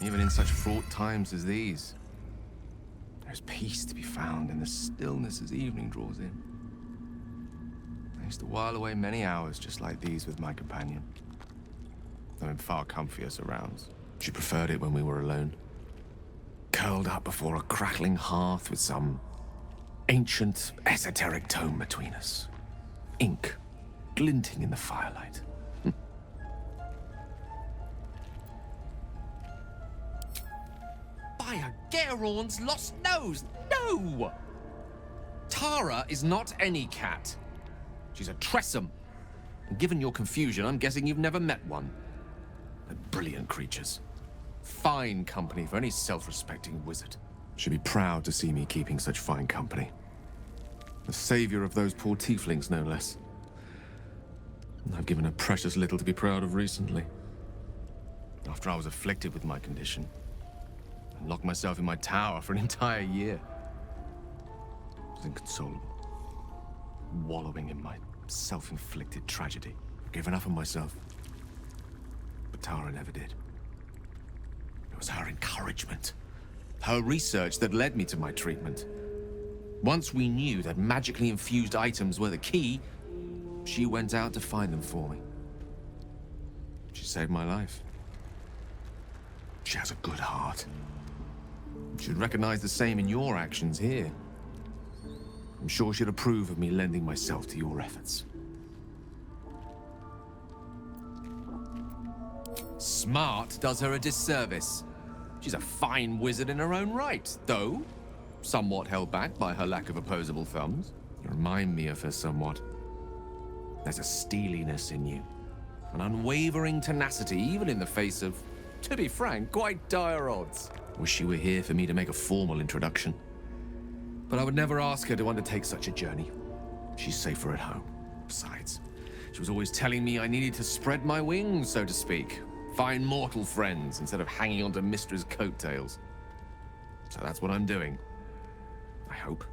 Even in such fraught times as these, there's peace to be found in the stillness as evening draws in. I used to while away many hours just like these with my companion, though in far comfier surrounds. She preferred it when we were alone, curled up before a crackling hearth with some ancient, esoteric tome between us, ink glinting in the firelight. By a Gerawn's lost nose! No! Tara is not any cat. She's a Tressum. And given your confusion, I'm guessing you've never met one. They're brilliant creatures. Fine company for any self-respecting wizard. She'd be proud to see me keeping such fine company. The savior of those poor tieflings, no less. And I've given her precious little to be proud of recently. After I was afflicted with my condition, and locked myself in my tower for an entire year. I was inconsolable, wallowing in my self-inflicted tragedy. I've given up on myself. But Tara never did. It was her encouragement, her research that led me to my treatment. Once we knew that magically infused items were the key, she went out to find them for me. She saved my life. She has a good heart. She'd recognize the same in your actions here. I'm sure she'd approve of me lending myself to your efforts. Smart does her a disservice. She's a fine wizard in her own right, though somewhat held back by her lack of opposable thumbs. You remind me of her somewhat. There's a steeliness in you. An unwavering tenacity, even in the face of, to be frank, quite dire odds. Wish she were here for me to make a formal introduction. But I would never ask her to undertake such a journey. She's safer at home. Besides, she was always telling me I needed to spread my wings, so to speak. Find mortal friends instead of hanging onto Mistra's coattails. So that's what I'm doing. I hope.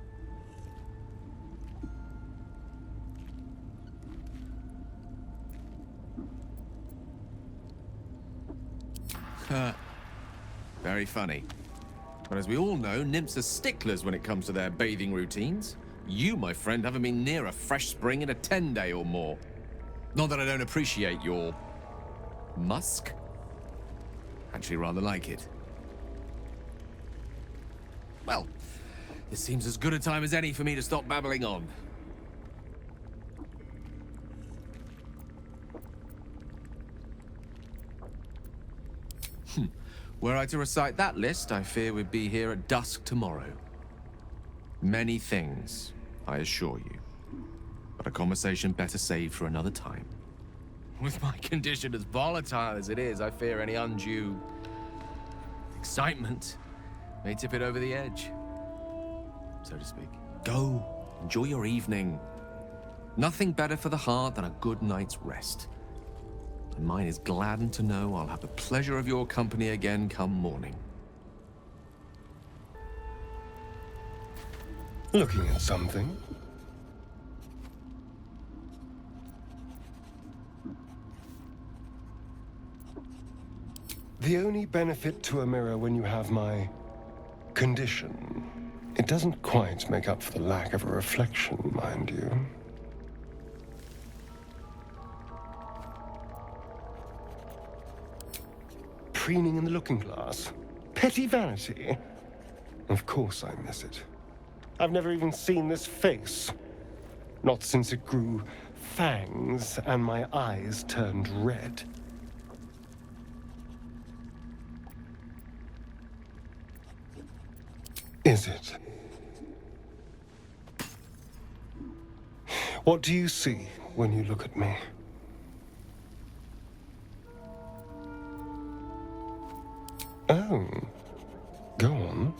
Very funny. But as we all know, nymphs are sticklers when it comes to their bathing routines. You, my friend, haven't been near a fresh spring in a 10-day or more. Not that I don't appreciate your musk. Actually rather like it. Well, this seems as good a time as any for me to stop babbling on. Were I to recite that list, I fear we'd be here at dusk tomorrow. Many things, I assure you. But a conversation better saved for another time. With my condition as volatile as it is, I fear any undue excitement may tip it over the edge, so to speak. Go, enjoy your evening. Nothing better for the heart than a good night's rest. And mine is gladdened to know I'll have the pleasure of your company again come morning. Looking at something? The only benefit to a mirror when you have my condition, it doesn't quite make up for the lack of a reflection, mind you. Preening in the looking glass? Petty vanity? Of course I miss it. I've never even seen this face. Not since it grew fangs and my eyes turned red. Is it? What do you see when you look at me? Oh, go on.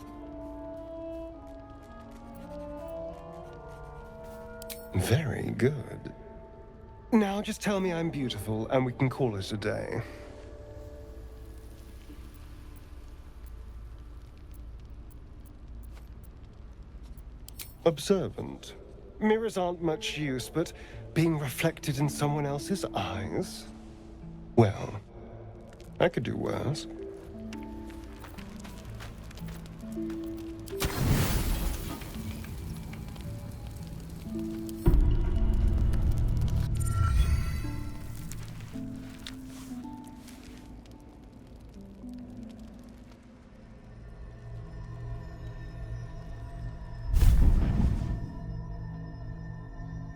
Very good. Now just tell me I'm beautiful and we can call it a day. Observant. Mirrors aren't much use, but being reflected in someone else's eyes? Well, I could do worse.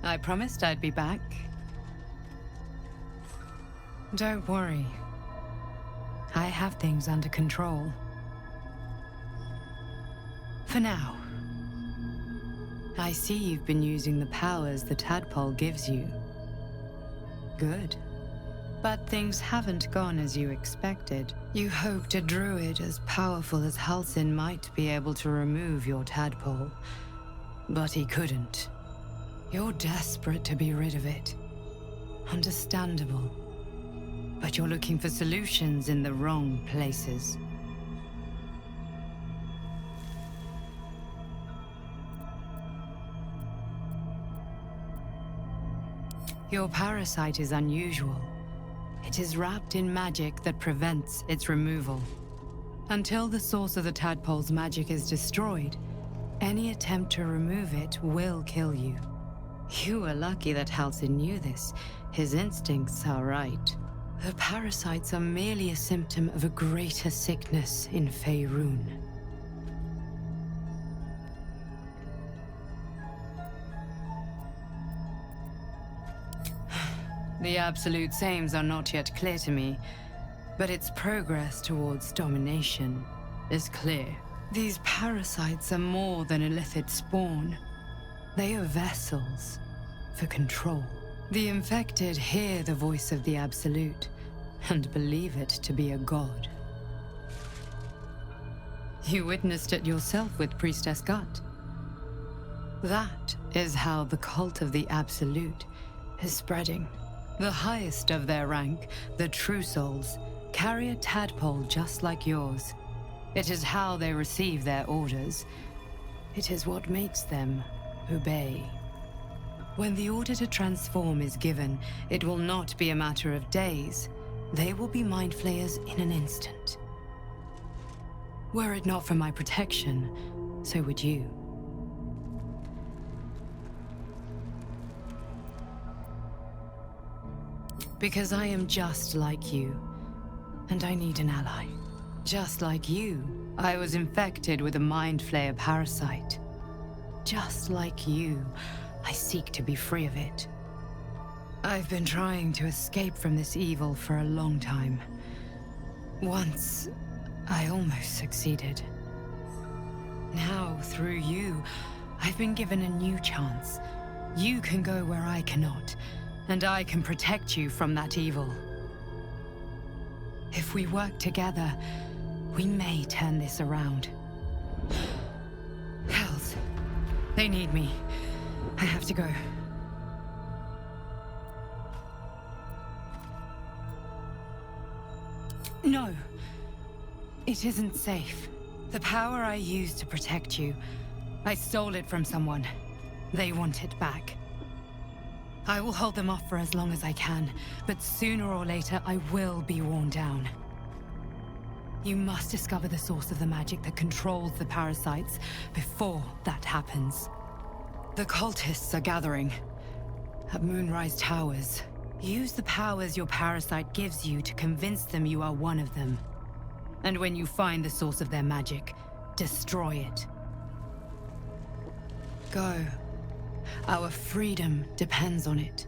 I promised I'd be back. Don't worry. I have things under control. For now. I see you've been using the powers the tadpole gives you. Good. But things haven't gone as you expected. You hoped a druid as powerful as Halsin might be able to remove your tadpole. But he couldn't. You're desperate to be rid of it. Understandable. But you're looking for solutions in the wrong places. Your parasite is unusual. It is wrapped in magic that prevents its removal. Until the source of the tadpole's magic is destroyed, any attempt to remove it will kill you. You were lucky that Halsin knew this. His instincts are right. The parasites are merely a symptom of a greater sickness in Faerun. The absolute aims are not yet clear to me, but its progress towards domination is clear. These parasites are more than illithid spawn. They are vessels for control. The infected hear the voice of the Absolute and believe it to be a god. You witnessed it yourself with Priestess Gut. That is how the cult of the Absolute is spreading. The highest of their rank, the True Souls, carry a tadpole just like yours. It is how they receive their orders. It is what makes them obey. When the order to transform is given, it will not be a matter of days. They will be mind flayers in an instant. Were it not for my protection, so would you. Because I am just like you, and I need an ally. Just like you, I was infected with a mind flayer parasite. Just like you, I seek to be free of it. I've been trying to escape from this evil for a long time. Once, I almost succeeded. Now, through you, I've been given a new chance. You can go where I cannot, and I can protect you from that evil. If we work together, we may turn this around. Hells. They need me. I have to go. No. It isn't safe. The power I used to protect you, I stole it from someone. They want it back. I will hold them off for as long as I can, but sooner or later I will be worn down. You must discover the source of the magic that controls the parasites before that happens. The cultists are gathering at Moonrise Towers. Use the powers your parasite gives you to convince them you are one of them. And when you find the source of their magic, destroy it. Go. Our freedom depends on it.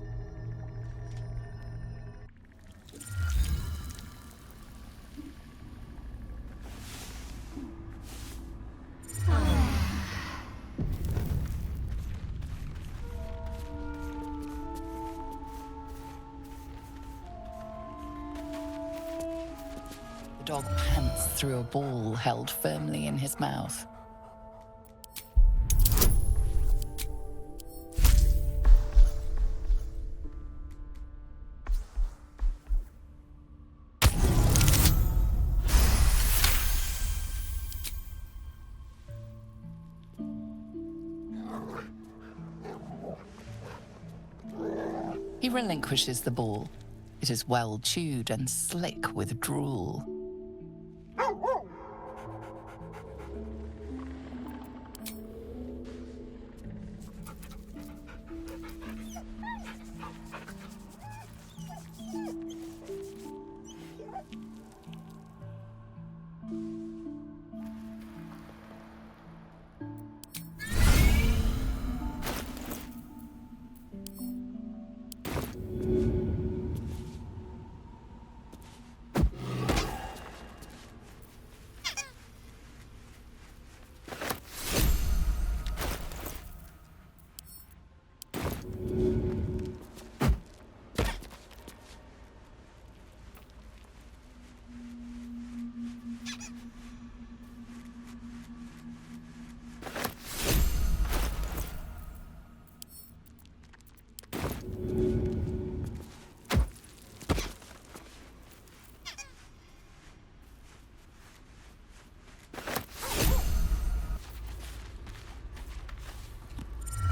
The dog pants through a ball held firmly in his mouth. He relinquishes the ball. It is well chewed and slick with drool.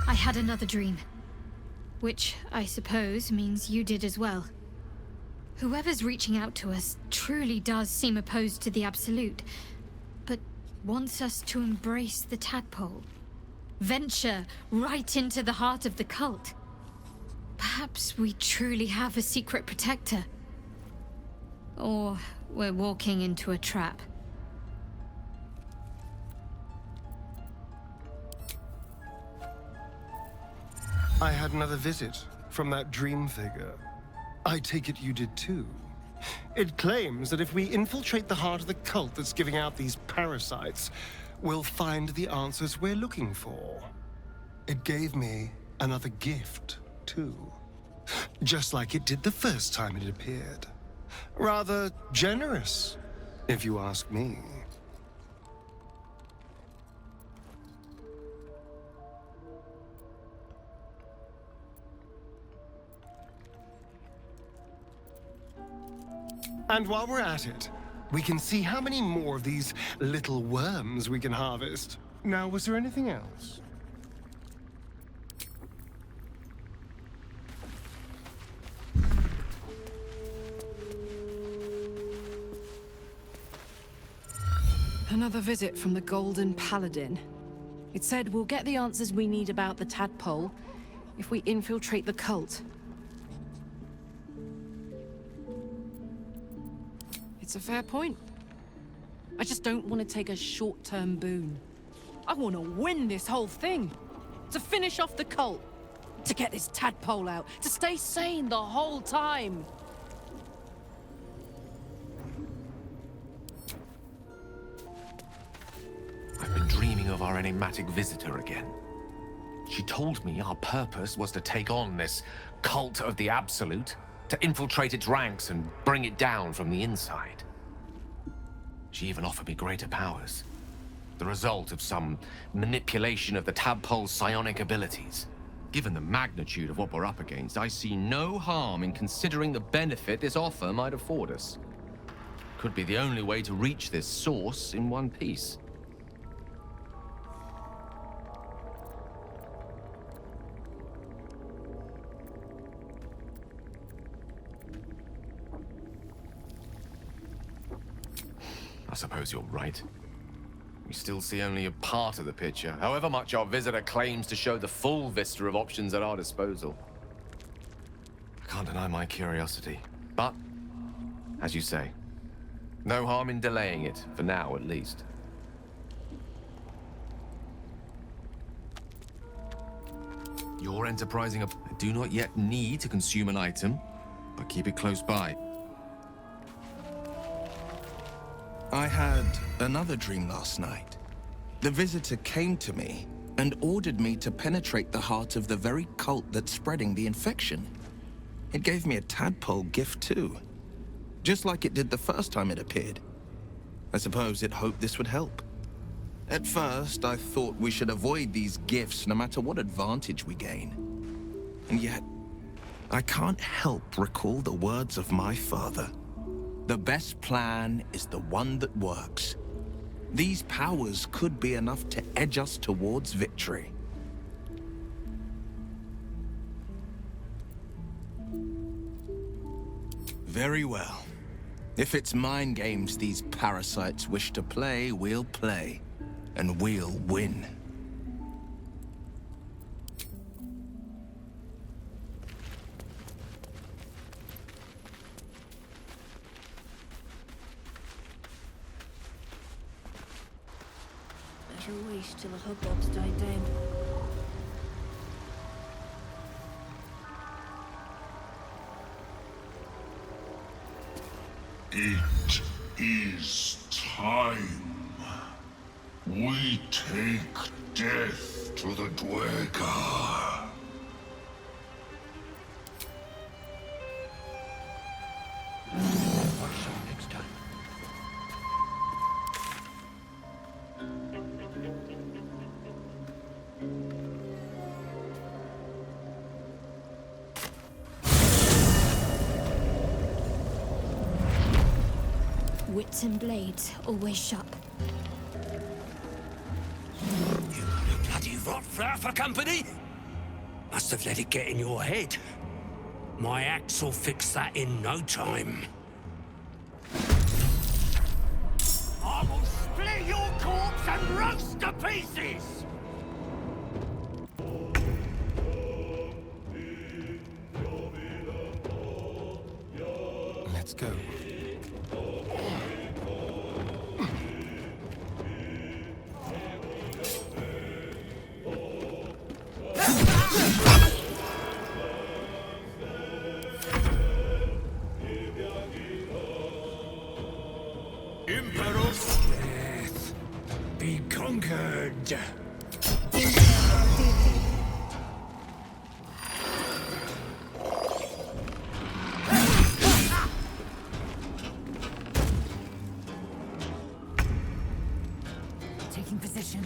I had another dream. Which, I suppose, means you did as well. Whoever's reaching out to us truly does seem opposed to the Absolute, but wants us to embrace the tadpole. Venture right into the heart of the cult. Perhaps we truly have a secret protector. Or we're walking into a trap. I had another visit from that dream figure. I take it you did too. It claims that if we infiltrate the heart of the cult that's giving out these parasites, we'll find the answers we're looking for. It gave me another gift, too. Just like it did the first time it appeared. Rather generous, if you ask me. And while we're at it, we can see how many more of these little worms we can harvest. Now, was there anything else? Another visit from the Golden Paladin. It said we'll get the answers we need about the tadpole if we infiltrate the cult. It's a fair point. I just don't want to take a short-term boon. I want to win this whole thing. To finish off the cult. To get this tadpole out. To stay sane the whole time. I've been dreaming of our enigmatic visitor again. She told me our purpose was to take on this cult of the Absolute, to infiltrate its ranks and bring it down from the inside. She even offered me greater powers, the result of some manipulation of the tadpole's psionic abilities. Given the magnitude of what we're up against, I see no harm in considering the benefit this offer might afford us. Could be the only way to reach this source in one piece. A suppose you're right. We still see only a part of the picture, however much our visitor claims to show the full vista of options at our disposal. I can't deny my curiosity, but, as you say, no harm in delaying it, for now at least. You're enterprising I do not yet need to consume an item, but keep it close by. I had another dream last night. The visitor came to me and ordered me to penetrate the heart of the very cult that's spreading the infection. It gave me a tadpole gift too, just like it did the first time it appeared. I suppose it hoped this would help. At first, I thought we should avoid these gifts no matter what advantage we gain. And yet, I can't help recall the words of my father. The best plan is the one that works. These powers could be enough to edge us towards victory. Very well. If it's mind games these parasites wish to play, we'll play. And we'll win. Better wait till the hubbub's died down. It is time. We take death to the 듀에르가. Next time. Wits and blades always sharp. You bloody rot flower for company? Must have let it get in your head. My axe will fix that in no time. I will split your corpse and roast to pieces! Let's go. Emperor's death be conquered. Taking position.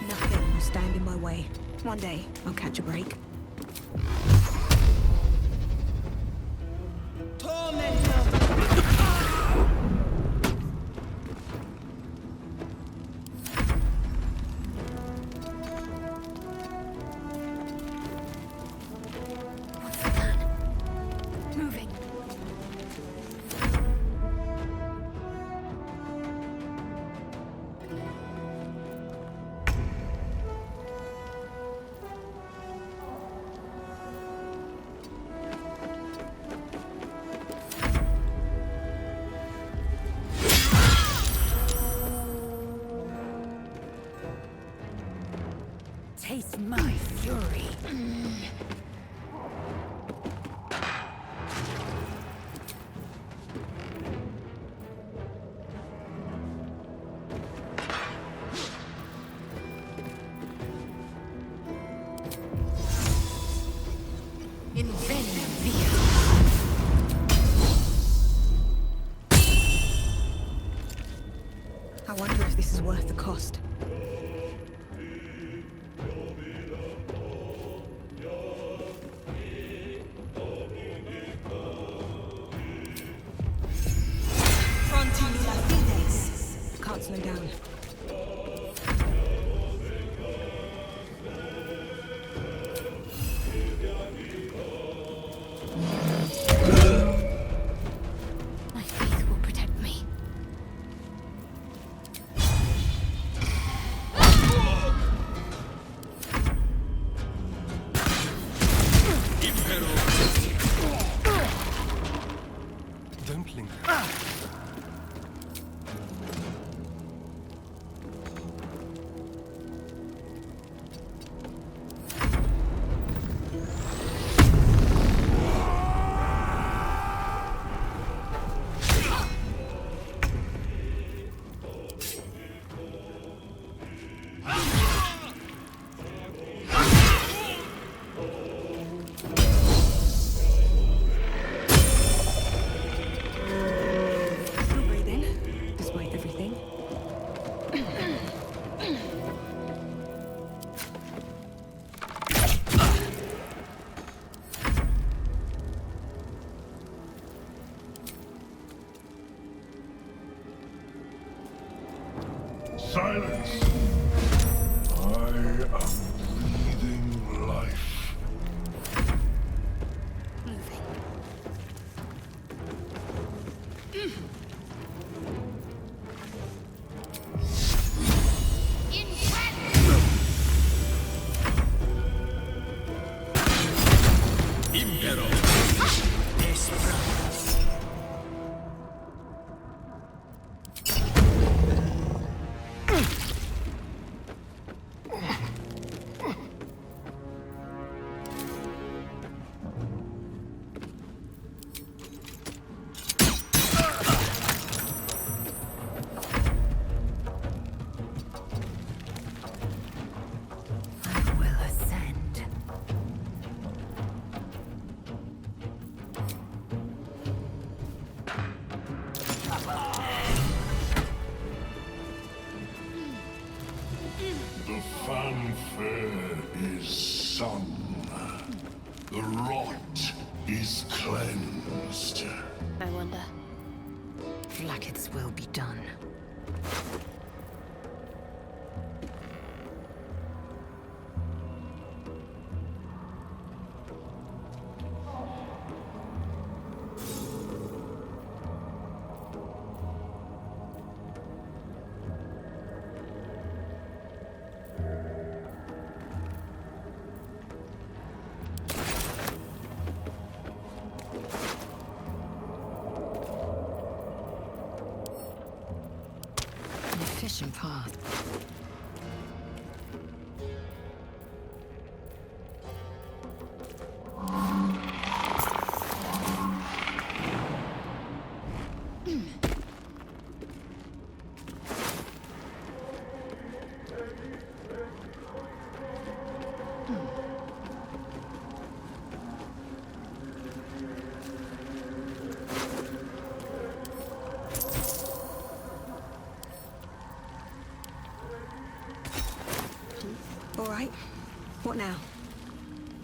Nothing will stand in my way. One day, I'll catch a break. Moving. taste my fury. I wonder if this is worth the cost. Can't slow down. My faith will protect me. Don't linger. Silence! I am breathing life. The fanfare is sung. The rot is cleansed. I wonder. Blacketh's will be done. Efficient path. All right. What now?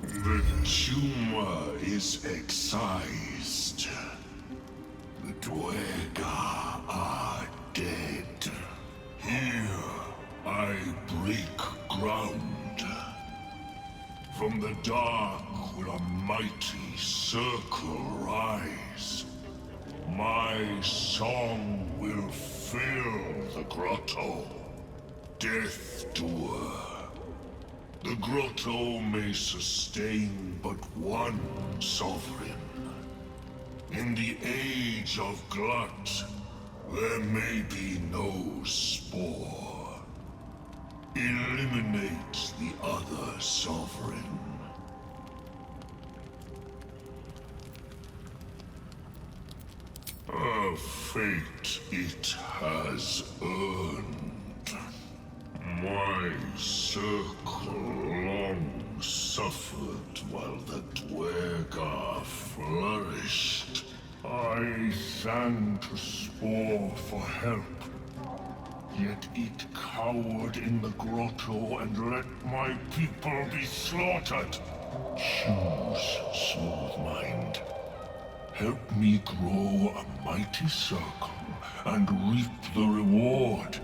The tumor is excised. The 듀에르가 are dead. Here, I break ground. From the dark will a mighty circle rise. My song will fill the grotto. Death doer. The grotto may sustain but one sovereign. In the age of glut, there may be no spore. Eliminate the other sovereign. A fate it has earned. My circle long suffered while the 듀에르가 flourished. I sang to Spore for help, yet it cowered in the grotto and let my people be slaughtered. Choose, smooth mind. Help me grow a mighty circle and reap the reward,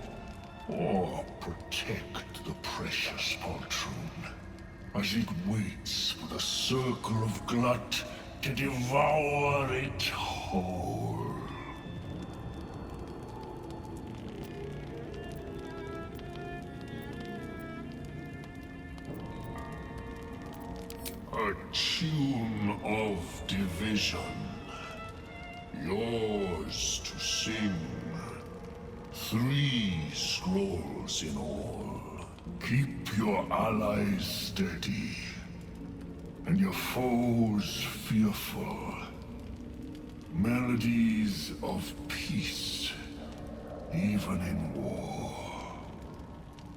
or protect the precious poltroon as it waits for the circle of glut to devour it whole. A tune of division, yours to sing. 3 scrolls in all. Keep your allies steady, and your foes fearful. Melodies of peace, even in war.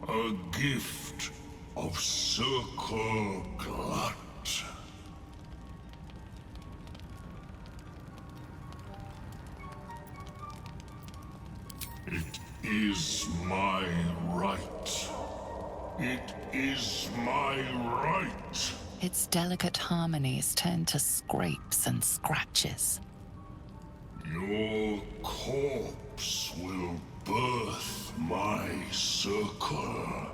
A gift of circle glut. It is my right. It is my right. Its delicate harmonies turn to scrapes and scratches. Your corpse will birth my circle.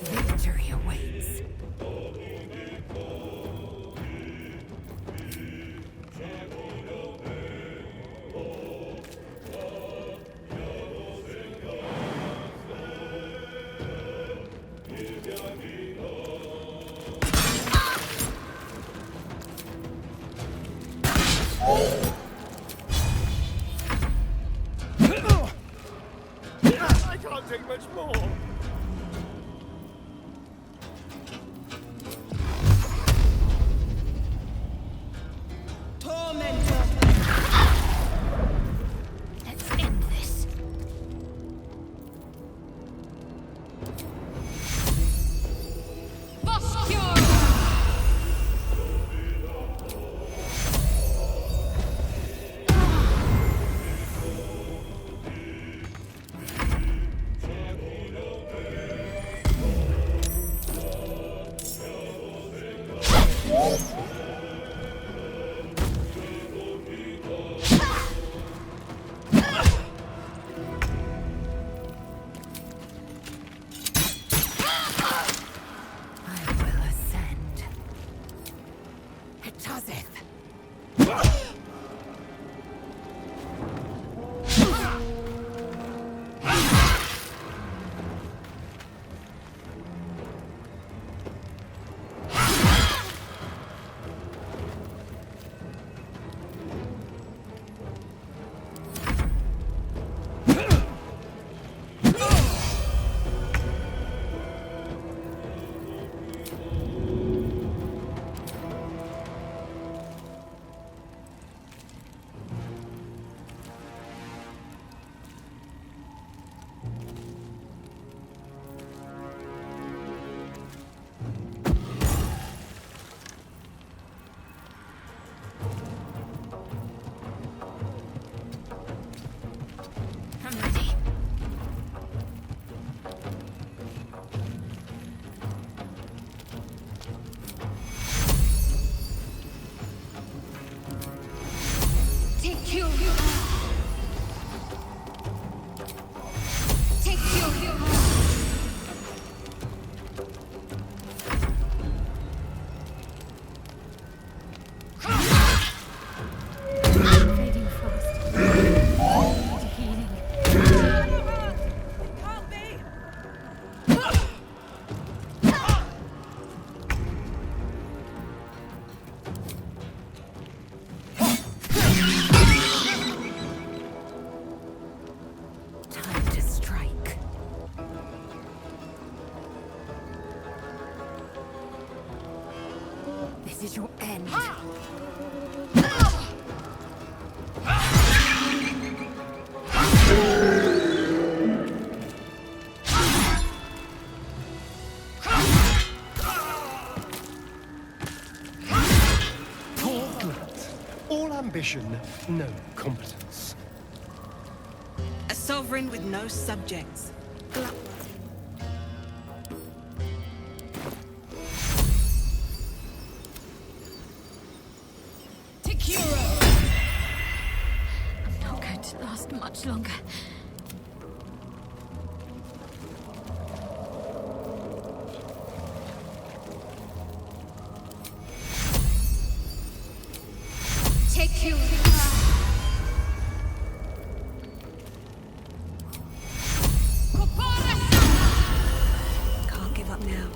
Victory awaits. I can't take much more. This is your end. All ambition, no competence. A sovereign with no subjects. I'm not going to last much longer. Can't give up now.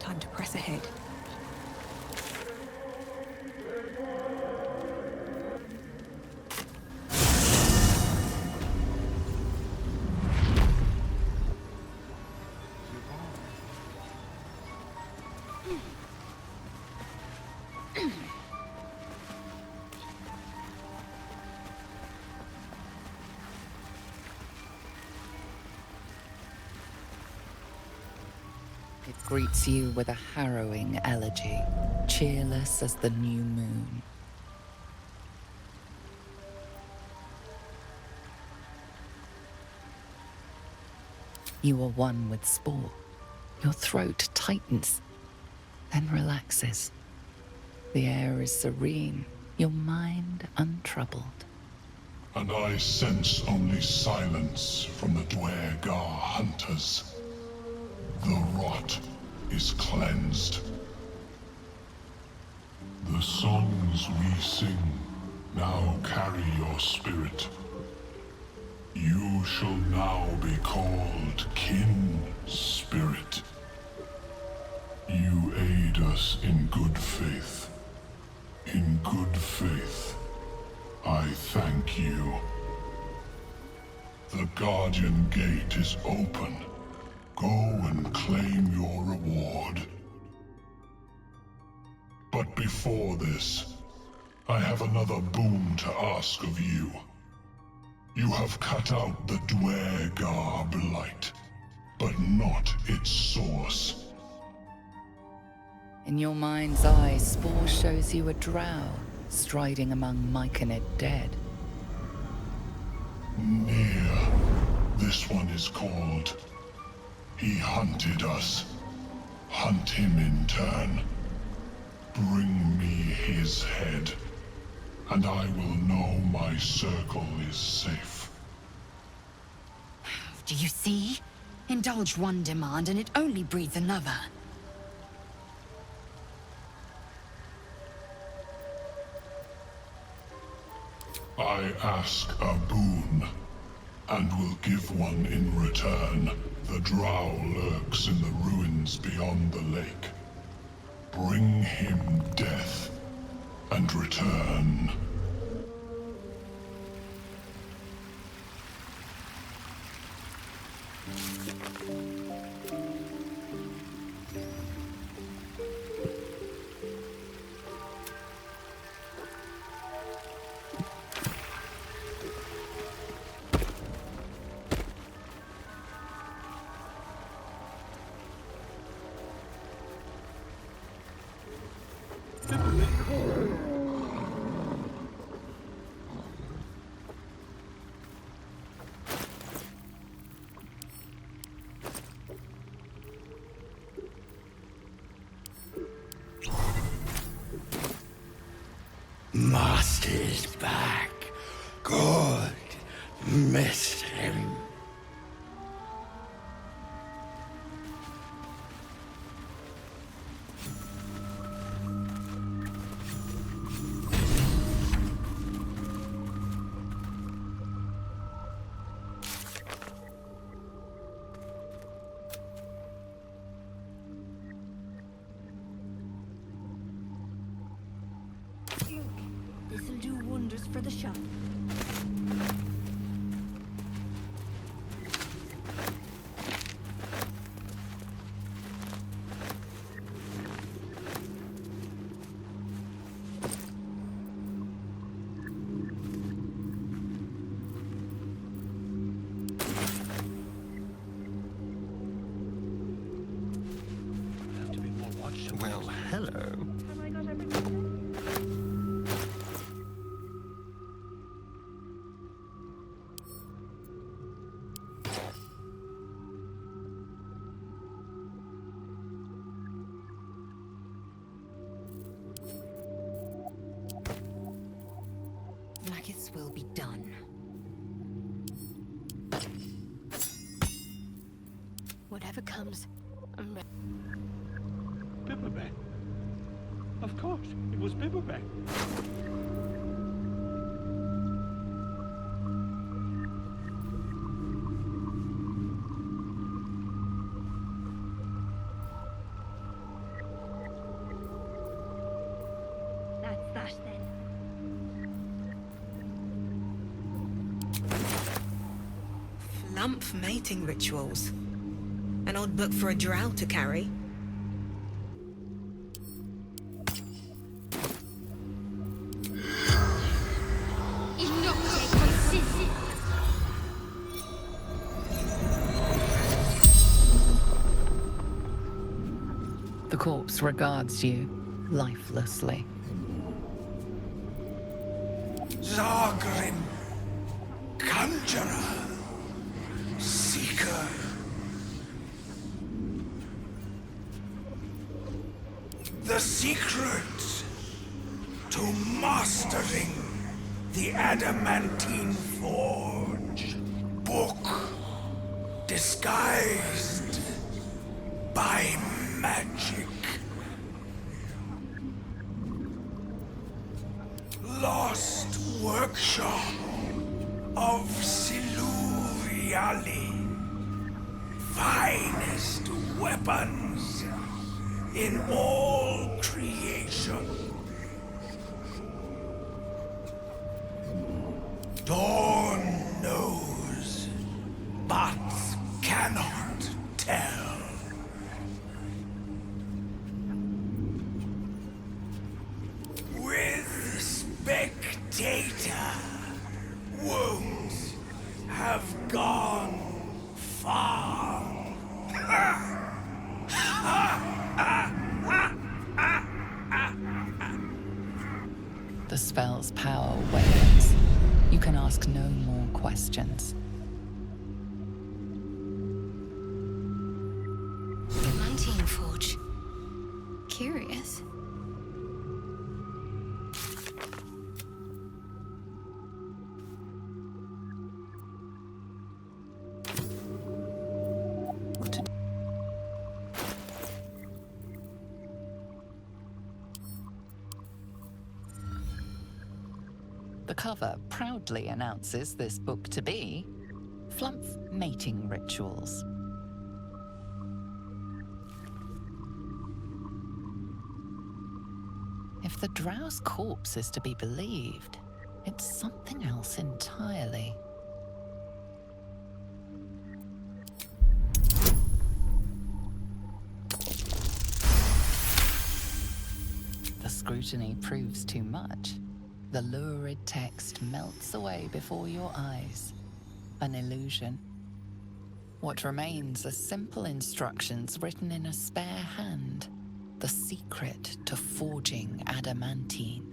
Time to press ahead. It greets you with a harrowing elegy, cheerless as the new moon. You are one with spore. Your throat tightens, then relaxes. The air is serene, your mind untroubled. And I sense only silence from the 듀에르가 hunters. The rot is cleansed. The songs we sing now carry your spirit. You shall now be called Kin Spirit. You aid us in good faith. In good faith, I thank you. The Guardian Gate is open. Go and claim your reward. But before this, I have another boon to ask of you. You have cut out the 듀에르가 blight, but not its source. In your mind's eye, spore shows you a drow striding among Maikonid dead. Near. This one is called. He hunted us. Hunt him in turn. Bring me his head, and I will know my circle is safe. Do you see? Indulge one demand and it only breeds another. I ask a boon, and will give one in return. The drow lurks in the ruins beyond the lake. Bring him death, and return. Good. Missed him. This'll do wonders for the shop. Well, hello. Blackets will be done. Whatever comes, I'm ready. Bibberback. Of course, it was Bibberback. That's that then. Flump mating rituals. An odd book for a drow to carry. The corpse regards you lifelessly. Zargrim, Conjurer, Seeker. The secret to mastering the adamantine forge. Book disguised by magic. Lost workshop of Siluriali. Finest weapons in all creation. Dawn knows, but cannot tell. With Spectator, won't have gone far. The spell's power wanes. You can ask no more questions. Adamantine forge. Curious. The cover proudly announces this book to be Flump Mating Rituals. If the drow's corpse is to be believed, it's something else entirely. The scrutiny proves too much. The lurid text melts away before your eyes. An illusion. What remains are simple instructions written in a spare hand. The secret to forging adamantine.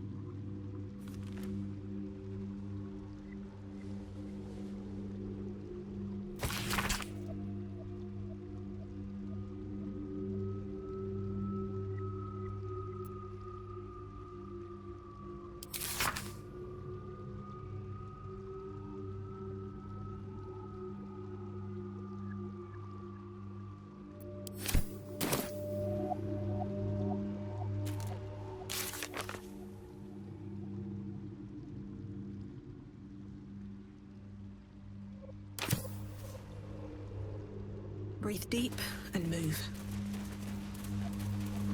Breathe deep and move.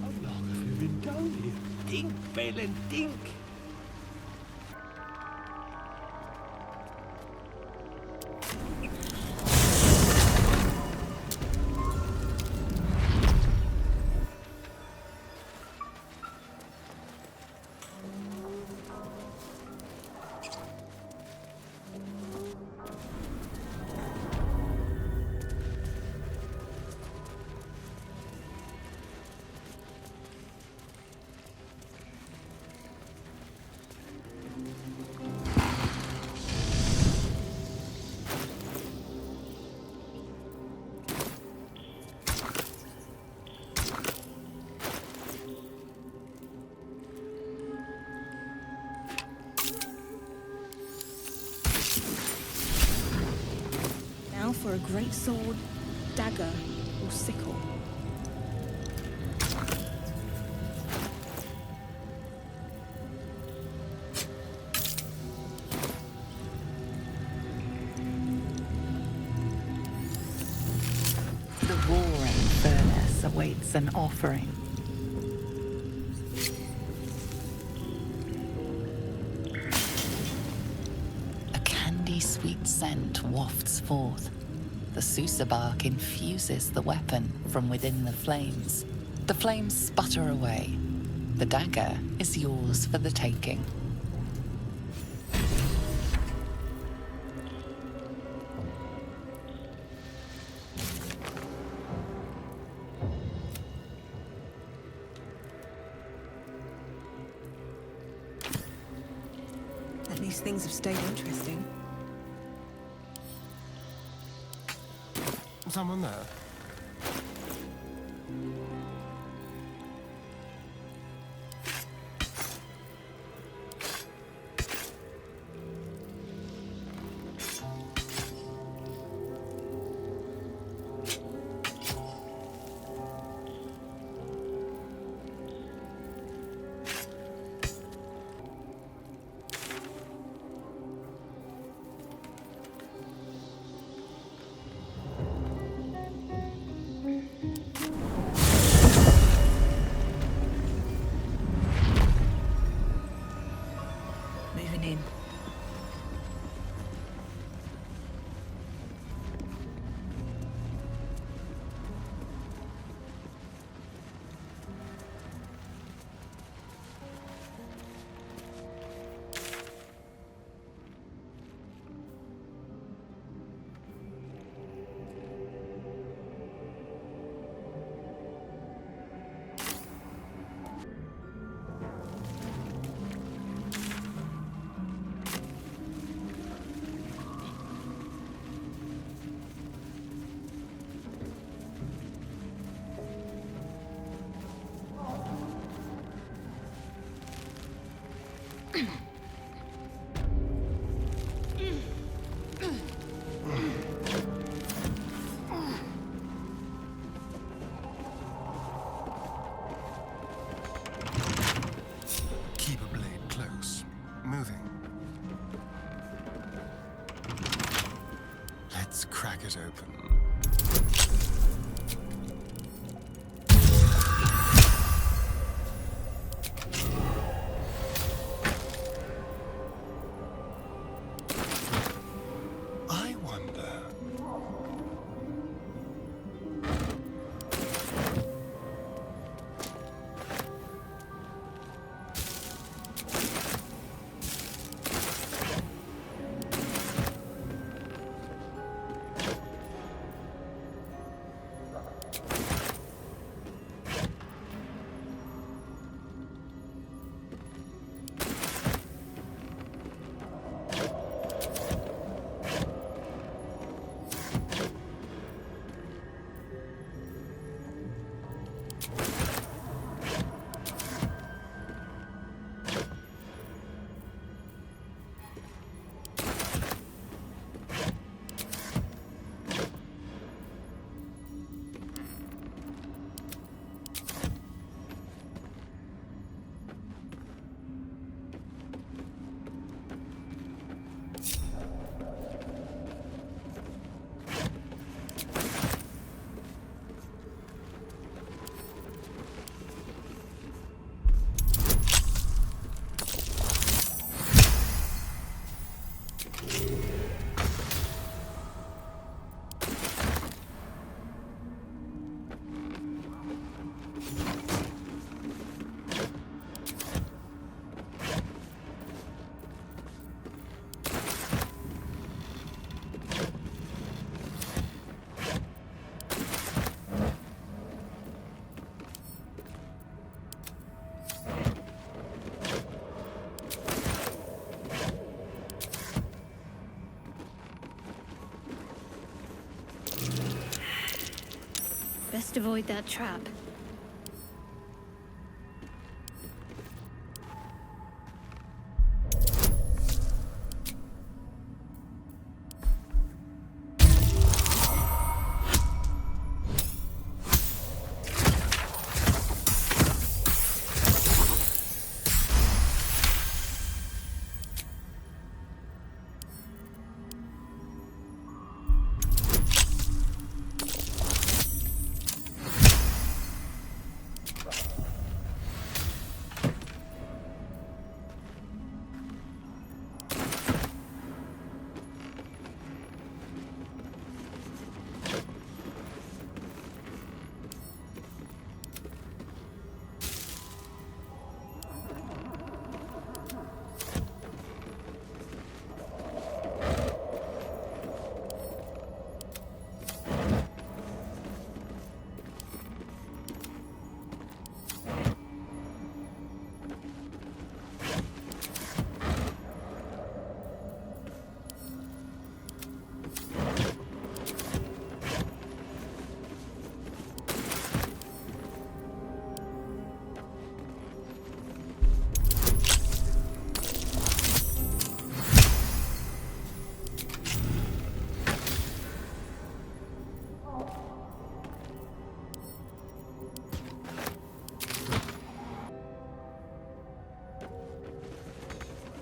I'm not feeling down here. Dink, Balin, dink. Now for a great sword, dagger, or sickle. The roaring furnace awaits an offering. A candy-sweet scent wafts forth. The Susa bark infuses the weapon from within the flames. The flames sputter away. The dagger is yours for the taking. At least things have stayed interesting. Someone there? Best avoid that trap.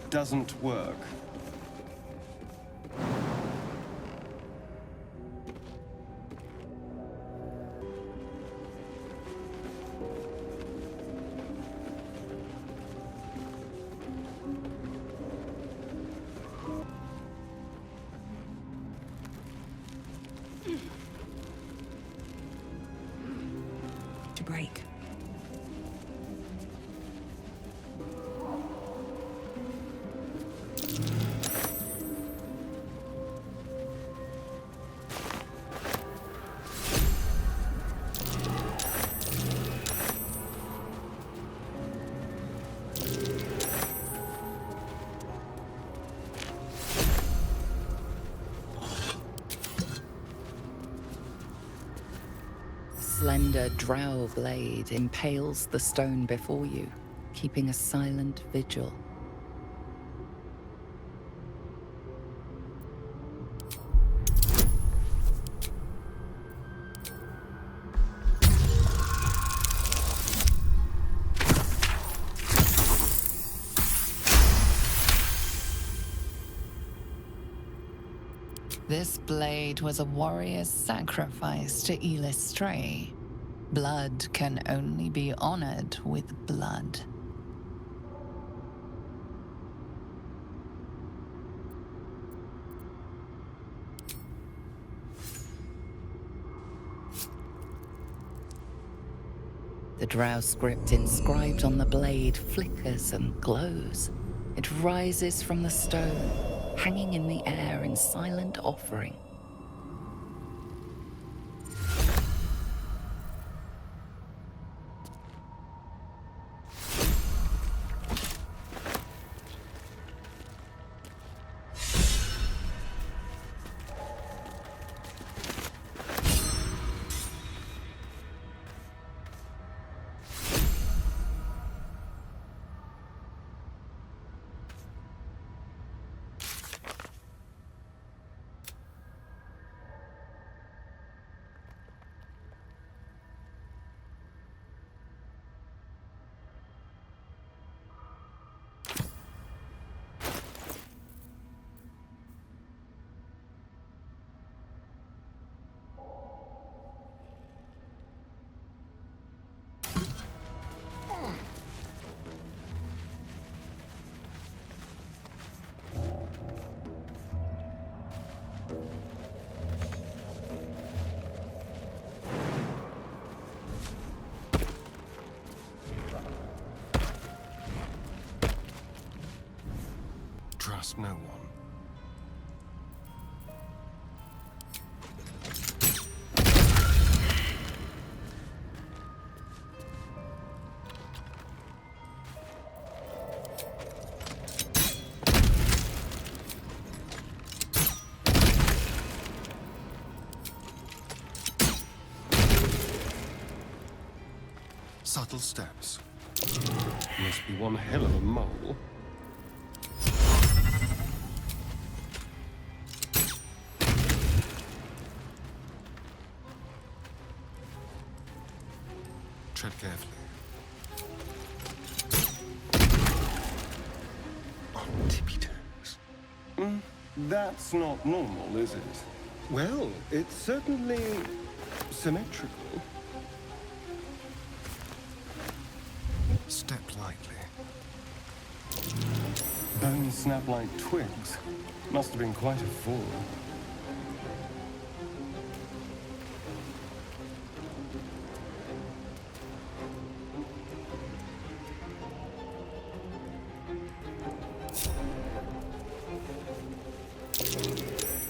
Doesn't work. To break. Slender drow blade impales the stone before you, keeping a silent vigil. This blade was a warrior's sacrifice to Illustrate. Blood can only be honored with blood. The drow script inscribed on the blade flickers and glows. It rises from the stone, hanging in the air in silent offering. Trust no one. Subtle steps. Must be one hell of a mole. Tread carefully. On tippy toes. That's not normal, is it? Well, it's certainly symmetrical. Step lightly. Bones snap like twigs. Must have been quite a fall.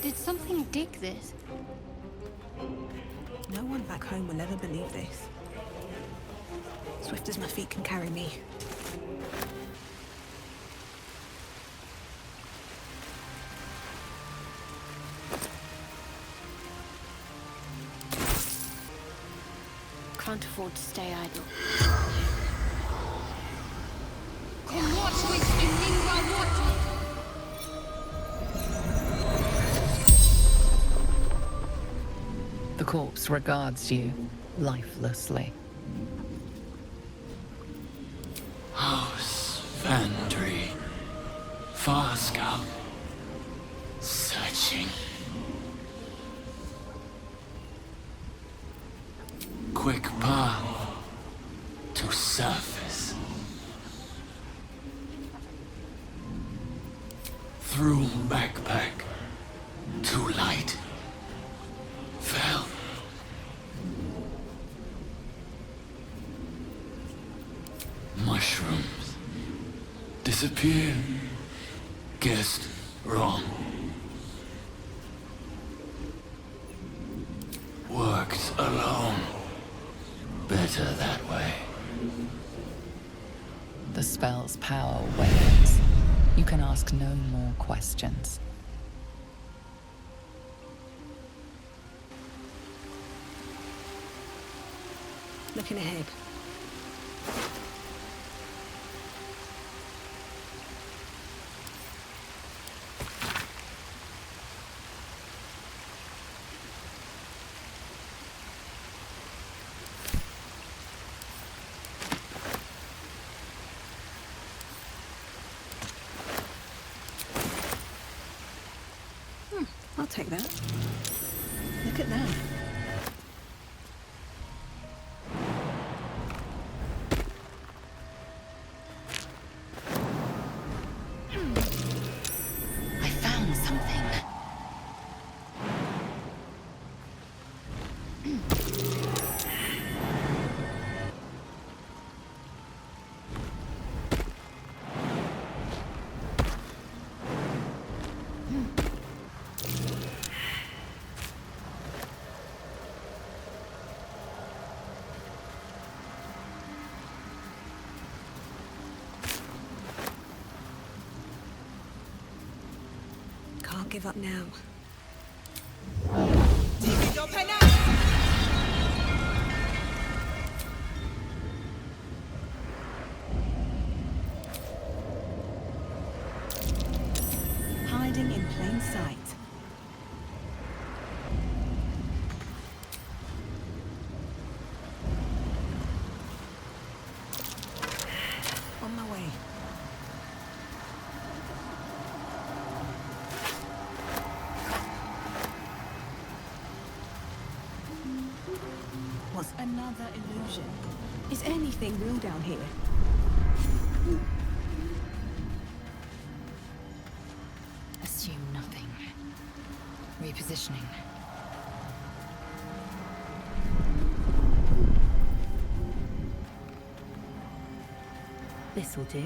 Did something dig this? No one back home will ever believe this. Swift as my feet can carry me. Can't afford to stay idle. The corpse regards you lifelessly. House Vandry. Far Scout. Searching. Quick path to surface. Through backpack to light. Fell. Mushrooms. Disappear. Guessed wrong. Worked alone. Better that way. The spell's power wanes. You can ask no more questions. Looking ahead. I'll take that. Look at that. I found something. Can't give up now. Hiding in plain sight. On my way. What's another illusion? Is anything real down here? Assume nothing. Repositioning. This'll do.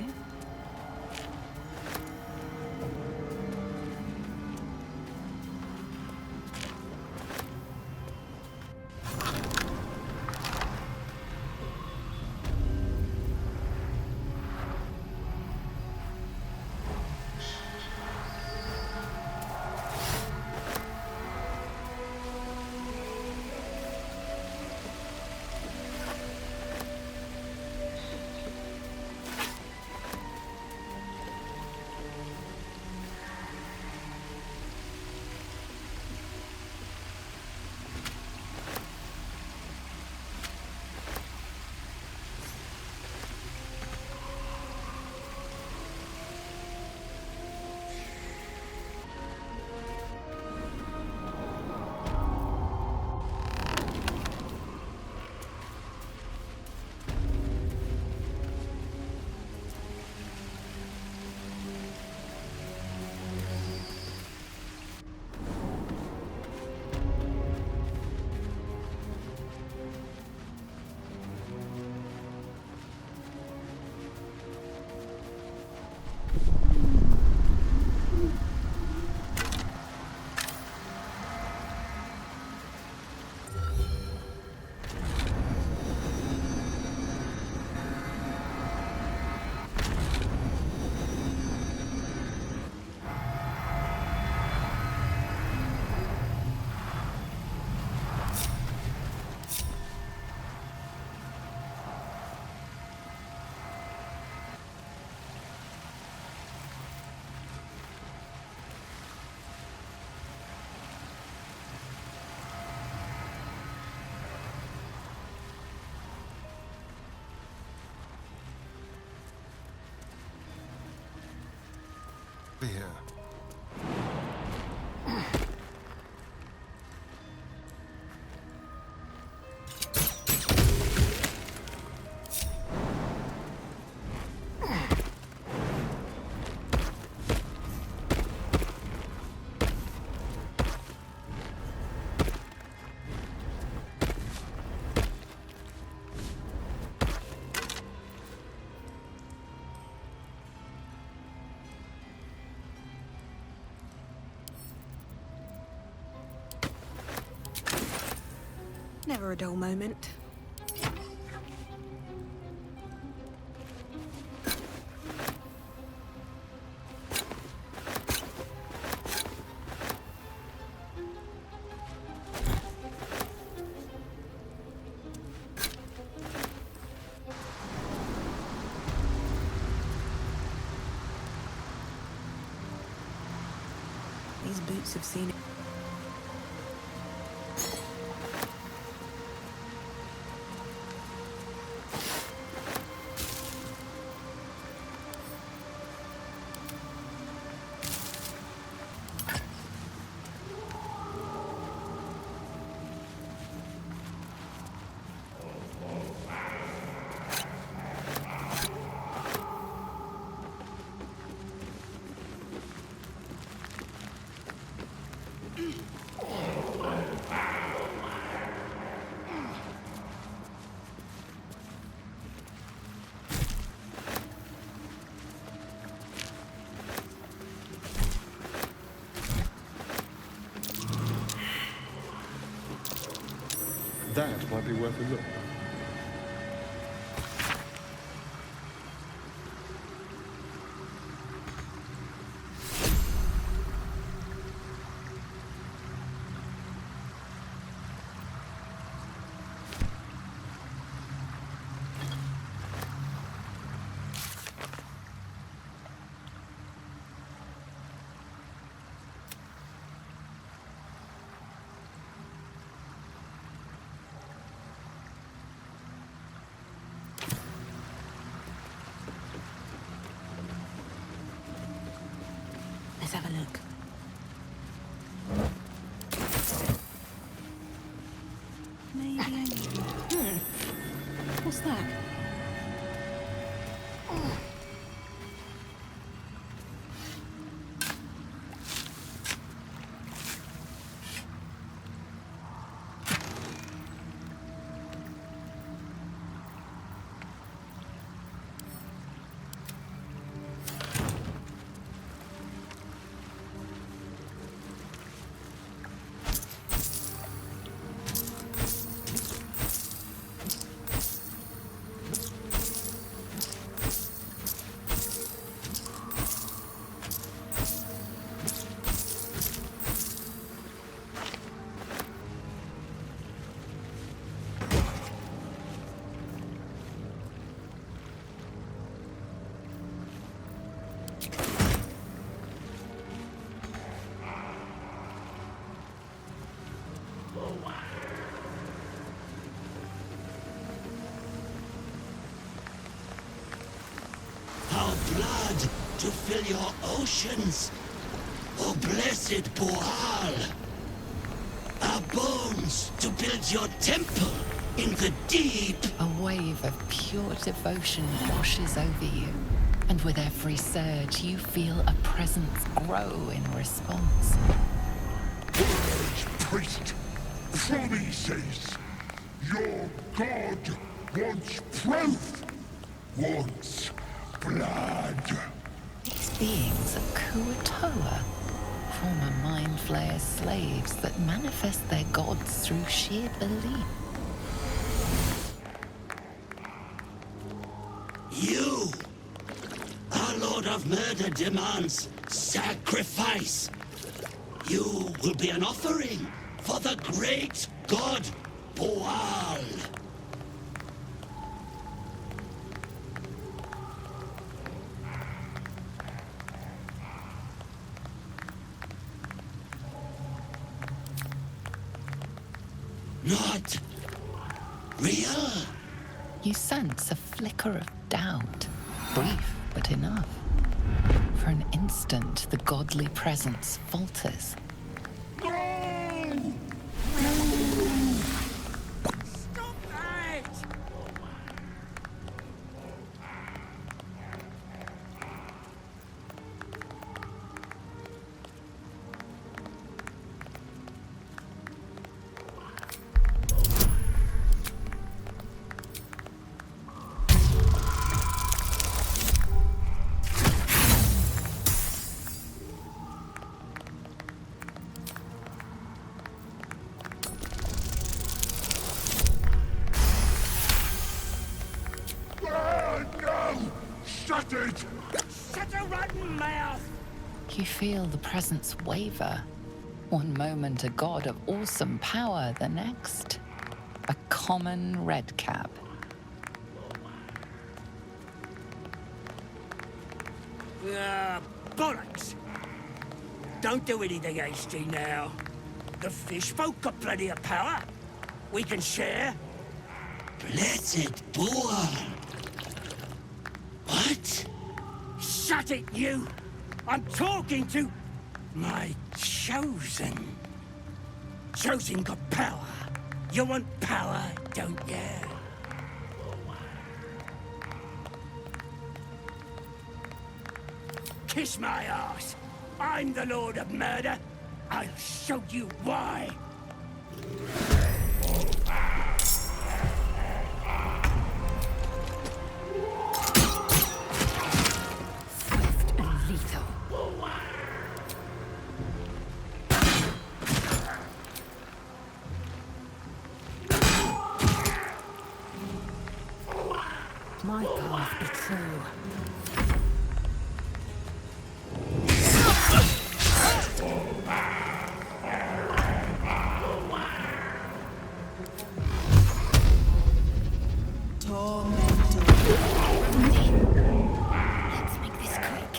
spear. Never a dull moment. These boots have seen it. That might be worth a look. Let's have a look. Maybe I... What's that? Our blood to fill your oceans, O blessed Boal. Our bones to build your temple in the deep. A wave of pure devotion washes over you, and with every surge you feel a presence grow in response. Priest, Promises, your god wants proof, wants blood. These beings are Kuatoa, former Mind Flayer's slaves that manifest their gods through sheer belief. You, our Lord of Murder, demands sacrifice. You will be an offering for the great god Boal. Not real? You sense a flicker of doubt, brief but enough. For an instant, the godly presence falters. You feel the presence waver. One moment a god of awesome power, the next a common redcap. Bollocks! Don't do anything hasty now. The fish folk got plenty of power. We can share. Blessed boar! What? Shut it, you! I'm talking to my chosen. Chosen got power. You want power, don't you? Kiss my ass. I'm the Lord of Murder. I'll show you why. Swift and lethal. My path be true. Let's make this quick.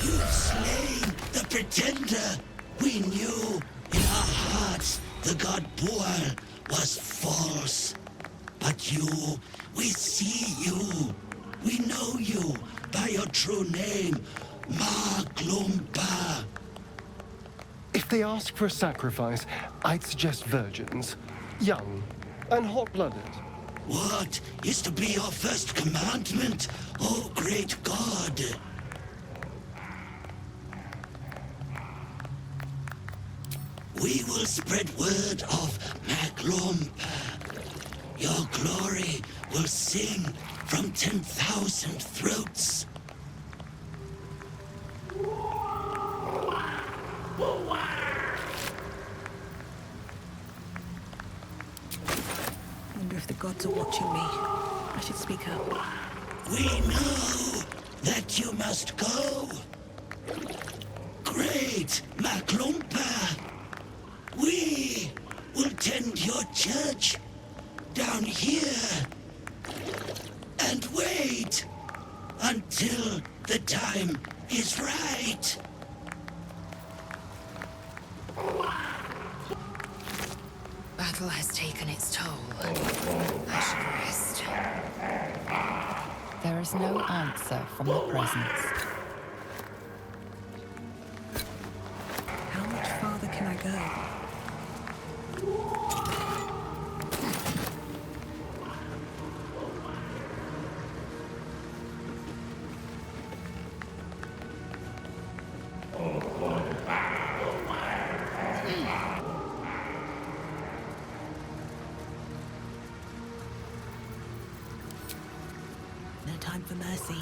You've slain the pretender. We knew in our hearts the god Boar was false. But you, we see you. We know you by your true name, Maglumba. If they ask for a sacrifice, I'd suggest virgins. Young and hot-blooded. What is to be your first commandment, O great god? We will spread word of Maglumba. Your glory will sing from 10,000 throats. I wonder if the gods are watching me. I should speak up. We know that you must go. Great Maglumba. We will tend your church down here and wait until the time is right. Battle has taken its toll. I should rest. There is no answer from the presence. How much farther can I go? No time for mercy.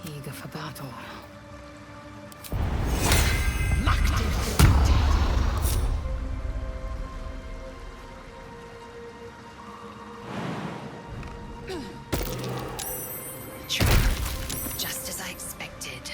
Eager for battle. Just as I expected.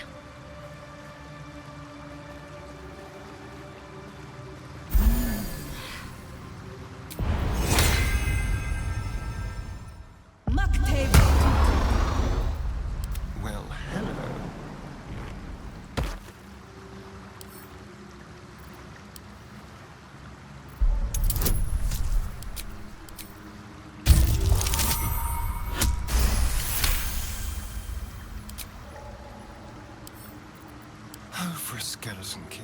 for a skeleton key.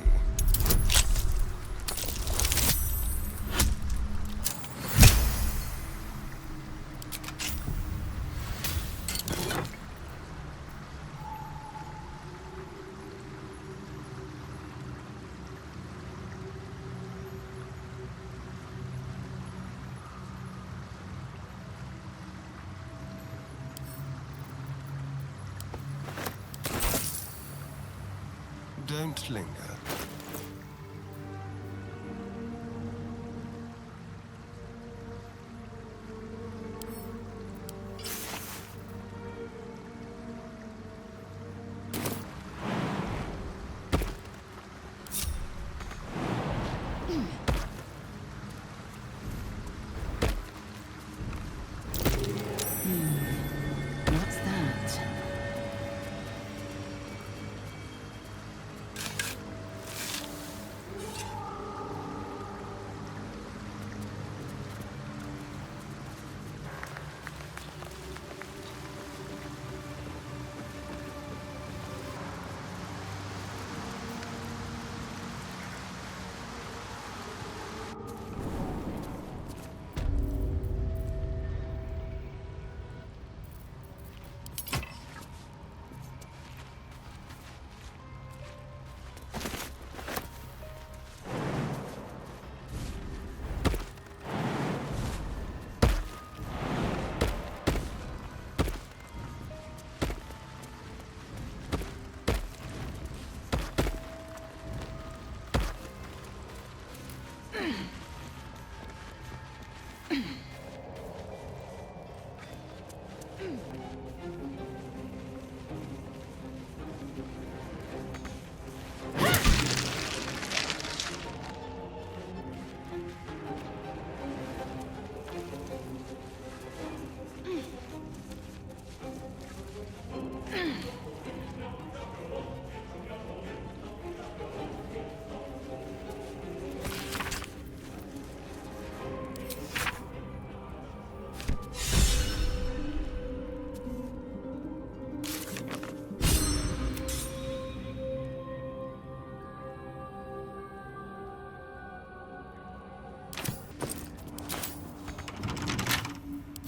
Don't linger. What's that?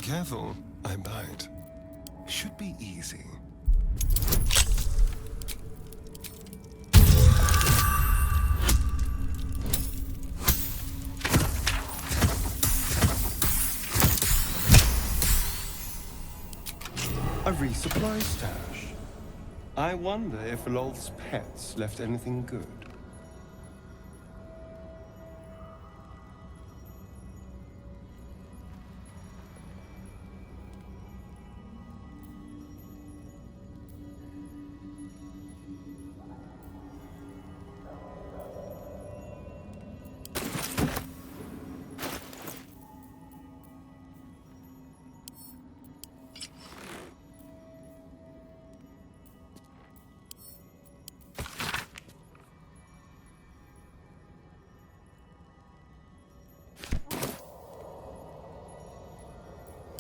Careful, I bite. Should be easy. A resupply stash. I wonder if Lolth's pets left anything good.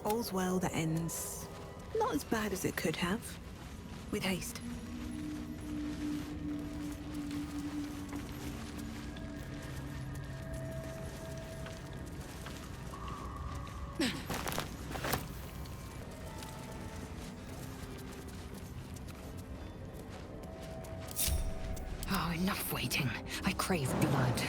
All's well that ends not as bad as it could have. With haste. Oh, enough waiting. I crave blood.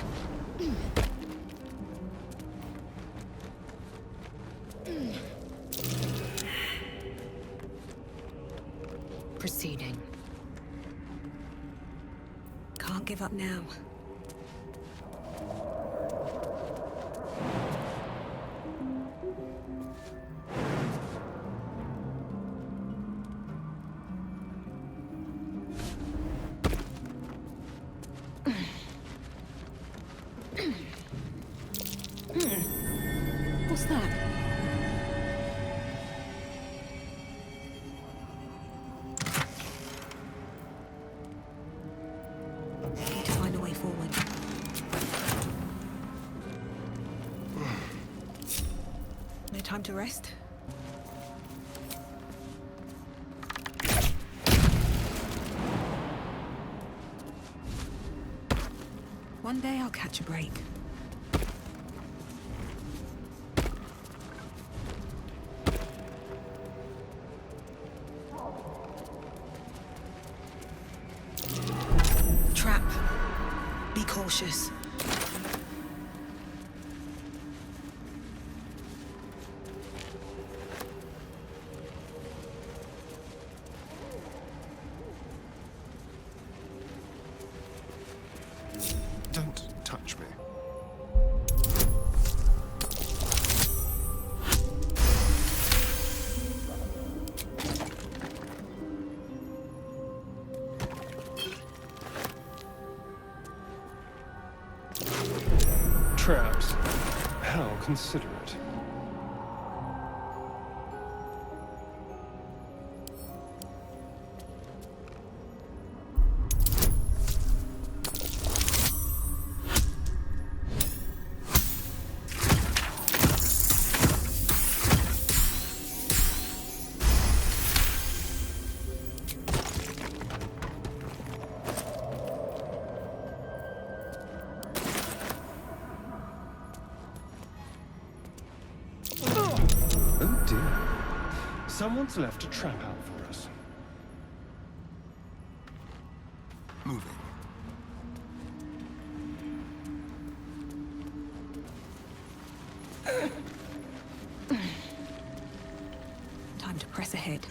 Proceeding. Can't give up now. What's that? Need to find a way forward. No time to rest? One day I'll catch a break. Trap. Be cautious. Don't touch me. Traps. How considerate. Oh dear. Someone's left a trap out for us. Moving. Time to press ahead.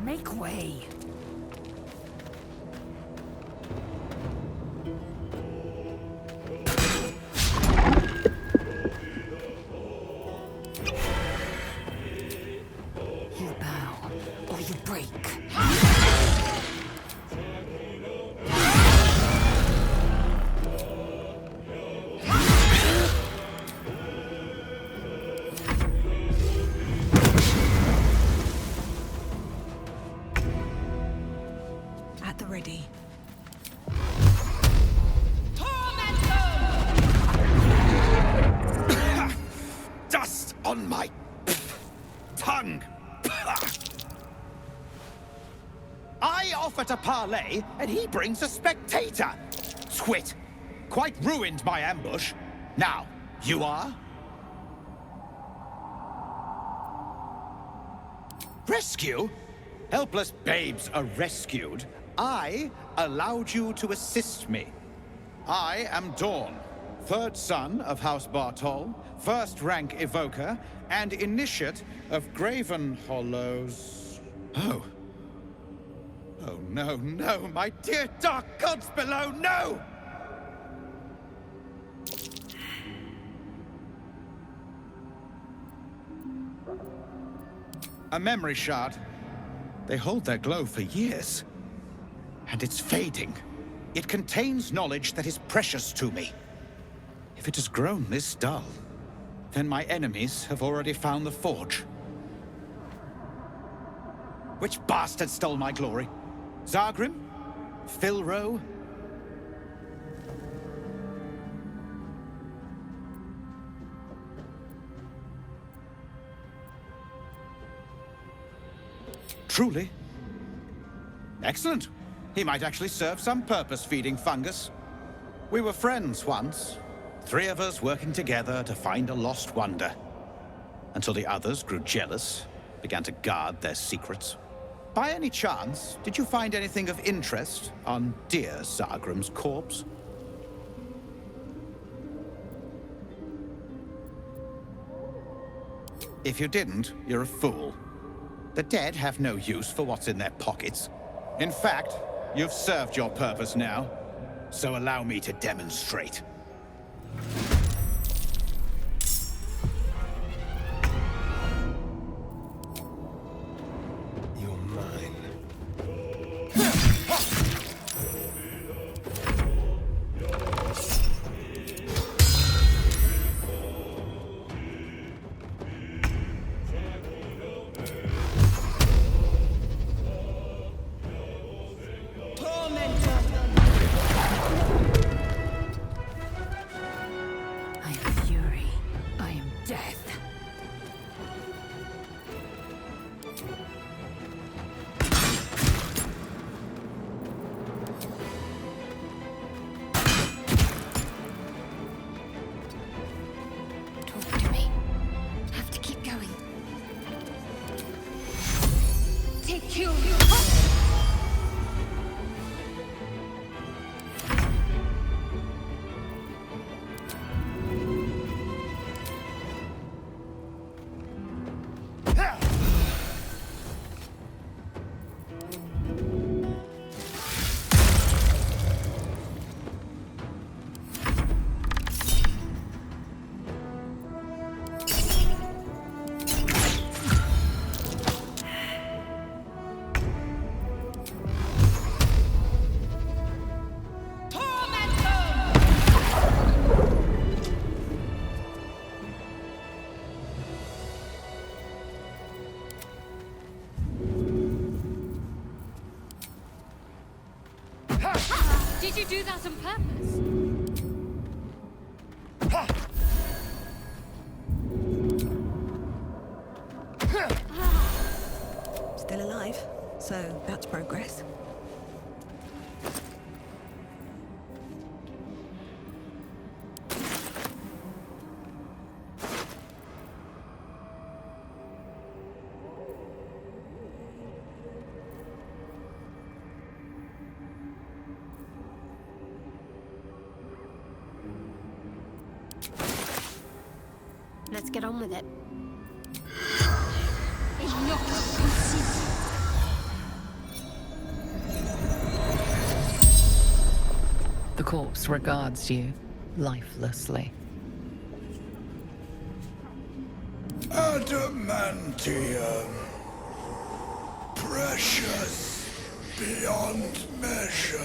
Make way. You bow, or you break. At the ready. Dust on my tongue. I offer to parley, and he brings a spectator. Twit. Quite ruined my ambush. Now, you are? Rescue? Helpless babes are rescued. I allowed you to assist me. I am Dawn, third son of House Bartol, first rank evoker, and initiate of Graven Hollows. Oh. Oh, no, no, my dear dark gods below, no! A memory shard. They hold their glow for years. And it's fading. It contains knowledge that is precious to me. If it has grown this dull, then my enemies have already found the forge. Which bastard stole my glory? Zargrim? Philro? Truly? Excellent. He might actually serve some purpose feeding fungus. We were friends once. 3 of us working together to find a lost wonder. Until the others grew jealous, began to guard their secrets. By any chance, did you find anything of interest on dear Zargrim's corpse? If you didn't, you're a fool. The dead have no use for what's in their pockets. In fact, you've served your purpose now, so allow me to demonstrate. You're mine. Did you do that on purpose? Still alive, so that's progress. Let's get on with it. The corpse regards you lifelessly. Adamantium. Precious beyond measure.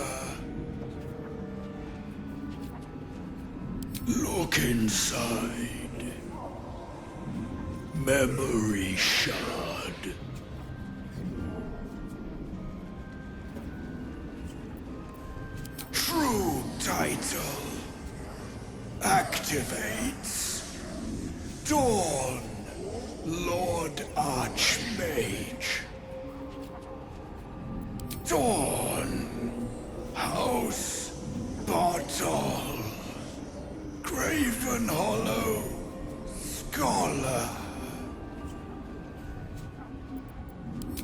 Look inside. Memory shard. True title. Activates. Dawn. Lord Archmage. Dawn. House. Bartol. Graven Hollow. Scholar.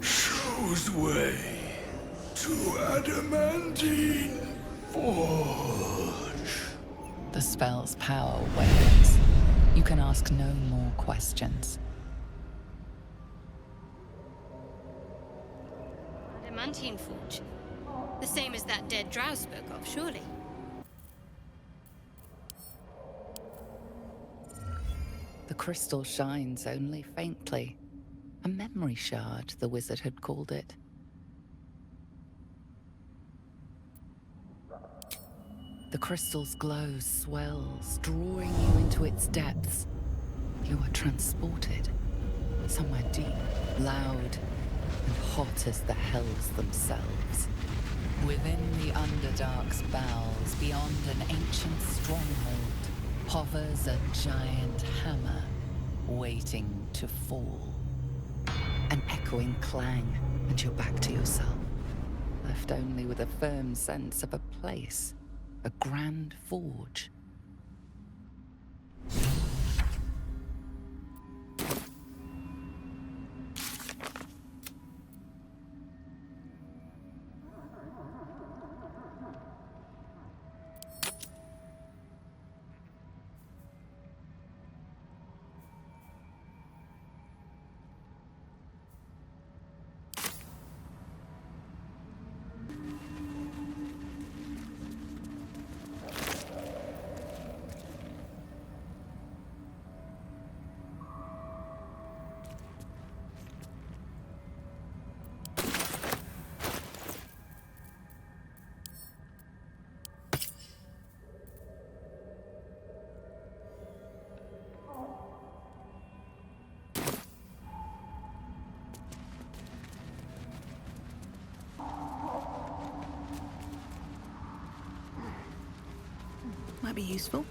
Shows way to Adamantine Forge. The spell's power wanes. You can ask no more questions. Adamantine Forge. The same as that dead drow spoke of, surely. The crystal shines only faintly. A memory shard, the wizard had called it. The crystal's glow swells, drawing you into its depths. You are transported somewhere deep, loud, and hot as the hells themselves. Within the Underdark's bowels, beyond an ancient stronghold, hovers a giant hammer, waiting to fall. An echoing clang, and you're back to yourself, left only with a firm sense of a place, a grand forge. Might be useful.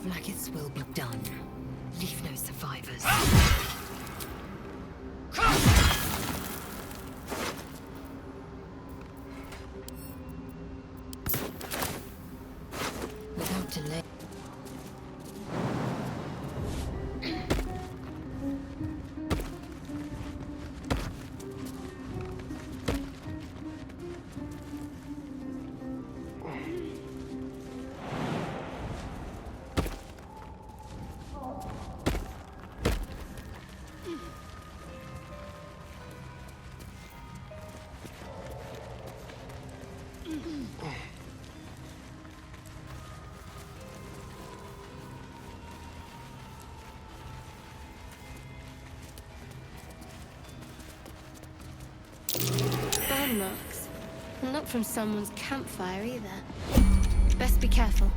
Vlaakith's will be done. Leave no survivors. Without delay. Burn marks. And not from someone's campfire either. Best be careful.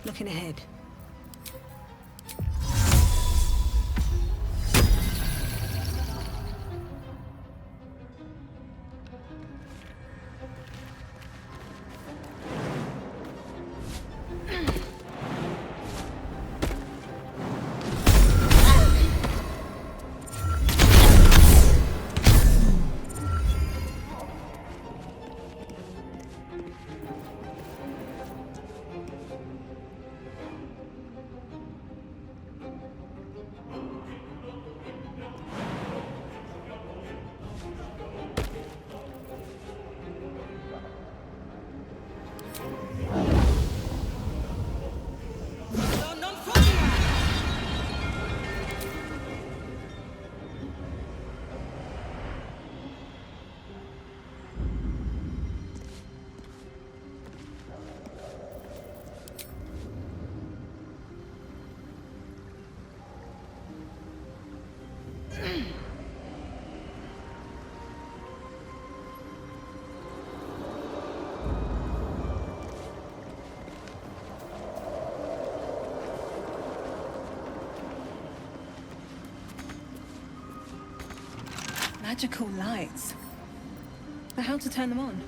Looking ahead. Magical lights. But how to turn them on?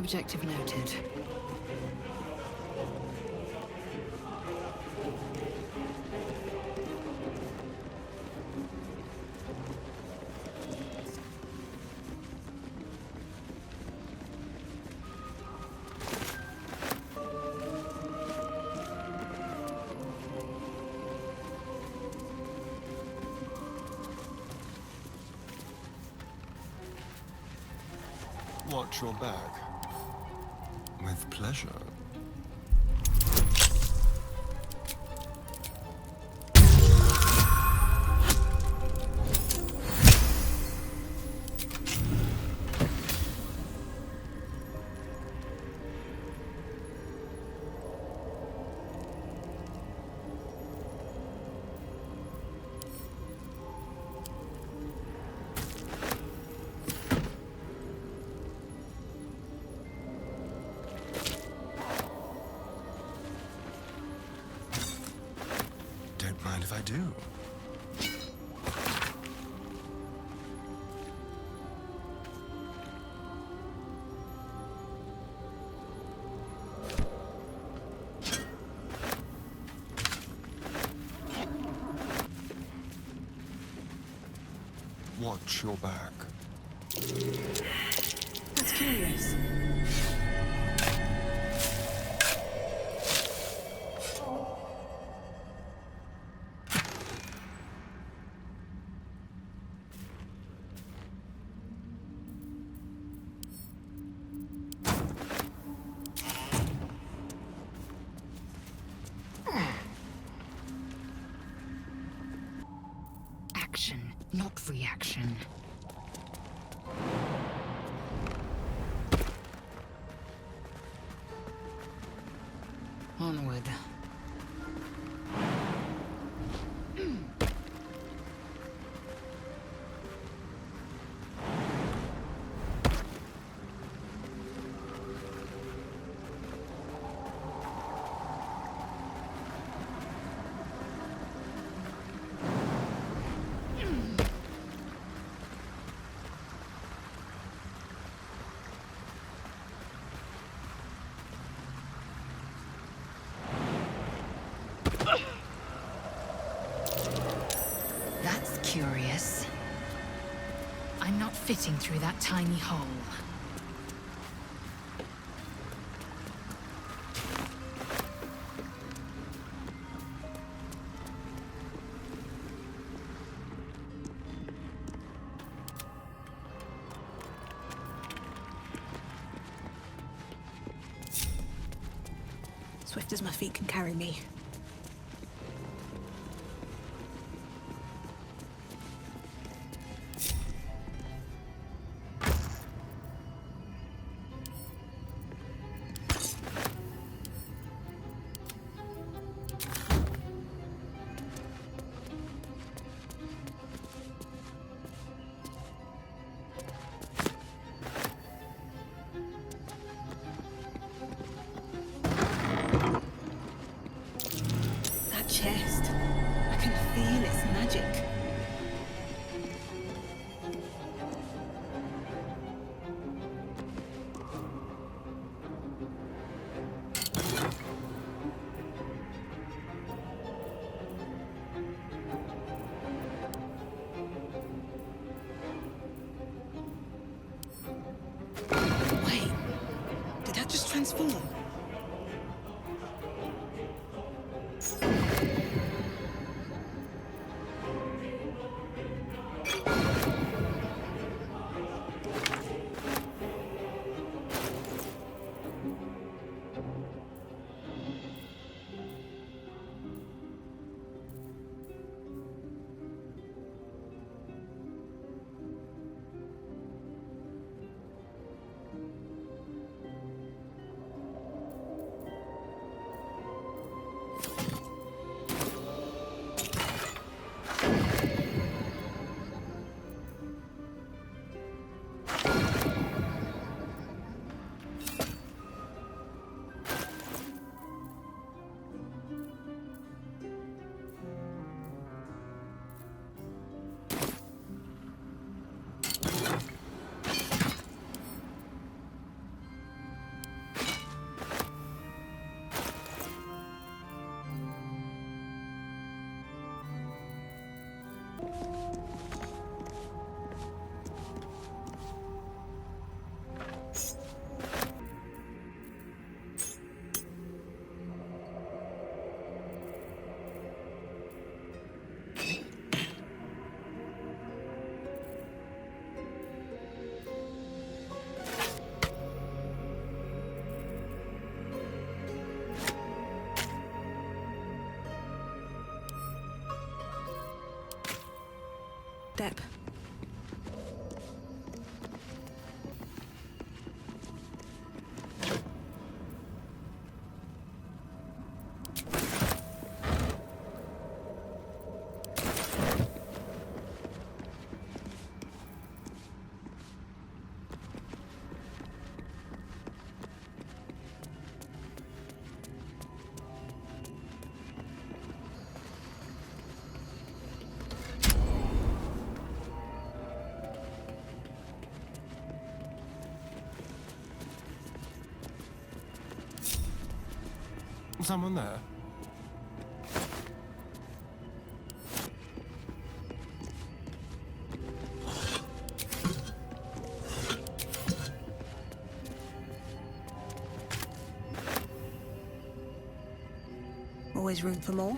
Objective noted. Watch your back. With pleasure. Don't mind if I do. Watch your back. That's curious. Action, not reaction. Onward. That's curious. I'm not fitting through that tiny hole. Swift as my feet can carry me. Chest. I can feel its magic. Wait, did that just transform? Deb. Someone there? Always room for more?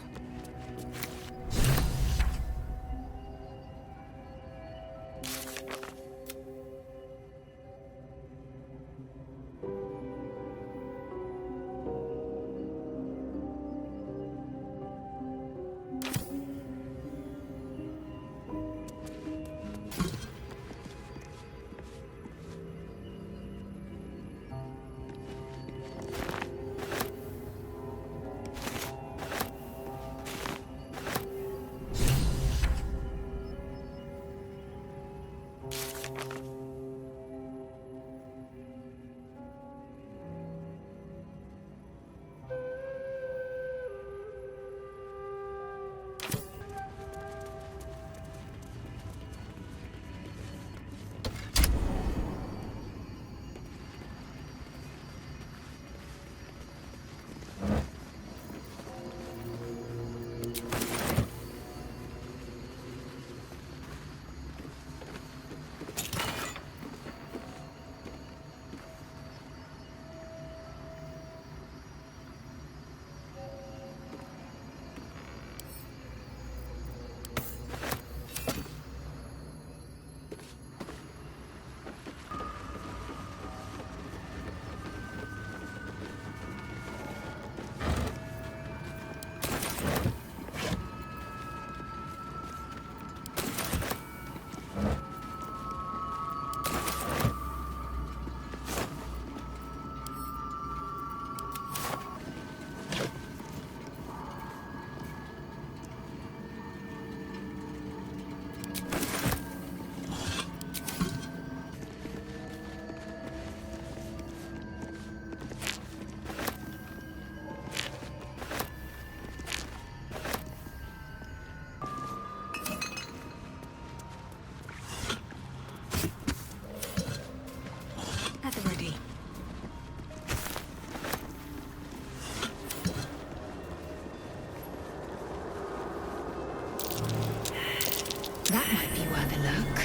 That might be worth a look.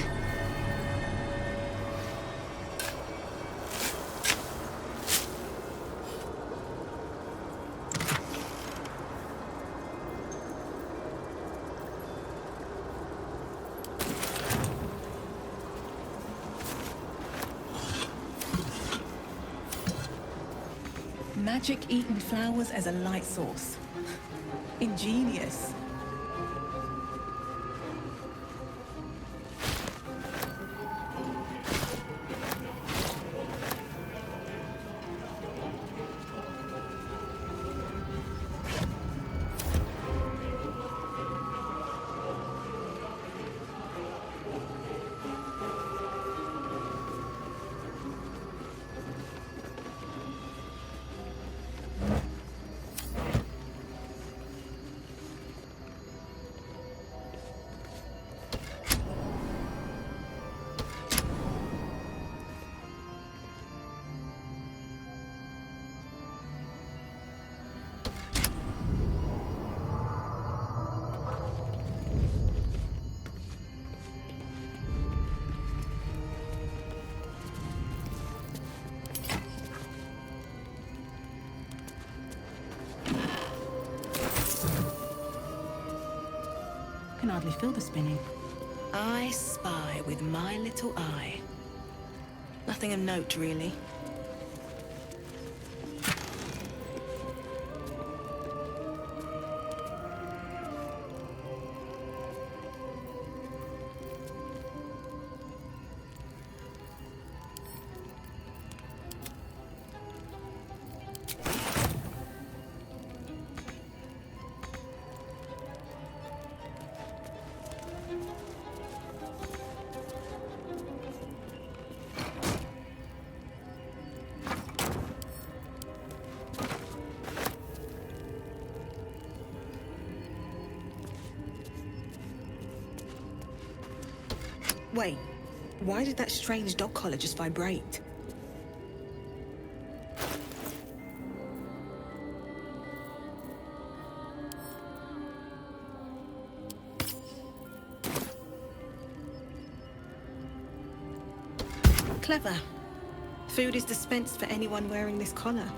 Magic-eaten flowers as a light source. Ingenious. Can hardly feel the spinning. I spy with my little eye. Nothing of note, really. Wait, why did that strange dog collar just vibrate? Clever. Food is dispensed for anyone wearing this collar.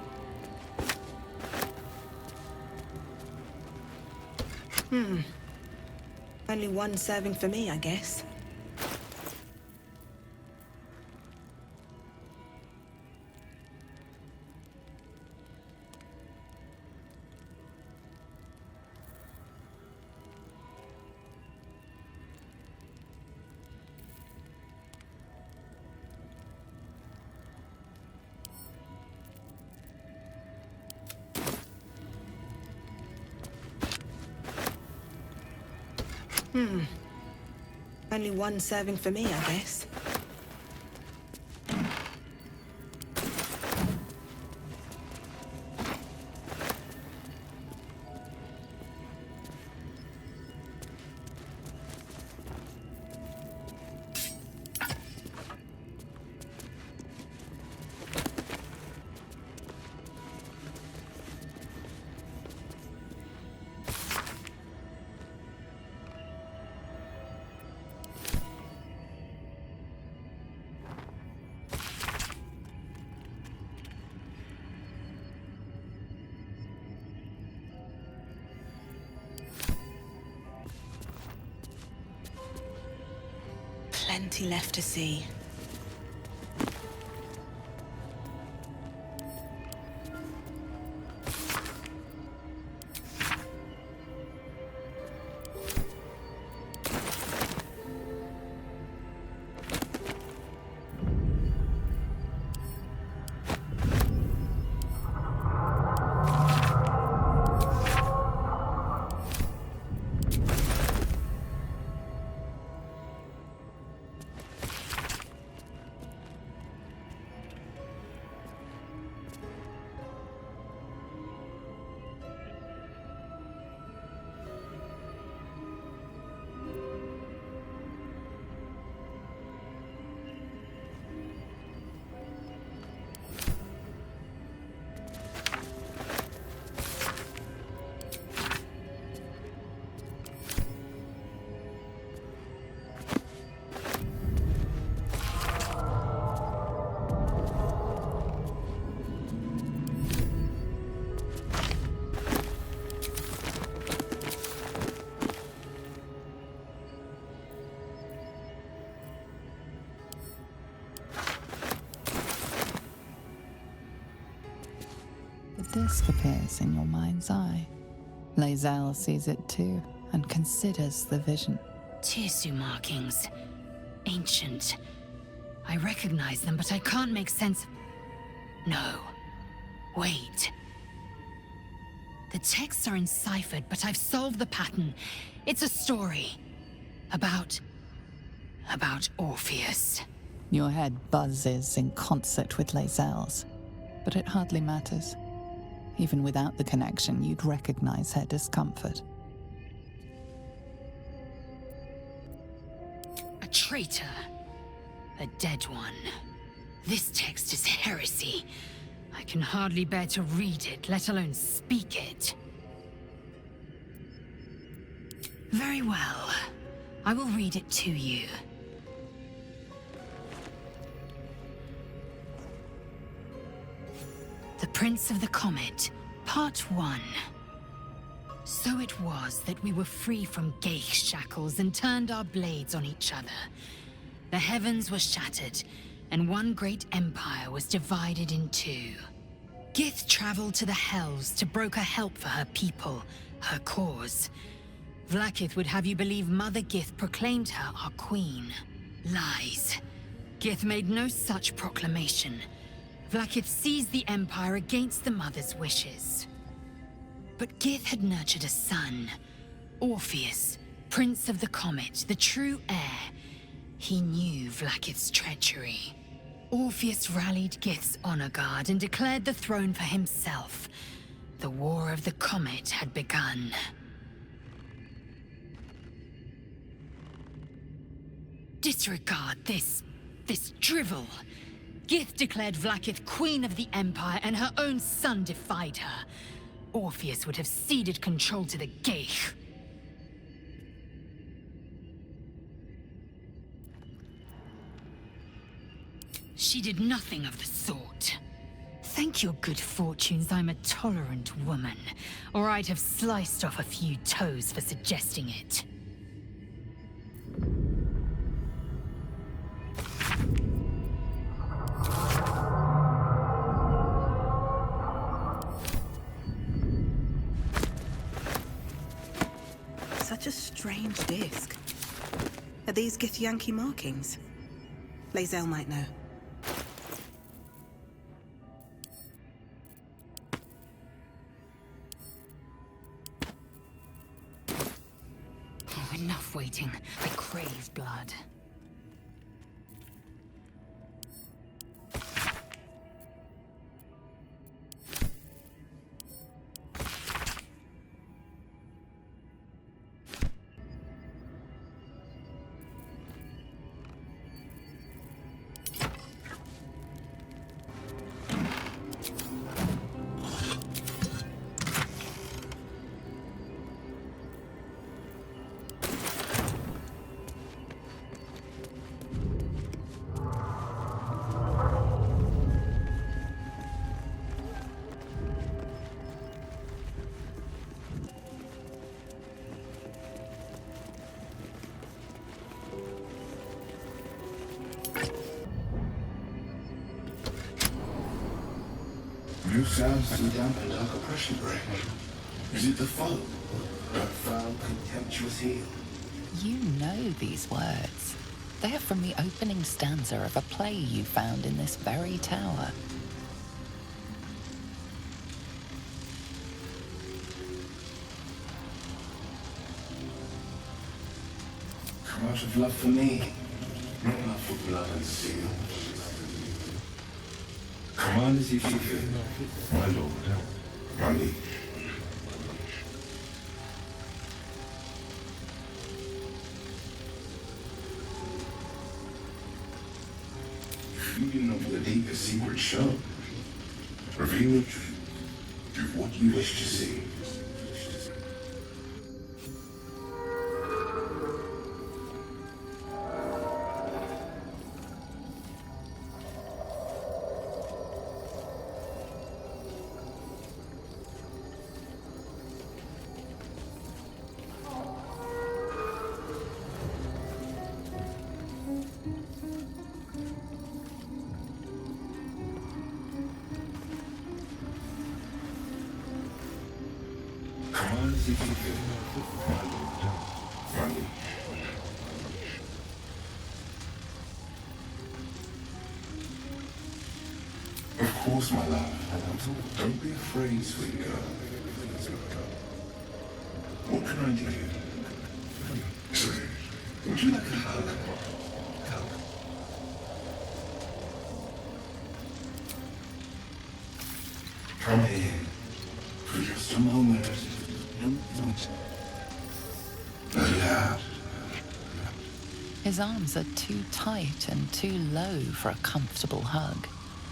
Only one serving for me, I guess. Only one serving for me, I guess. Plenty left to see. The disc appears in your mind's eye. Lae'zel sees it too and considers the vision. Tissue markings. Ancient. I recognize them, but I can't make sense of... No. Wait. The texts are enciphered, but I've solved the pattern. It's a story. About Orpheus. Your head buzzes in concert with Lae'zel's, but it hardly matters. Even without the connection, you'd recognize her discomfort. A traitor. A dead one. This text is heresy. I can hardly bear to read it, let alone speak it. Very well. I will read it to you. The Prince of the Comet, Part 1. So it was that we were free from Geich shackles and turned our blades on each other. The heavens were shattered, and one great empire was divided in two. Gith traveled to the Hells to broker help for her people, her cause. Vlaakith would have you believe Mother Gith proclaimed her our queen. Lies. Gith made no such proclamation. Vlaakith seized the Empire against the Mother's wishes. But Gith had nurtured a son, Orpheus, Prince of the Comet, the true heir. He knew Vlaakith's treachery. Orpheus rallied Gith's honor guard and declared the throne for himself. The War of the Comet had begun. Disregard this drivel. Gith declared Vlaakith Queen of the Empire, and her own son defied her. Orpheus would have ceded control to the Geich. She did nothing of the sort. Thank your good fortunes I'm a tolerant woman, or I'd have sliced off a few toes for suggesting it. Such a strange disc. Are these Githyanki markings? Lae'zel might know. Oh, enough waiting. I crave blood. New sounds to dampen dark oppression break. Is it the foe? That foul, contemptuous heel? You know these words. They are from the opening stanza of a play you found in this very tower. Come out of love for me, not love for blood and steel. Command as you see fit, my lord, my liege. Feeding of the deepest secret show. Reveal the truth. Do what you wish to see. Of course, my love. Don't be afraid, sweet girl. What can I do? Sorry, would you like a hug? Come here. For just a moment. Yeah. His arms are too tight and too low for a comfortable hug,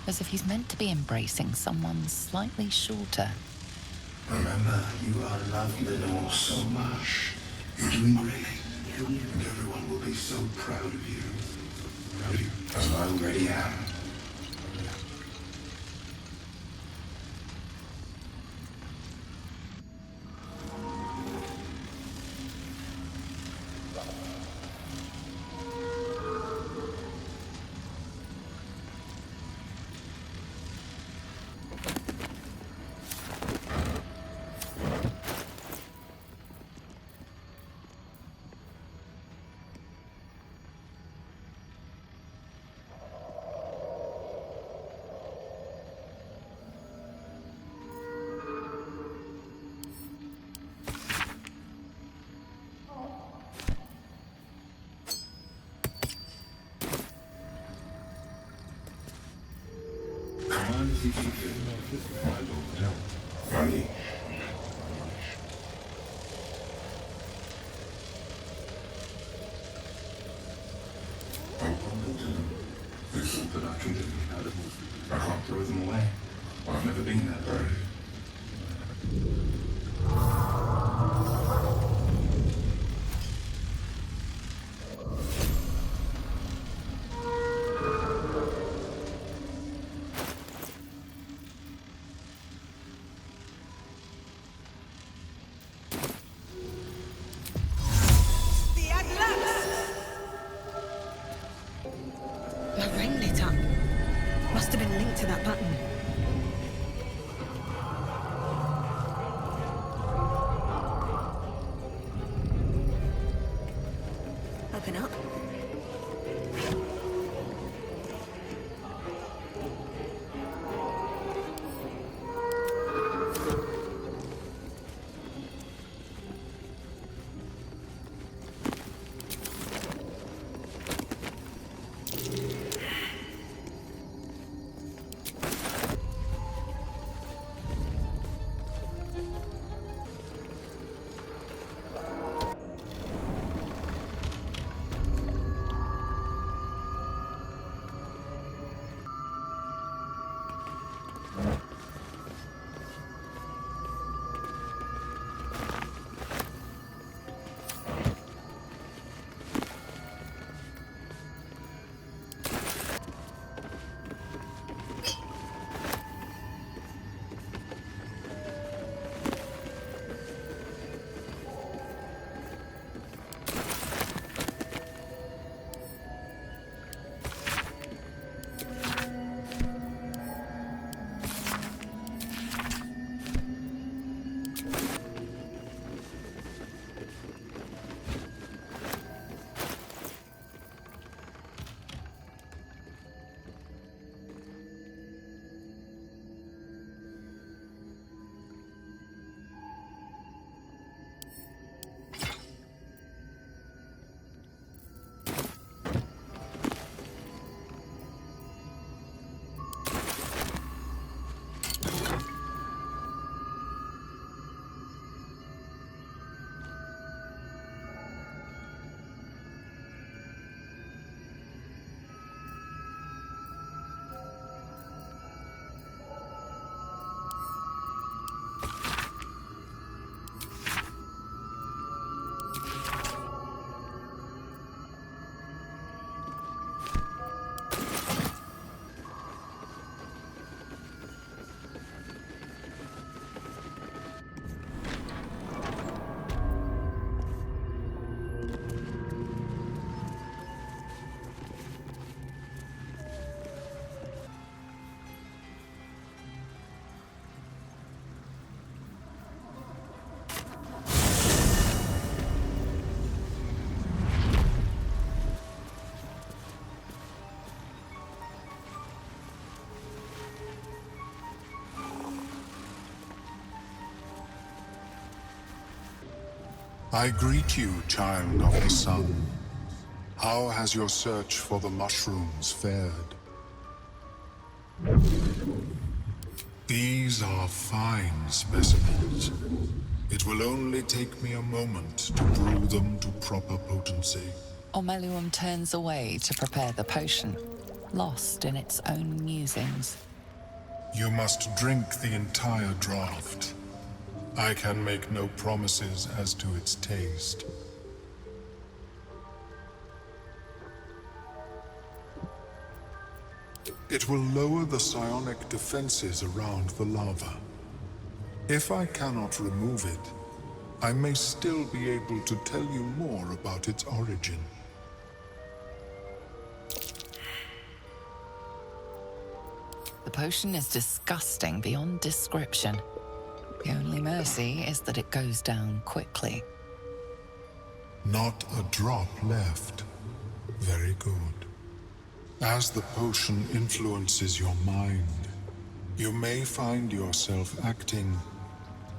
as if he's meant to be embracing someone slightly shorter. Remember, you are loved Lenore so much. You're doing great. And everyone will be so proud of you. As I already am. but I treated them kind of. I can't throw them away. I've never been that brave. My ring lit up. Must have been linked to that button. Open up. I greet you, child of the sun. How has your search for the mushrooms fared? These are fine specimens. It will only take me a moment to brew them to proper potency. Omeluum turns away to prepare the potion, lost in its own musings. You must drink the entire draught. I can make no promises as to its taste. It will lower the psionic defenses around the lava. If I cannot remove it, I may still be able to tell you more about its origin. The potion is disgusting beyond description. The only mercy is that it goes down quickly. Not a drop left. Very good. As the potion influences your mind, you may find yourself acting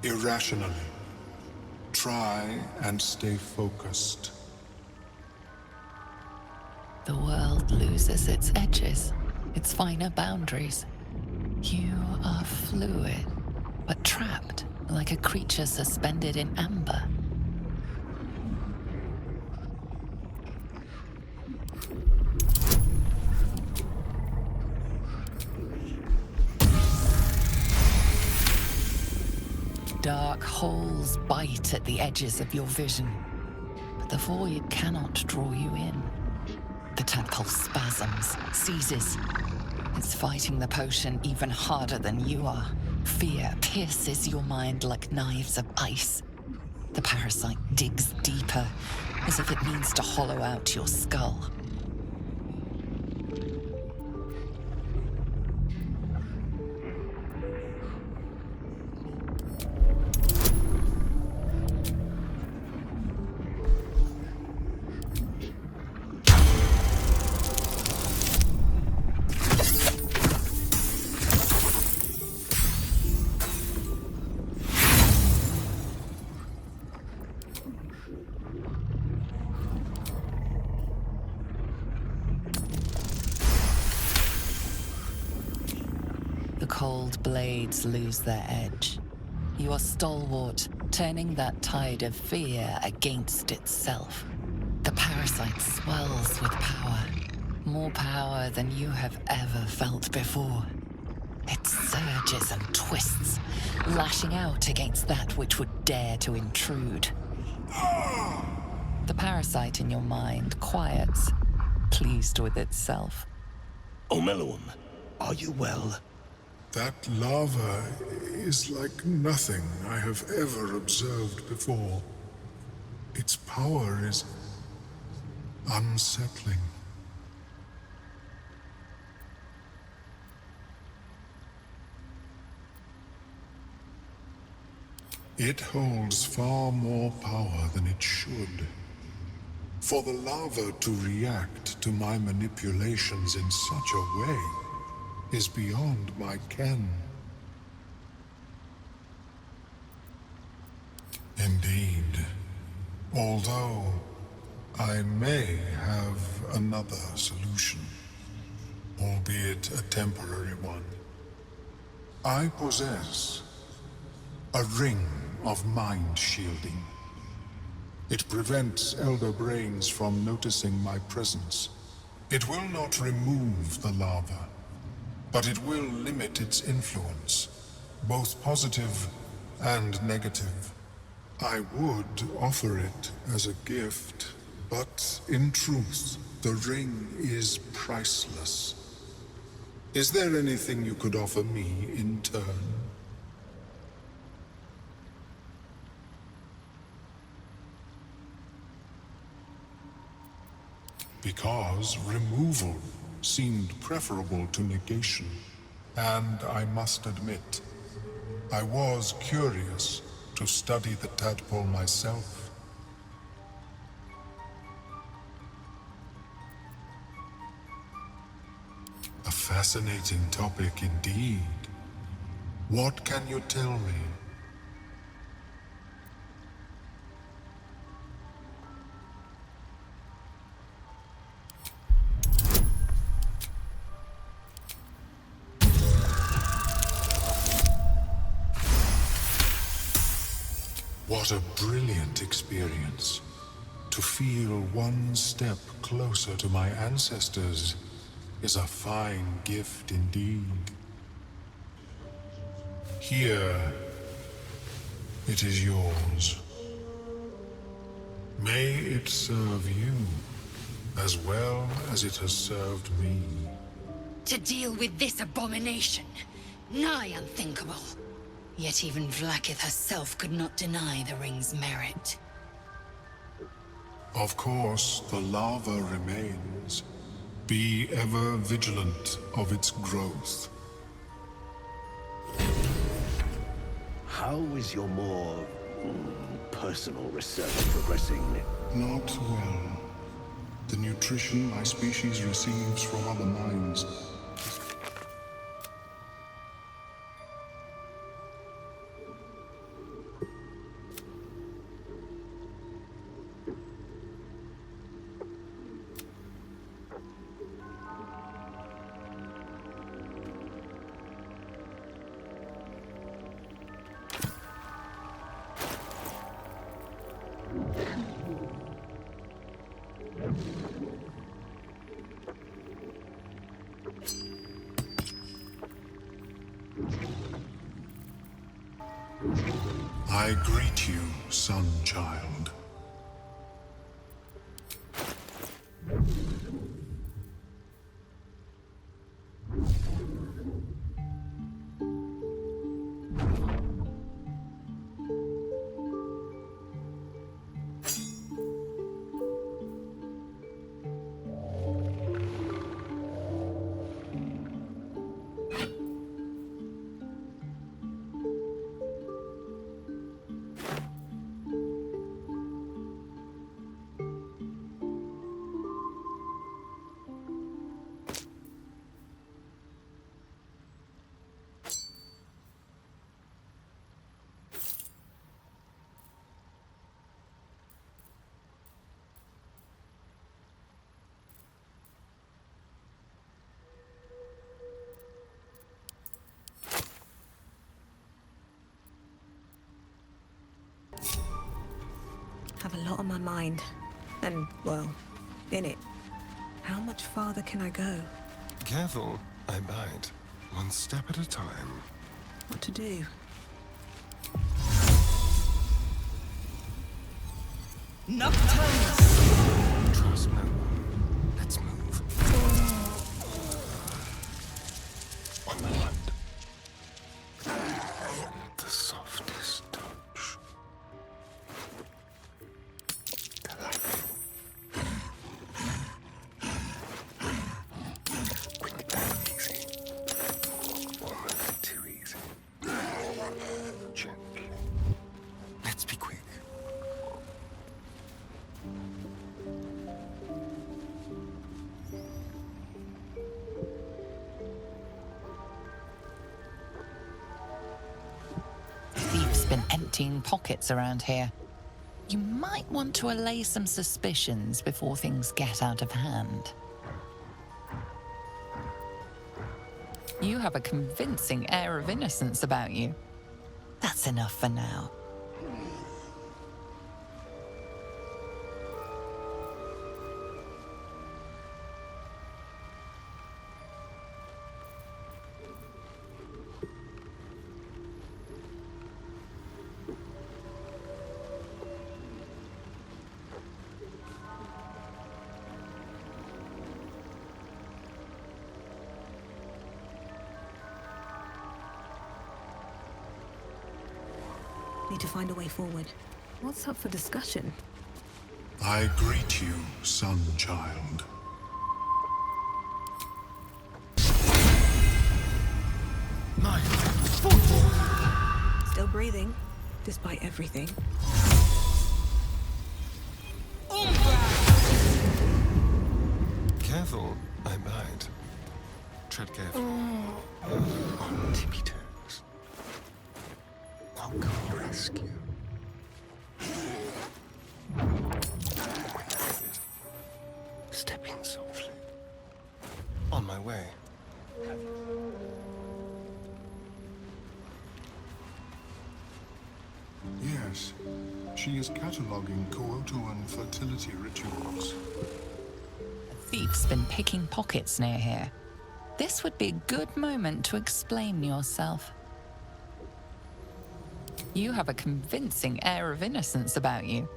irrationally. Try and stay focused. The world loses its edges, its finer boundaries. You are fluid, but trapped like a creature suspended in amber. Dark holes bite at the edges of your vision, but the void cannot draw you in. The tadpole spasms, seizes. It's fighting the potion even harder than you are. Fear pierces your mind like knives of ice. The parasite digs deeper, as if it means to hollow out your skull. Cold blades lose their edge. You are stalwart, turning that tide of fear against itself. The parasite swells with power, more power than you have ever felt before. It surges and twists, lashing out against that which would dare to intrude. The parasite in your mind quiets, pleased with itself. Omeluum, are you well? That lava is like nothing I have ever observed before. Its power is unsettling. It holds far more power than it should. For the lava to react to my manipulations in such a way is beyond my ken. Indeed. Although I may have another solution, albeit a temporary one. I possess a ring of mind shielding. It prevents elder brains from noticing my presence. It will not remove the lava, but it will limit its influence, both positive and negative. I would offer it as a gift, but in truth, the ring is priceless. Is there anything you could offer me in turn? Because removal seemed preferable to negation, and I must admit, I was curious to study the tadpole myself. A fascinating topic indeed. What can you tell me? What a brilliant experience. To feel one step closer to my ancestors is a fine gift indeed. Here, it is yours. May it serve you as well as it has served me. To deal with this abomination, nigh unthinkable. Yet even Vlaakith herself could not deny the ring's merit. Of course, the lava remains. Be ever vigilant of its growth. How is your more personal research progressing? Not well. The nutrition my species receives from other minds. I greet you, son-child. Have a lot on my mind. And, well, in it. How much farther can I go? Careful, I bite. One step at a time. What to do? Nocturnus! Trust no one. Let's move. On the hunt. The softest touch. Delightful. Quick and easy. Almost too easy. Gently. Let's be quick. Thieves been emptying pockets around here. You might want to allay some suspicions before things get out of hand. You have a convincing air of innocence about you. That's enough for now. Need to find a way forward. What's up for discussion? I greet you, son-child. Still breathing, despite everything. Careful, I bite. Tread carefully. On tippy toes. I'll come to rescue. Stepping softly. On my way. Yes, she is cataloguing Coatoan fertility rituals. A thief's been picking pockets near here. This would be a good moment to explain yourself. You have a convincing air of innocence about you.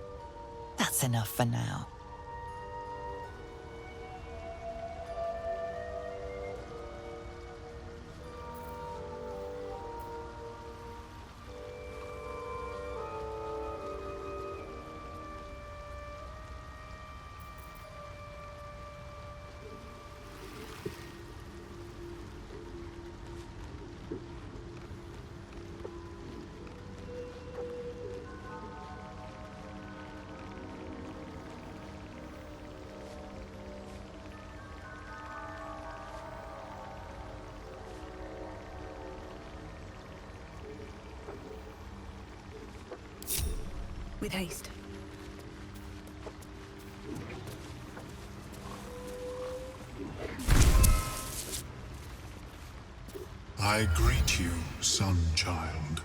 That's enough for now. With haste. I greet you, son-child.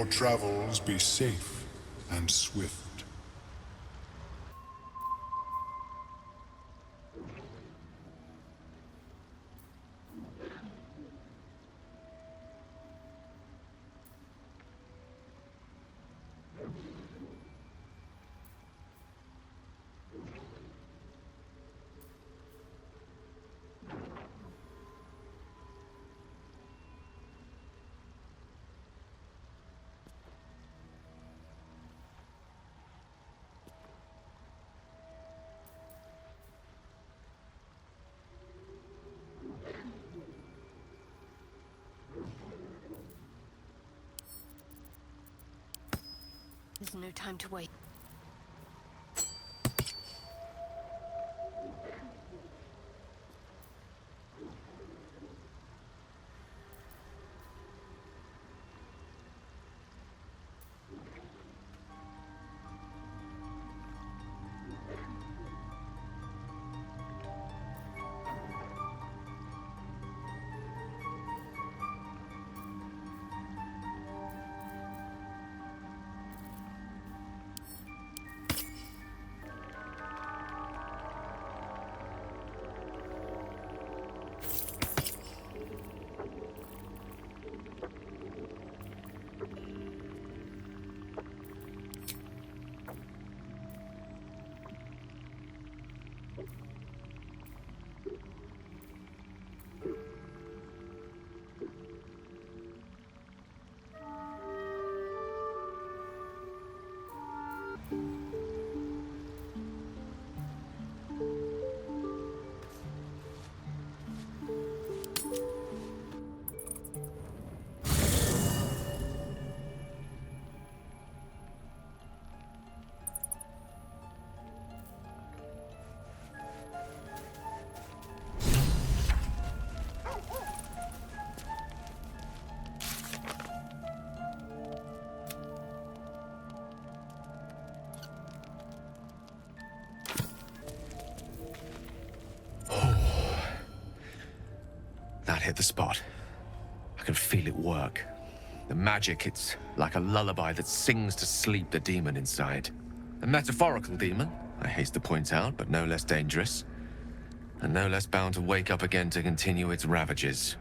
travels be safe and swift. There's no time to wait. That hit the spot. I can feel it work. The magic, it's like a lullaby that sings to sleep the demon inside. A metaphorical demon, I haste to point out, but no less dangerous. And no less bound to wake up again to continue its ravages.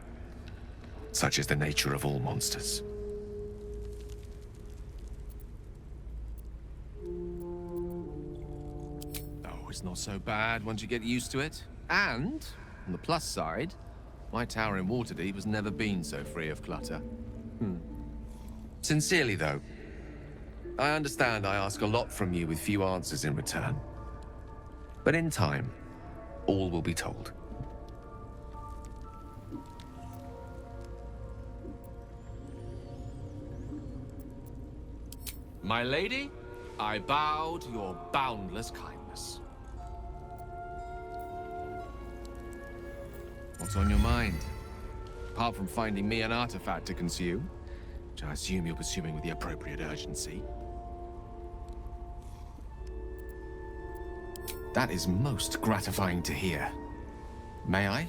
Such is the nature of all monsters. Oh, it's not so bad once you get used to it. And, on the plus side, my tower in Waterdeep has never been so free of clutter. Sincerely, though, I understand I ask a lot from you with few answers in return. But in time, all will be told. My lady, I bow to your boundless kindness. What's on your mind? Apart from finding me an artifact to consume, which I assume you're pursuing with the appropriate urgency. That is most gratifying to hear. May I?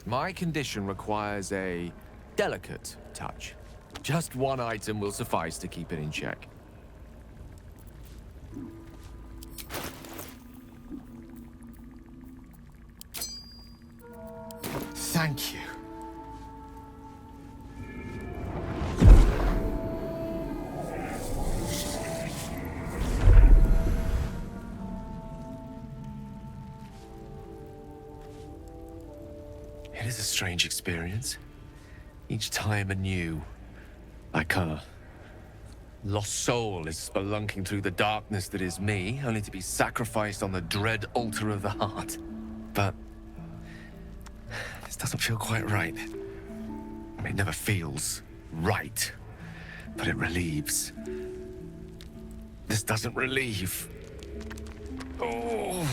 My condition requires a delicate touch. Just one item will suffice to keep it in check. Thank you. It is a strange experience. Each time anew. Like Lost soul is spelunking through the darkness that is me, only to be sacrificed on the dread altar of the heart. But this doesn't feel quite right. I mean, it never feels right, but it relieves. This doesn't relieve. Oh.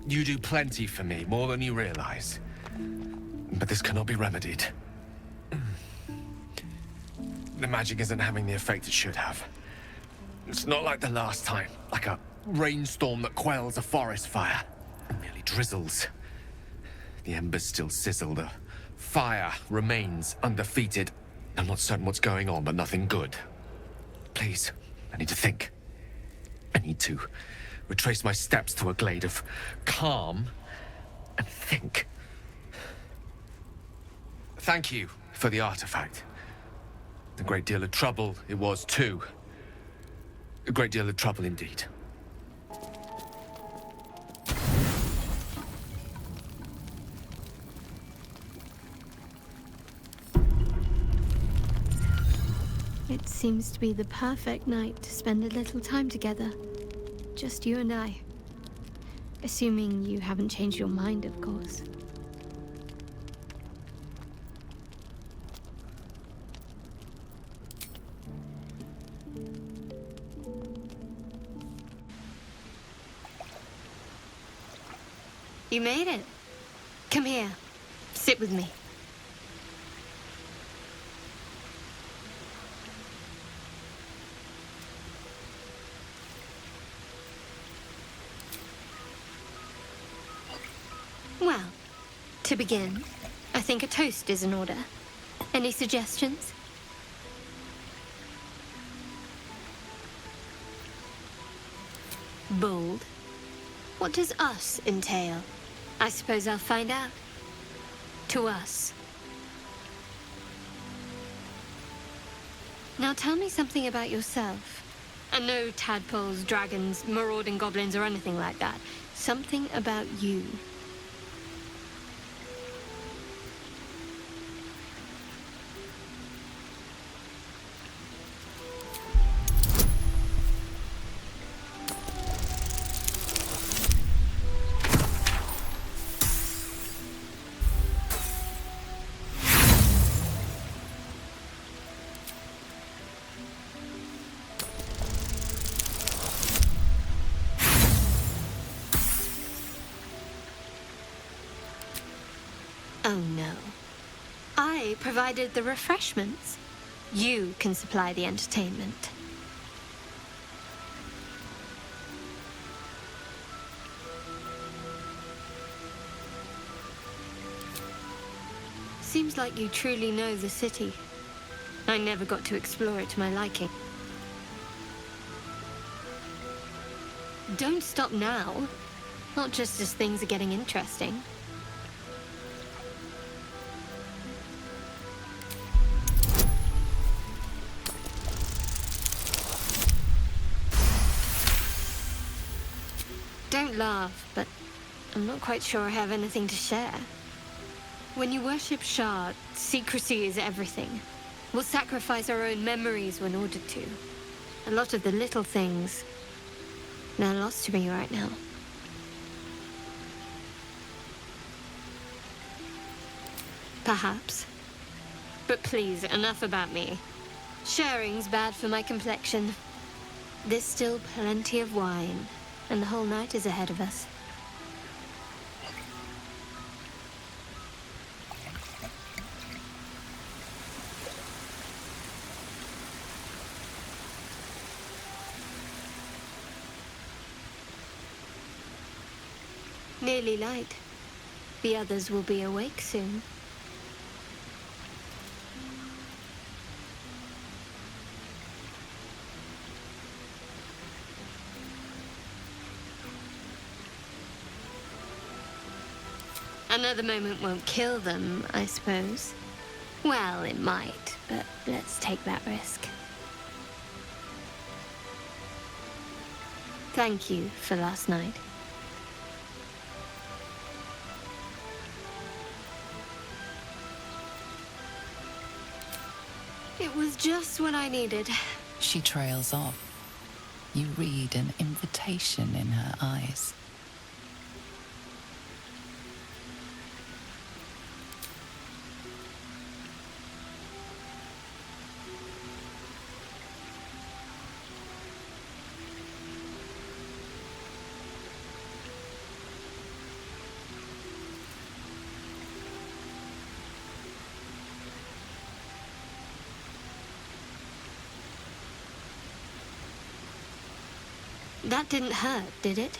You do plenty for me, more than you realize. But this cannot be remedied. The magic isn't having the effect it should have. It's not like the last time, like a rainstorm that quells a forest fire. It merely drizzles. The embers still sizzle, the fire remains undefeated. I'm not certain what's going on, but nothing good. Please, I need to think. I need to retrace my steps to a glade of calm and think. Thank you for the artifact. A great deal of trouble it was too. A great deal of trouble indeed. It seems to be the perfect night to spend a little time together. Just you and I. Assuming you haven't changed your mind, of course. You made it. Come here. Sit with me. Well, to begin, I think a toast is in order. Any suggestions? Bold. What does us entail? I suppose I'll find out. To us. Now tell me something about yourself. And no tadpoles, dragons, marauding goblins, or anything like that. Something about you. Oh no. I provided the refreshments. You can supply the entertainment. Seems like you truly know the city. I never got to explore it to my liking. Don't stop now. Not just as things are getting interesting. Don't laugh, but I'm not quite sure I have anything to share. When you worship Shard, secrecy is everything. We'll sacrifice our own memories when ordered to. A lot of the little things, they're lost to me right now. Perhaps. But please, enough about me. Sharing's bad for my complexion. There's still plenty of wine. And the whole night is ahead of us. Nearly light. The others will be awake soon. Another moment won't kill them, I suppose. Well, it might, but let's take that risk. Thank you for last night. It was just what I needed. She trails off. You read an invitation in her eyes. That didn't hurt, did it?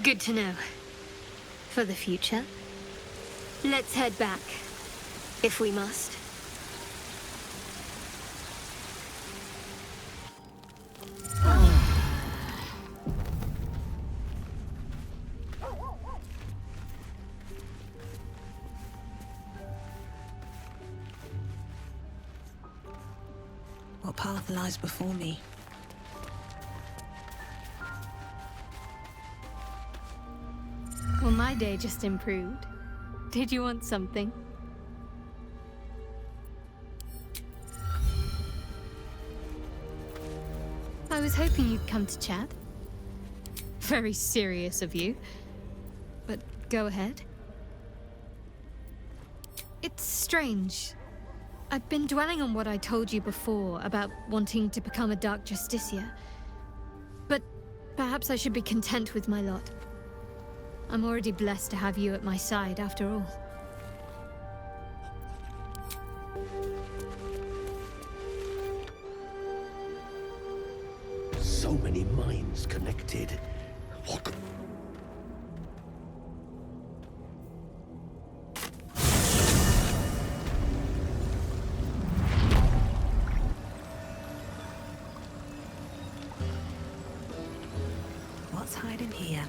Good to know. For the future. Let's head back, if we must. What path lies before me? Well, my day just improved. Did you want something? I was hoping you'd come to chat. Very serious of you. But go ahead. It's strange. I've been dwelling on what I told you before about wanting to become a Dark Justiciar. But perhaps I should be content with my lot. I'm already blessed to have you at my side, after all. So many minds connected. What? What's hiding here?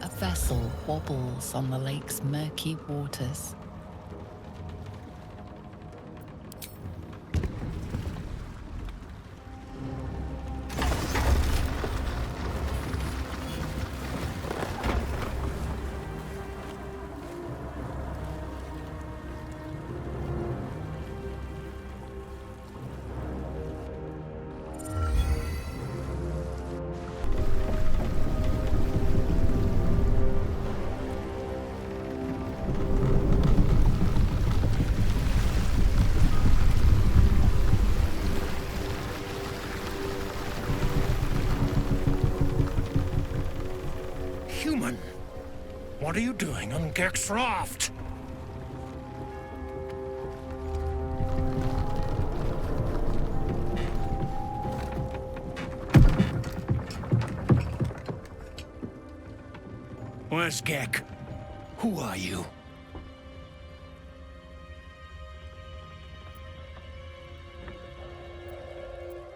A vessel wobbles on the lake's murky waters. Human, what are you doing on Gek's raft? Where's Gek? Who are you?